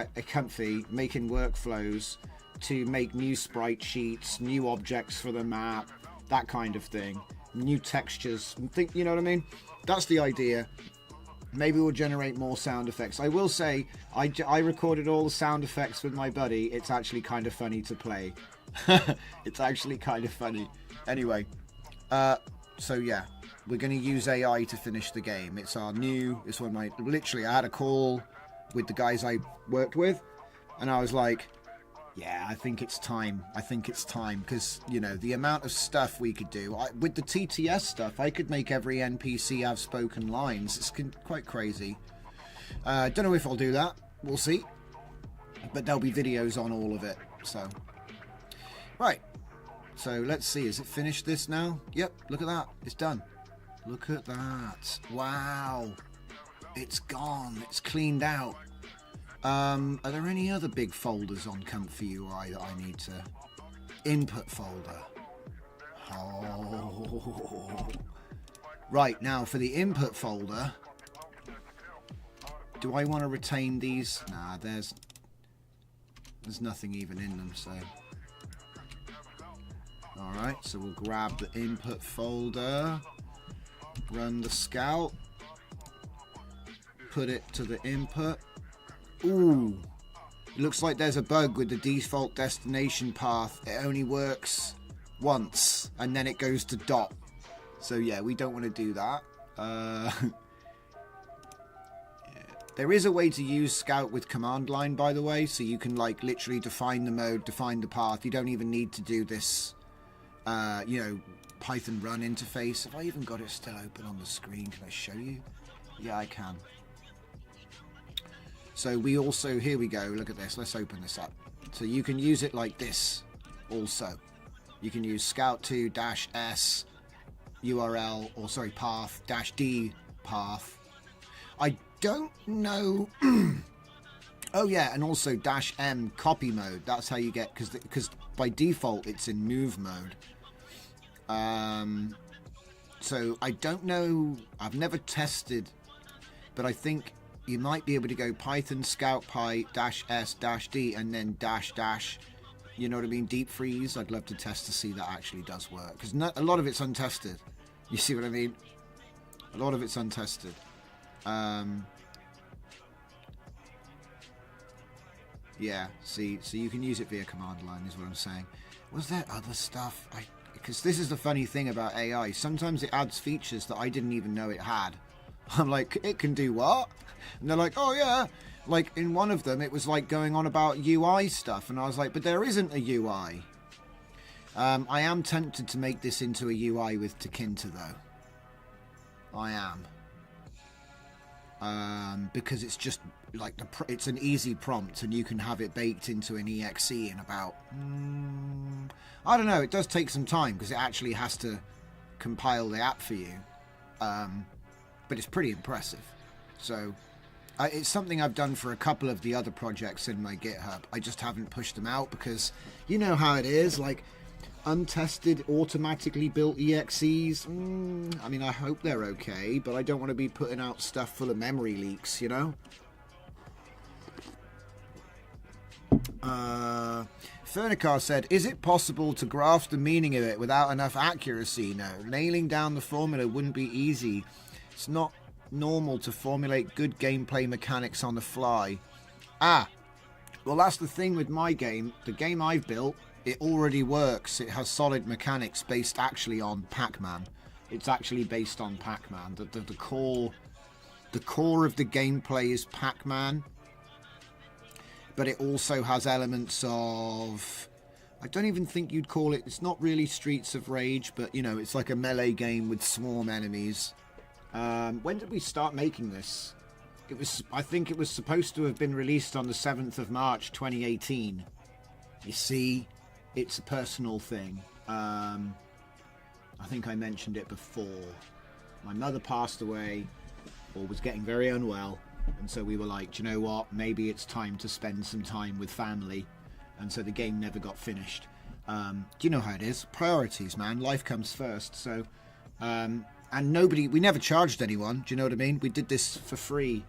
making workflows to make new sprite sheets, new objects for the map, that kind of thing, new textures. You know what I mean? That's the idea. Maybe we'll generate more sound effects. I will say, I recorded all the sound effects with my buddy. It's actually kind of funny to play. It's actually kind of funny. Anyway, so yeah, we're going to use AI to finish the game. It's one of my, literally, I had a call with the guys I worked with, and I was like, yeah, I think it's time. Because, you know, the amount of stuff we could do. With the TTS stuff, I could make every NPC have spoken lines. It's quite crazy. Don't know if I'll do that. We'll see. But there'll be videos on all of it. So, right. So, let's see. Is it finished this now? Yep, look at that. It's done. Look at that. Wow. It's gone. It's cleaned out. Are there any other big folders on Comfy UI that I need to... Input folder. Oh. Right, now for the input folder, do I want to retain these? Nah, there's nothing even in them, so... Alright, so we'll grab the input folder, run the scout, put it to the input. Ooh, it looks like there's a bug with the default destination path. It only works once and then it goes to dot. So yeah, we don't want to do that. Yeah. There is a way to use Scout with command line, by the way, so you can like literally define the mode, define the path. You don't even need to do this, you know, Python run interface. Have I even got it still open on the screen? Can I show you? Yeah, I can. So we also, here we go, look at this, let's open this up. So you can use it like this also. You can use scout2-s URL, or sorry, path, -d path. I don't know. Oh yeah, and also -m copy mode. That's how you get, because by default it's in move mode. So I don't know, I've never tested, but I think you might be able to go Python scout pi -s-d and then --, you know what I mean, deep freeze. I'd love to test to see that actually does work, because a lot of it's untested. You see what I mean? A lot of it's untested. Yeah, see, so you can use it via command line is what I'm saying. Was there other stuff? Because this is the funny thing about AI. Sometimes it adds features that I didn't even know it had. I'm like, it can do what? And they're like, oh yeah. Like in one of them, it was like going on about UI stuff. And I was like, but there isn't a UI. I am tempted to make this into a UI with Takinta though. I am. Because it's just like, it's an easy prompt and you can have it baked into an exe in about... I don't know, it does take some time because it actually has to compile the app for you. But it's pretty impressive. So it's something I've done for a couple of the other projects in my GitHub. I just haven't pushed them out because you know how it is, like untested automatically built EXEs. I mean, I hope they're okay, but I don't want to be putting out stuff full of memory leaks, you know? Fernicar said, is it possible to grasp the meaning of it without enough accuracy? No, nailing down the formula wouldn't be easy. It's not normal to formulate good gameplay mechanics on the fly. Well, that's the thing with my game. The game I've built, it already works. It has solid mechanics based actually on Pac-Man. It's actually based on Pac-Man. The core of the gameplay is Pac-Man. But it also has elements of... I don't even think you'd call it... It's not really Streets of Rage, but, you know, it's like a melee game with swarm enemies. When did we start making this? I think it was supposed to have been released on the 7th of March 2018. You see, it's a personal thing. I think I mentioned it before. My mother passed away or was getting very unwell, and so we were like, do you know what, maybe it's time to spend some time with family, and so the game never got finished. Do you know how it is? Priorities, man. Life comes first. So and we never charged anyone, do you know what I mean? We did this for free.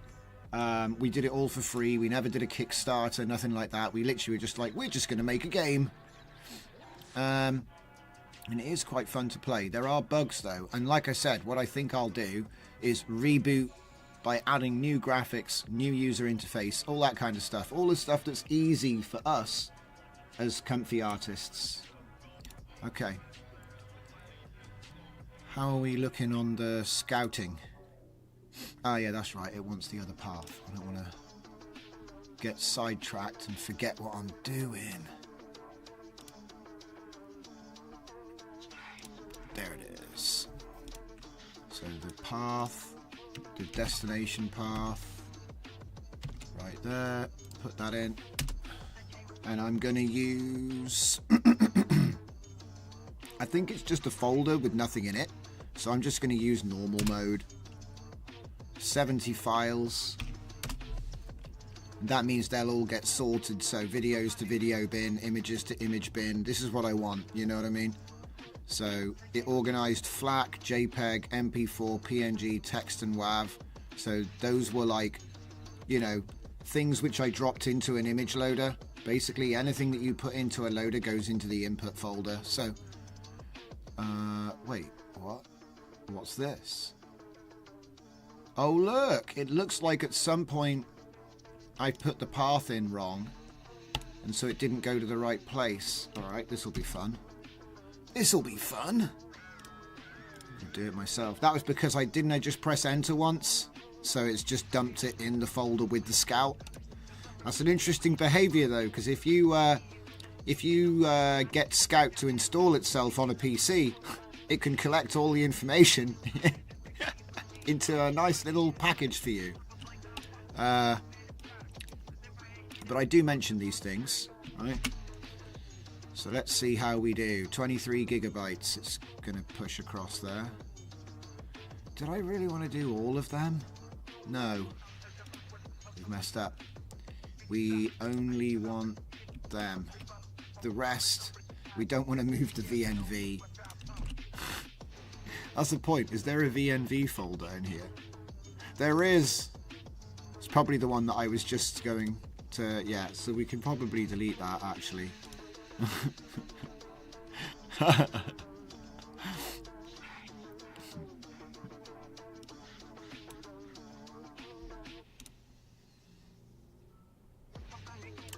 We did it all for free. We never did a Kickstarter, nothing like that. We literally were just like, we're just going to make a game. And it is quite fun to play. There are bugs though, and like I said, what I think I'll do is reboot by adding new graphics, new user interface, all that kind of stuff. All the stuff that's easy for us as comfy artists. Okay. How are we looking on the scouting? Oh yeah, that's right, it wants the other path. I don't want to get sidetracked and forget what I'm doing. There it is. So the path, the destination path, right there, put that in. And I'm going to use... I think it's just a folder with nothing in it. So I'm just going to use normal mode. 70 files. That means they'll all get sorted. So videos to video bin, images to image bin. This is what I want, you know what I mean? So it organized FLAC, JPEG, MP4, PNG, text and WAV. So those were like, you know, things which I dropped into an image loader. Basically anything that you put into a loader goes into the input folder. So, wait, what? What's this? Oh look, it looks like at some point I put the path in wrong. And so it didn't go to the right place. Alright, this will be fun. This'll be fun. I'll do it myself. That was because I just press enter once, so it's just dumped it in the folder with the scout. That's an interesting behavior though, because if you get Scout to install itself on a PC, it can collect all the information into a nice little package for you. But I do mention these things, right? So let's see how we do. 23 gigabytes. It's going to push across there. Did I really want to do all of them? No. We've messed up. We only want them. The rest, we don't want to move to VNV. That's the point. Is there a VNV folder in here? There is. It's probably the one that I was just going to... Yeah, so we can probably delete that, actually.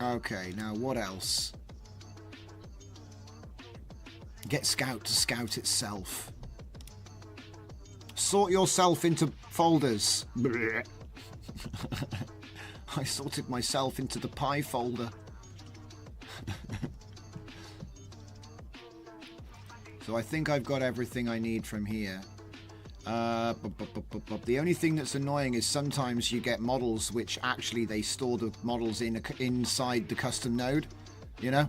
Okay, now what else? Get Scout to scout itself. Sort yourself into folders. I sorted myself into the pie folder. So I think I've got everything I need from here. The only thing that's annoying is sometimes you get models which actually they store the models inside the custom node, you know?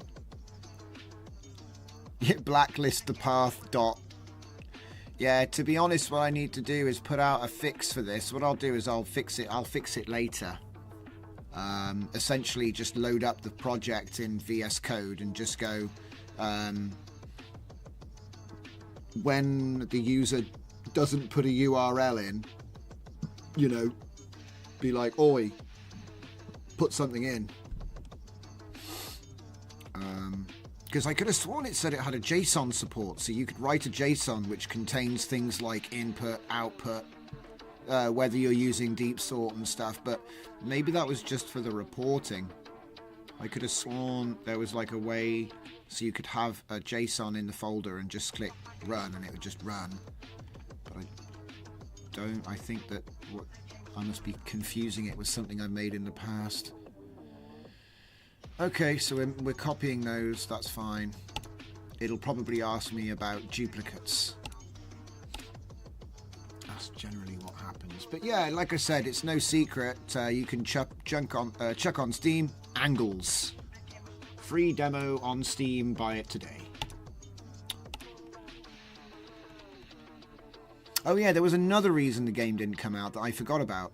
Blacklist the path dot. Yeah, to be honest, what I need to do is put out a fix for this. What I'll do is I'll fix it later. Essentially just load up the project in VS Code and just go when the user doesn't put a URL in, you know, be like, oi, put something in. Because I could have sworn it said it had a JSON support, so you could write a JSON which contains things like input, output, whether you're using deep sort and stuff, but maybe that was just for the reporting. I could have sworn there was like a way so you could have a JSON in the folder and just click run and it would just run. But I think that I must be confusing it with something I made in the past. Okay, so we're copying those, that's fine. It'll probably ask me about duplicates. That's generally what happens. But yeah, like I said, it's no secret. You can chuck on Steam. Angles. Free demo on Steam. Buy it today. Oh yeah, there was another reason the game didn't come out that I forgot about.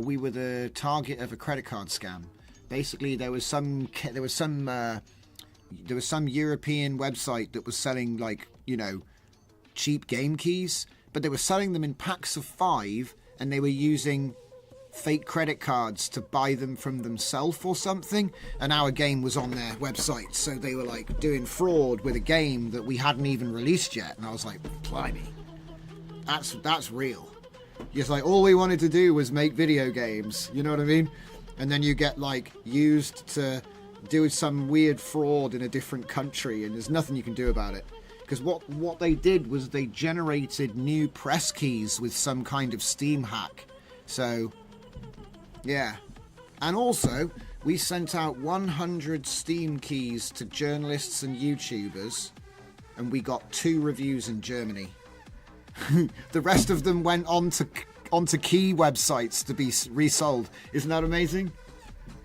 We were the target of a credit card scam. Basically, there was some European website that was selling, like, you know, cheap game keys, but they were selling them in packs of 5, and they were using fake credit cards to buy them from themselves or something, and our game was on their website, so they were like doing fraud with a game that we hadn't even released yet. And I was like, blimey, that's real. It's like all we wanted to do was make video games, you know what I mean? And then you get like used to do some weird fraud in a different country, and there's nothing you can do about it. Because what they did was they generated new press keys with some kind of Steam hack. So, yeah. And also, we sent out 100 Steam keys to journalists and YouTubers, and we got 2 reviews in Germany. The rest of them went onto key websites to be resold. Isn't that amazing?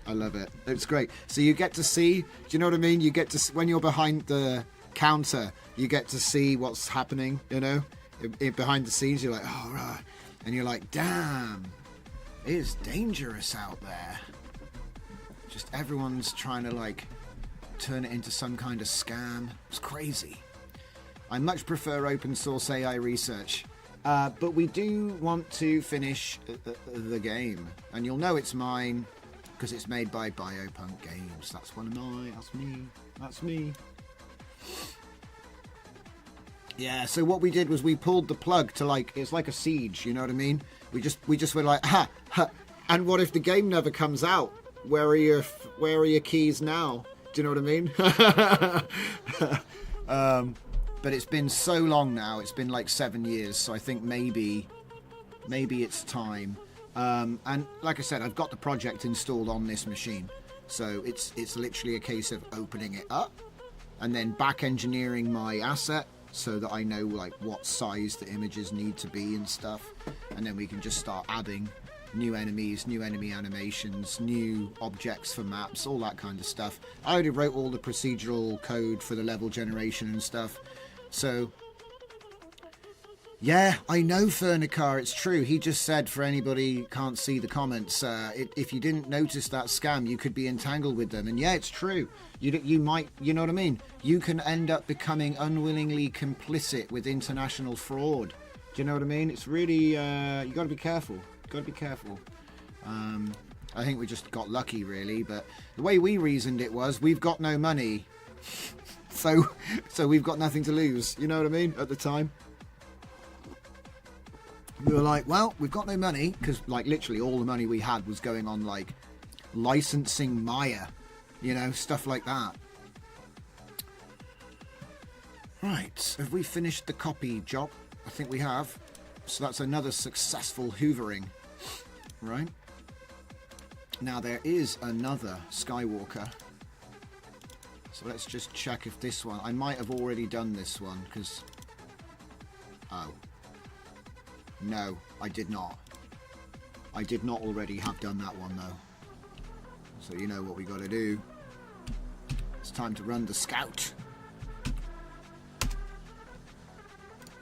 I love it. It's great. So you get to see, do you know what I mean? You get to, when you're behind the counter, you get to see what's happening, you know? Behind the scenes, you're like, oh, right. And you're like, damn, it is dangerous out there. Just everyone's trying to, like, turn it into some kind of scam. It's crazy. I much prefer open source AI research. But we do want to finish the game. And you'll know it's mine because it's made by Biopunk Games. That's one of mine. That's me. That's me. Yeah, so what we did was we pulled the plug to, like, it's like a siege, you know what I mean? We just were like, ha, ha. And what if the game never comes out? Where are your keys now? Do you know what I mean? But it's been so long now. It's been like 7 years. So I think maybe it's time. And like I said, I've got the project installed on this machine. So it's literally a case of opening it up and then back engineering my asset so that I know like what size the images need to be and stuff. And then we can just start adding new enemies, new enemy animations, new objects for maps, all that kind of stuff. I already wrote all the procedural code for the level generation and stuff. So, yeah, I know Fernicar, it's true. He just said, for anybody who can't see the comments, if you didn't notice that scam, you could be entangled with them. And yeah, it's true. You might, you know what I mean? You can end up becoming unwillingly complicit with international fraud. Do you know what I mean? It's really, you got to be careful. Got to be careful. I think we just got lucky, really. But the way we reasoned it was, we've got no money. So we've got nothing to lose, you know what I mean, at the time. We were like, well, we've got no money, because, like, literally all the money we had was going on, like, licensing Maya, you know, stuff like that. Right, have we finished the copy job? I think we have. So that's another successful hoovering, right? Now, there is another Skywalker. So let's just check if this one... I might have already done this one, because... Oh. No, I did not. I did not already have done that one, though. So you know what we got to do. It's time to run the scout.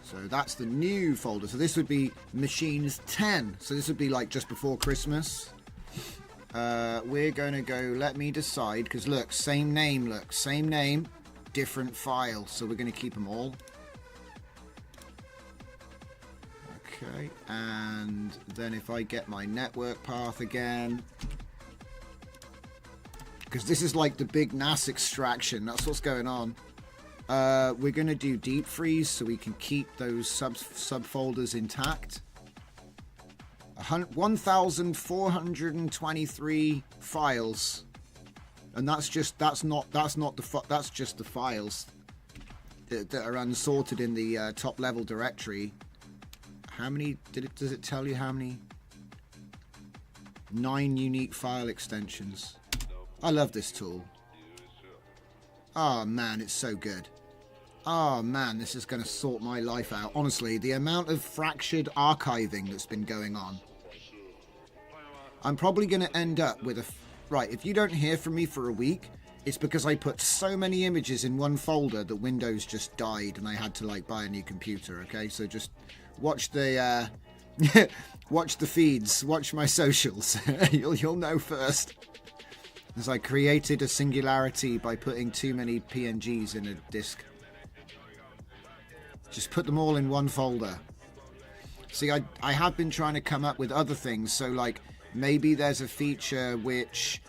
So that's the new folder. So this would be Machines 10. So this would be like just before Christmas. We're going to go, let me decide, because look, same name, different file. So we're going to keep them all. Okay, and then if I get my network path again, because this is like the big NAS extraction, that's what's going on. We're going to do deep freeze so we can keep those subfolders intact. 1,423 files, and that's just the files that are unsorted in the top level directory. How many does it tell you how many? 9 unique file extensions. I love this tool. Oh man, it's so good. Oh man, this is going to sort my life out. Honestly, the amount of fractured archiving that's been going on. I'm probably going to end up with a... Right, if you don't hear from me for a week, it's because I put so many images in one folder that Windows just died and I had to like buy a new computer, okay? So just watch the watch the feeds, watch my socials. you'll know first. As I created a singularity by putting too many PNGs in a disk. Just put them all in one folder. See, I have been trying to come up with other things, so like maybe there's a feature which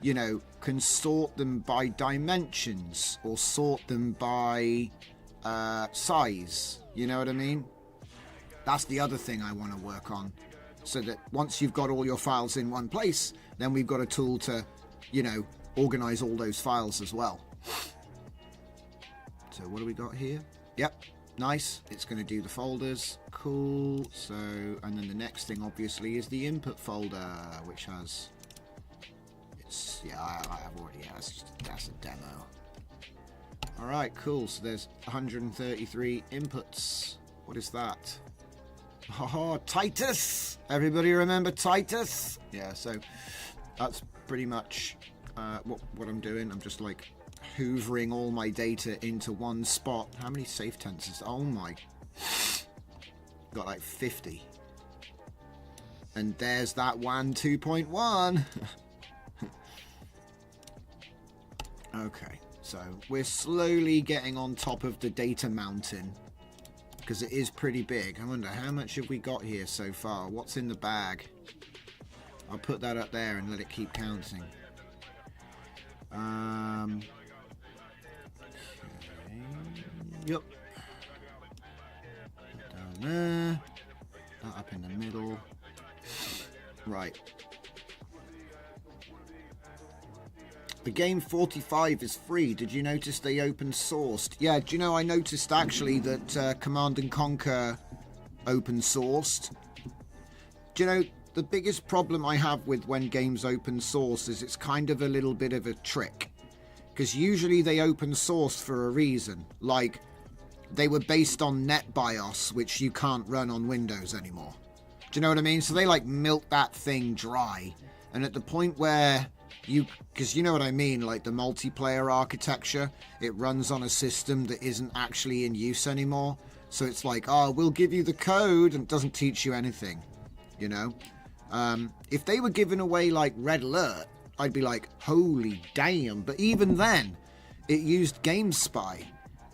you know, can sort them by dimensions or sort them by size. You know what I mean? That's the other thing I want to work on. So that once you've got all your files in one place, then we've got a tool to, you know, organize all those files as well. So what do we got here? Yep, nice. It's going to do the folders. Cool. So, and then the next thing obviously is the input folder, which has... Yeah, I've already... Yeah, that's a demo. Alright, cool. So there's 133 inputs. What is that? Oh, Titus! Everybody remember Titus? Yeah, so that's pretty much what I'm doing. I'm just like hoovering all my data into one spot. How many safe tenses? Oh my... Got like 50. And there's that WAN 2.1. Okay, so we're slowly getting on top of the data mountain because it is pretty big. I wonder how much have we got here so far? What's in the bag? I'll put that up there and let it keep counting. Okay. Yep. Down there. That up in the middle. Right. The game 45 is free. Did you notice they open sourced? Yeah, do you know, I noticed actually that Command & Conquer open sourced. Do you know, the biggest problem I have with when games open source is it's kind of a little bit of a trick. Because usually they open source for a reason. Like, they were based on NetBIOS, which you can't run on Windows anymore. Do you know what I mean? So they like milk that thing dry. And at the point where... because you know what I mean, like the multiplayer architecture, it runs on a system that isn't actually in use anymore. So it's like, oh, we'll give you the code, and it doesn't teach you anything, you know. If they were giving away like Red Alert, I'd be like, holy damn. But even then, it used GameSpy,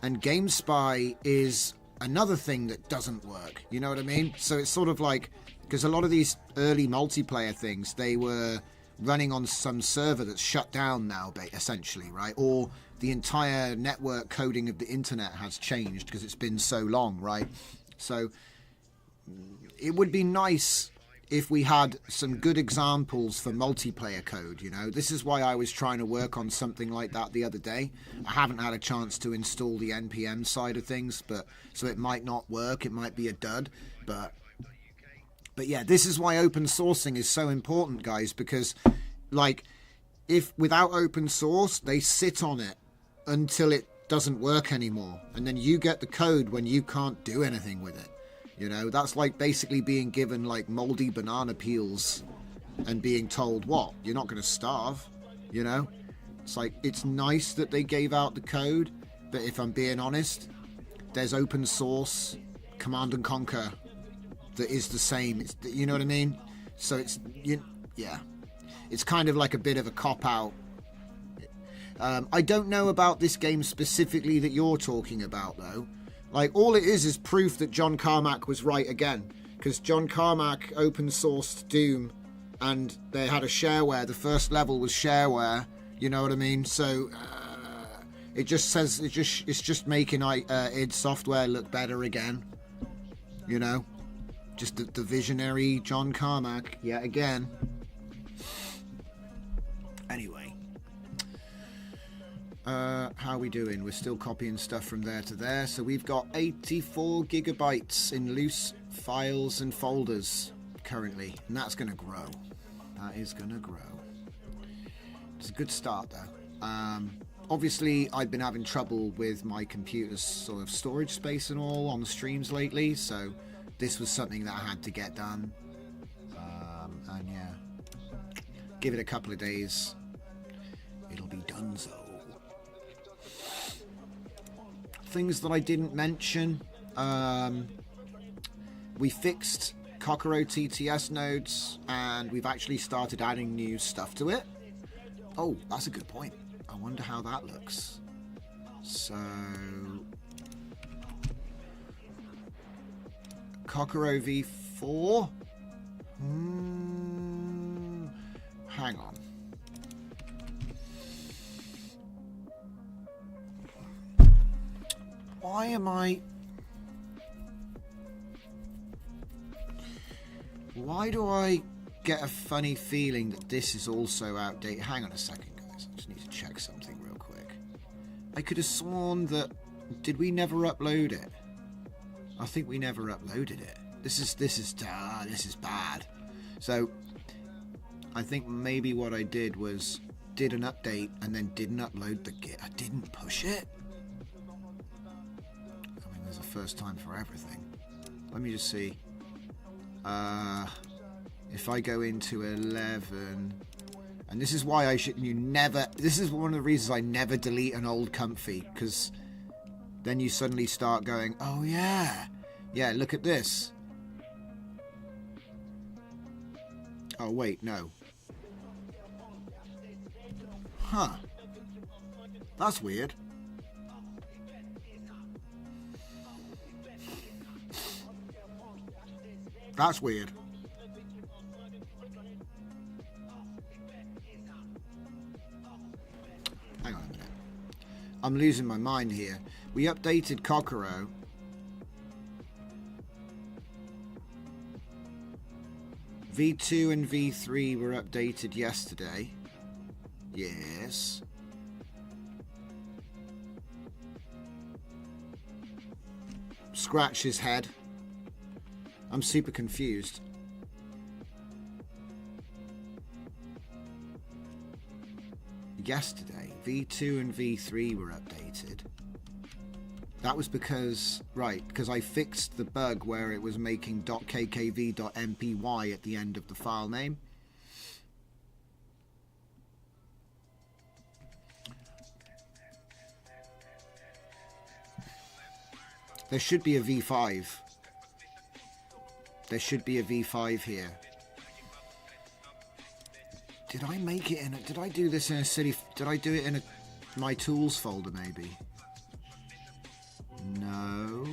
and GameSpy is another thing that doesn't work, you know what I mean? So it's sort of like, because a lot of these early multiplayer things, they were running on some server that's shut down now, essentially, right? Or the entire network coding of the internet has changed because it's been so long, right? So it would be nice if we had some good examples for multiplayer code, you know? This is why I was trying to work on something like that the other day. I haven't had a chance to install the NPM side of things, but so it might not work. It might be a dud, but yeah, this is why open sourcing is so important, guys, because, like, if without open source, they sit on it until it doesn't work anymore. And then you get the code when you can't do anything with it. You know, that's like basically being given, like, moldy banana peels and being told, what? You're not going to starve, you know? It's like, it's nice that they gave out the code, but if I'm being honest, there's open source, Command & Conquer, that is the same. It's, you know what I mean? So it's yeah, it's kind of like a bit of a cop-out. I don't know about this game specifically that you're talking about, though. Like, all it is proof that John Carmack was right again, because John Carmack open-sourced Doom, and they had a shareware. The first level was shareware. You know what I mean? So it just says it's just making id Software look better again. You know. Just the visionary John Carmack, yet again. Anyway. How are we doing? We're still copying stuff from there to there. So we've got 84 gigabytes in loose files and folders currently. And that's going to grow. That is going to grow. It's a good start, though. obviously I've been having trouble with my computer's sort of storage space and all on the streams lately, so this was something that I had to get done. And yeah, give it a couple of days, it'll be donezo. Things that I didn't mention, we fixed Kokoro TTS nodes, and we've actually started adding new stuff to it. Oh, that's a good point. I wonder how that looks. So, Kokoro V4. Hang on. Why am I... Why do I get a funny feeling that this is also outdated? Hang on a second, guys. I just need to check something real quick. I could have sworn that... Did we never upload it? I think we never uploaded it. This is bad. So, I think maybe what I did was did an update and then didn't upload the Git. I didn't push it. I mean, there's a first time for everything. Let me just see. If I go into 11, and this is why this is one of the reasons I never delete an old comfy, because then you suddenly start going, oh yeah, look at this. Oh wait, no. Huh. That's weird. That's weird. Hang on a minute. I'm losing my mind here. We updated Kokoro. V2 and V3 were updated yesterday. Yes. Scratch his head. I'm super confused. Yesterday, V2 and V3 were updated. That was because I fixed the bug where it was making .kkv.mpy at the end of the file name. There should be a V5. There should be a V5 here. Did I make it in a... Did I do this in a city... Did I do it in my tools folder, maybe? No.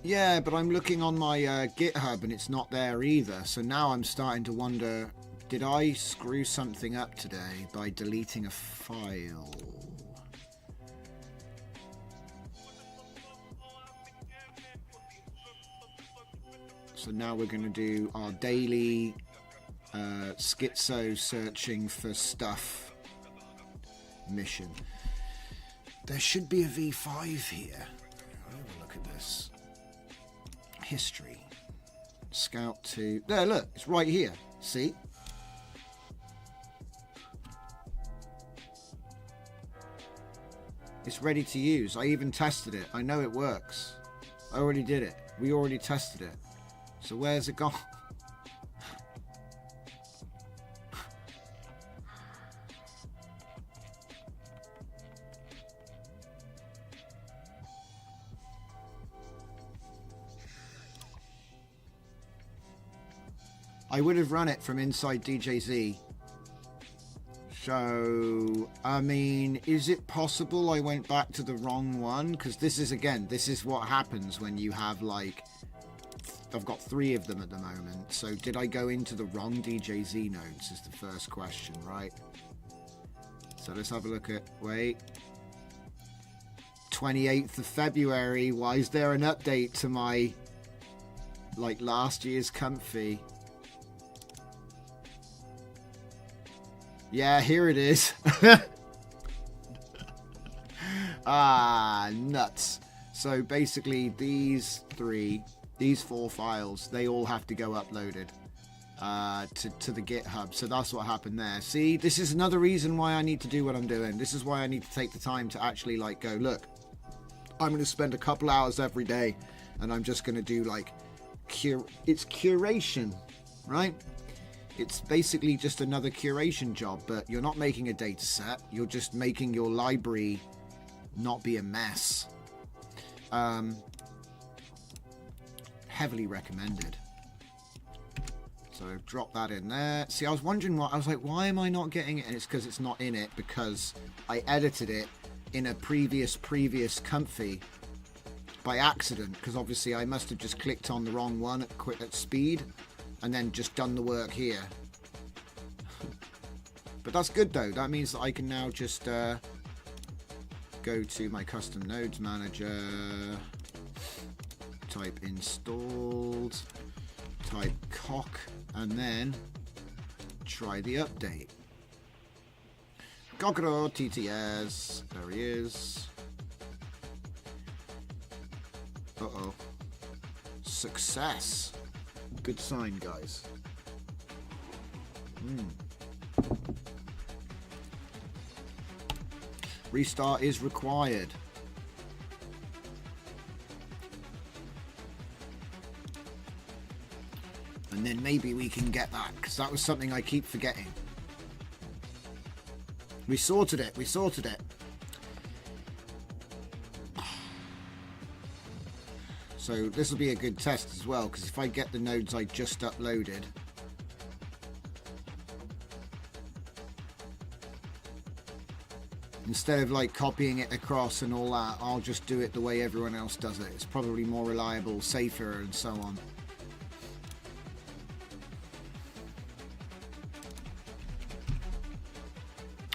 Yeah, but I'm looking on my GitHub and it's not there either. So now I'm starting to wonder, did I screw something up today by deleting a file? So now we're going to do our daily schizo searching for stuff mission. There should be a V5 here. Have a look at this. History. Scout 2. There, look, it's right here. See? It's ready to use. I even tested it. I know it works. I already did it. We already tested it. So where's it gone? I would have run it from inside DJZ. So, I mean, is it possible I went back to the wrong one? Because this is, again, this is what happens when you have, like... I've got 3 of them at the moment. So, did I go into the wrong DJZ nodes is the first question, right? So, let's have a look at... Wait. 28th of February. Why is there an update to my... like, last year's comfy? Yeah, here it is. Ah, nuts. So basically these 4 files, they all have to go uploaded to the GitHub. So that's what happened there. See, this is another reason why I need to do what I'm doing. This is why I need to take the time to actually like go, look, I'm going to spend a couple hours every day and I'm just going to do like it's curation, right? It's basically just another curation job, but you're not making a data set. You're just making your library not be a mess. Heavily recommended. So drop that in there. See, I was wondering I was like, why am I not getting it? And it's because it's not in it, because I edited it in a previous comfy by accident, because obviously I must have just clicked on the wrong one at speed and then just done the work here. But that's good though. That means that I can now just go to my custom nodes manager, type installed, type cock, and then try the update. Cockro TTS, there he is. Uh-oh. Success. Good sign, guys. Restart is required. And then maybe we can get that, because that was something I keep forgetting. We sorted it. We sorted it. So this will be a good test as well, because if I get the nodes I just uploaded, instead of like copying it across and all that, I'll just do it the way everyone else does it. It's probably more reliable, safer, and so on.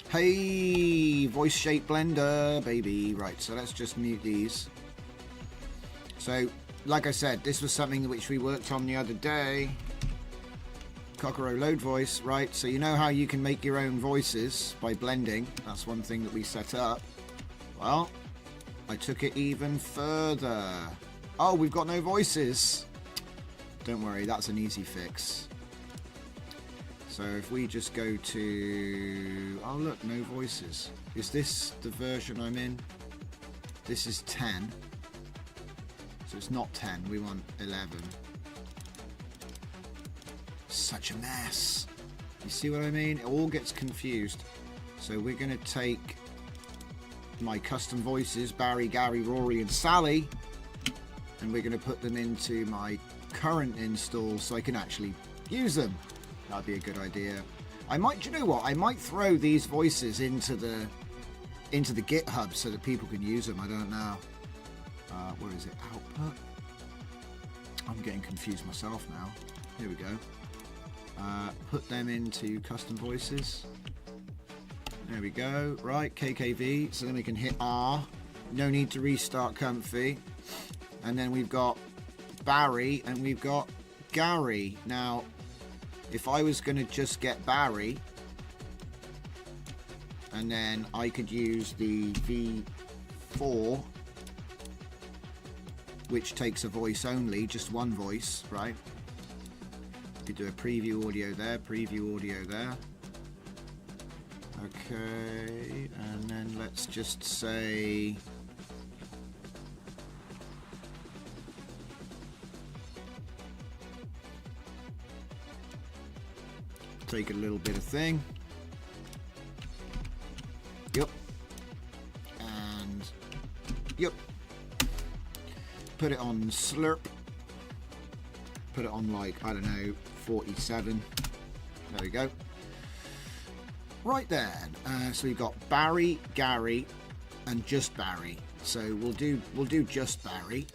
Hey, voice shape blender, baby. Right, so let's just mute these. So, like I said, this was something which we worked on the other day. Cockero load voice, right? So you know how you can make your own voices by blending. That's one thing that we set up. Well, I took it even further. Oh, we've got no voices. Don't worry, that's an easy fix. So if we just go to... Oh, look, no voices. Is this the version I'm in? This is 10. So it's not 10, we want 11. Such a mess. You see what I mean? It all gets confused. So we're going to take my custom voices, Barry, Gary, Rory and Sally, and we're going to put them into my current install so I can actually use them. That'd be a good idea. I might, do you know what? I might throw these voices into the GitHub so that people can use them. I don't know. Where is it? Output? I'm getting confused myself now. Here we go. Put them into custom voices. There we go. Right, KKV. So then we can hit R. No need to restart Comfy. And then we've got Barry and we've got Gary. Now, if I was going to just get Barry, and then I could use the V4, which takes a voice only, just one voice, right? Could do a preview audio there, preview audio there. Okay, and then let's just say... Take a little bit of thing. Yep. And... Yep. Put it on Slurp. Put it on like, I don't know, 47. There we go. Right then. So we've got Barry, Gary, and just Barry. So we'll do just Barry.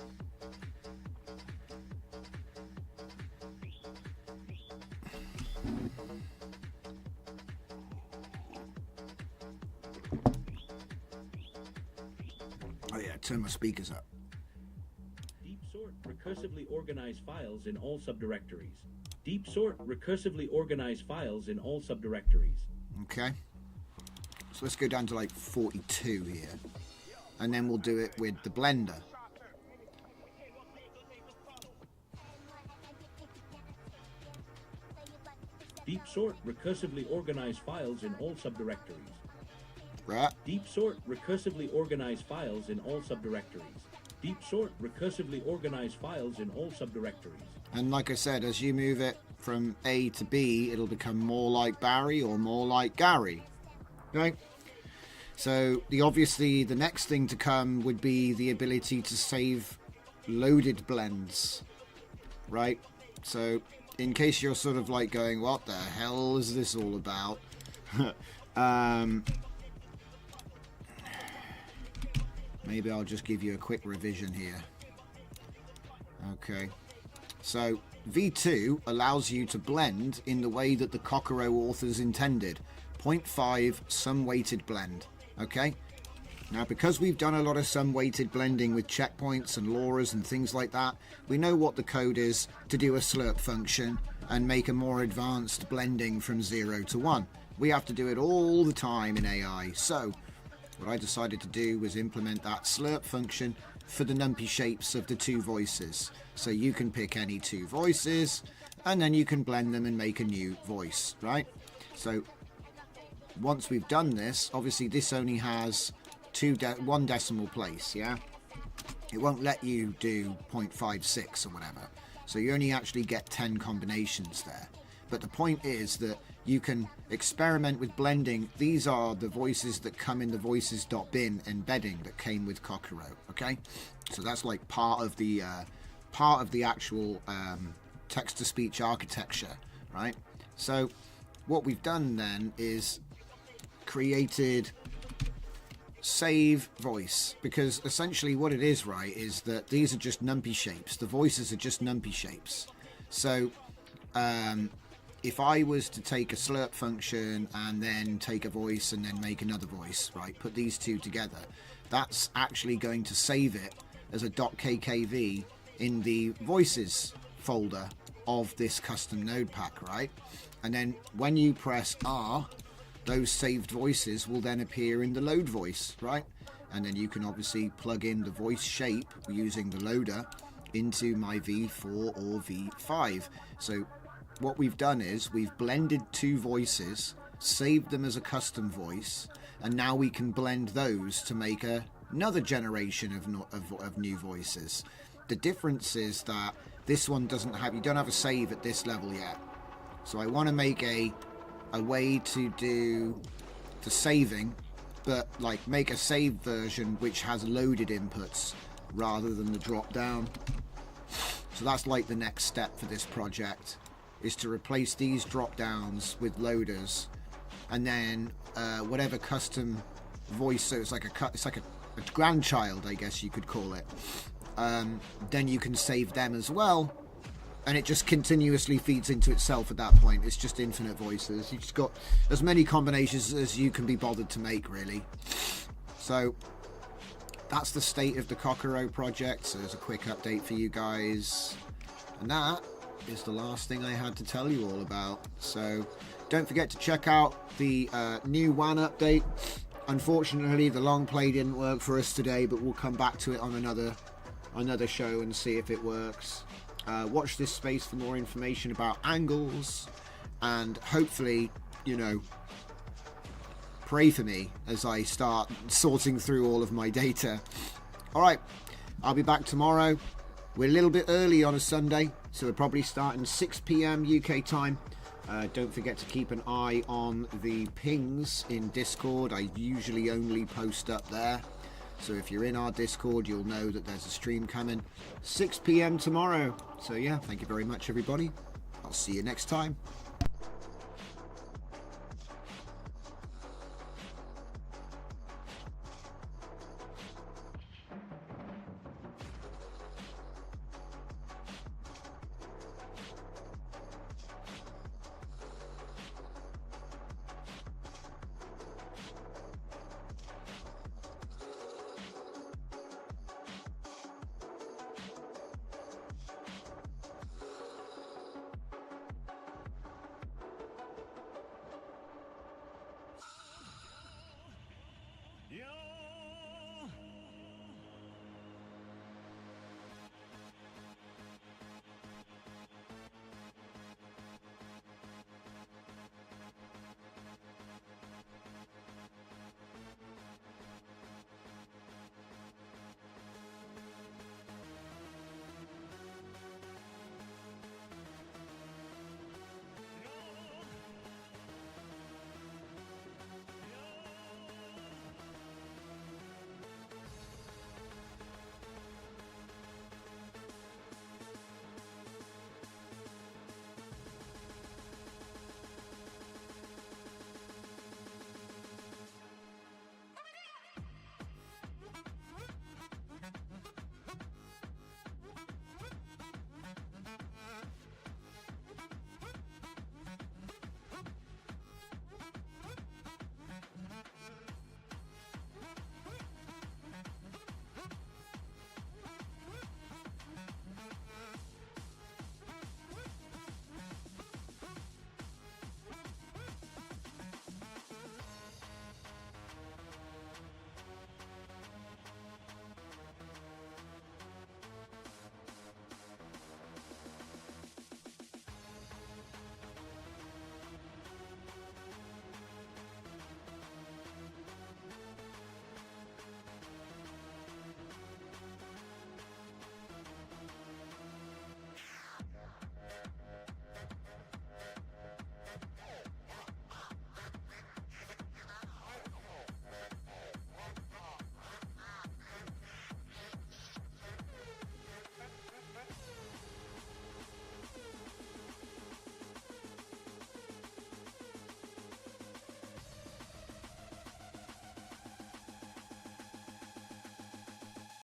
Oh yeah, turn my speakers up. Deep sort recursively organize files in all subdirectories. Deep sort recursively organize files in all subdirectories. Okay. So let's go down to like 42 here. and then we'll do it with the blender. Deep sort recursively organize files in all subdirectories. Right. Deep sort recursively organize files in all subdirectories. Deep sort recursively organize files in all subdirectories. And like I said, as you move it from A to B, it'll become more like Barry or more like Gary. Okay? So obviously the next thing to come would be the ability to save loaded blends. Right? So in case you're sort of like going, what the hell is this all about? Maybe I'll just give you a quick revision here. Okay. So V2 allows you to blend in the way that the Kokoro authors intended. 0.5 sum-weighted blend. Okay? Now, because we've done a lot of sum-weighted blending with checkpoints and LoRa's and things like that, we know what the code is to do a slurp function and make a more advanced blending from 0 to 1. We have to do it all the time in AI. So what I decided to do was implement that slurp function for the numpy shapes of the two voices. So you can pick any two voices and then you can blend them and make a new voice, right? So once we've done this, obviously this only has one decimal place, yeah? It won't let you do 0.56 or whatever. So you only actually get 10 combinations there. But the point is that you can experiment with blending. These are the voices that come in the voices.bin embedding that came with Kokoro, okay? So that's like part of the actual text-to-speech architecture, right? So what we've done then is created save voice, because essentially what it is, right, is that these are just numpy shapes. The voices are just numpy shapes. So if I was to take a slurp function and then take a voice and then make another voice, right, put these two together, that's actually going to save it as a .kkv in the voices folder of this custom node pack, right? And then when you press R, those saved voices will then appear in the load voice, right? And then you can obviously plug in the voice shape using the loader into my V4 or V5. So what we've done is we've blended two voices, saved them as a custom voice, and now we can blend those to make another generation of new voices. The difference is that this one you don't have a save at this level yet. So I want to make a way to do the saving, but like make a saved version which has loaded inputs rather than the drop down. So that's like the next step for this project, is to replace these drop downs with loaders, and then whatever custom voice, so it's like a grandchild, I guess you could call it, then you can save them as well, and it just continuously feeds into itself at that point. It's just infinite voices. You just got as many combinations as you can be bothered to make, really. So that's the state of the Kokoro project. So there's a quick update for you guys, and that is the last thing I had to tell you all about. So don't forget to check out the new WAN update. Unfortunately, the long play didn't work for us today, but we'll come back to it on another show and see if it works. Watch this space for more information about angles, and hopefully, pray for me as I start sorting through all of my data. Alright, I'll be back tomorrow. We're a little bit early on a Sunday, so we're probably starting 6 PM UK time. Don't forget to keep an eye on the pings in Discord. I usually only post up there. So if you're in our Discord, you'll know that there's a stream coming 6 PM tomorrow. So yeah, thank you very much, everybody. I'll see you next time.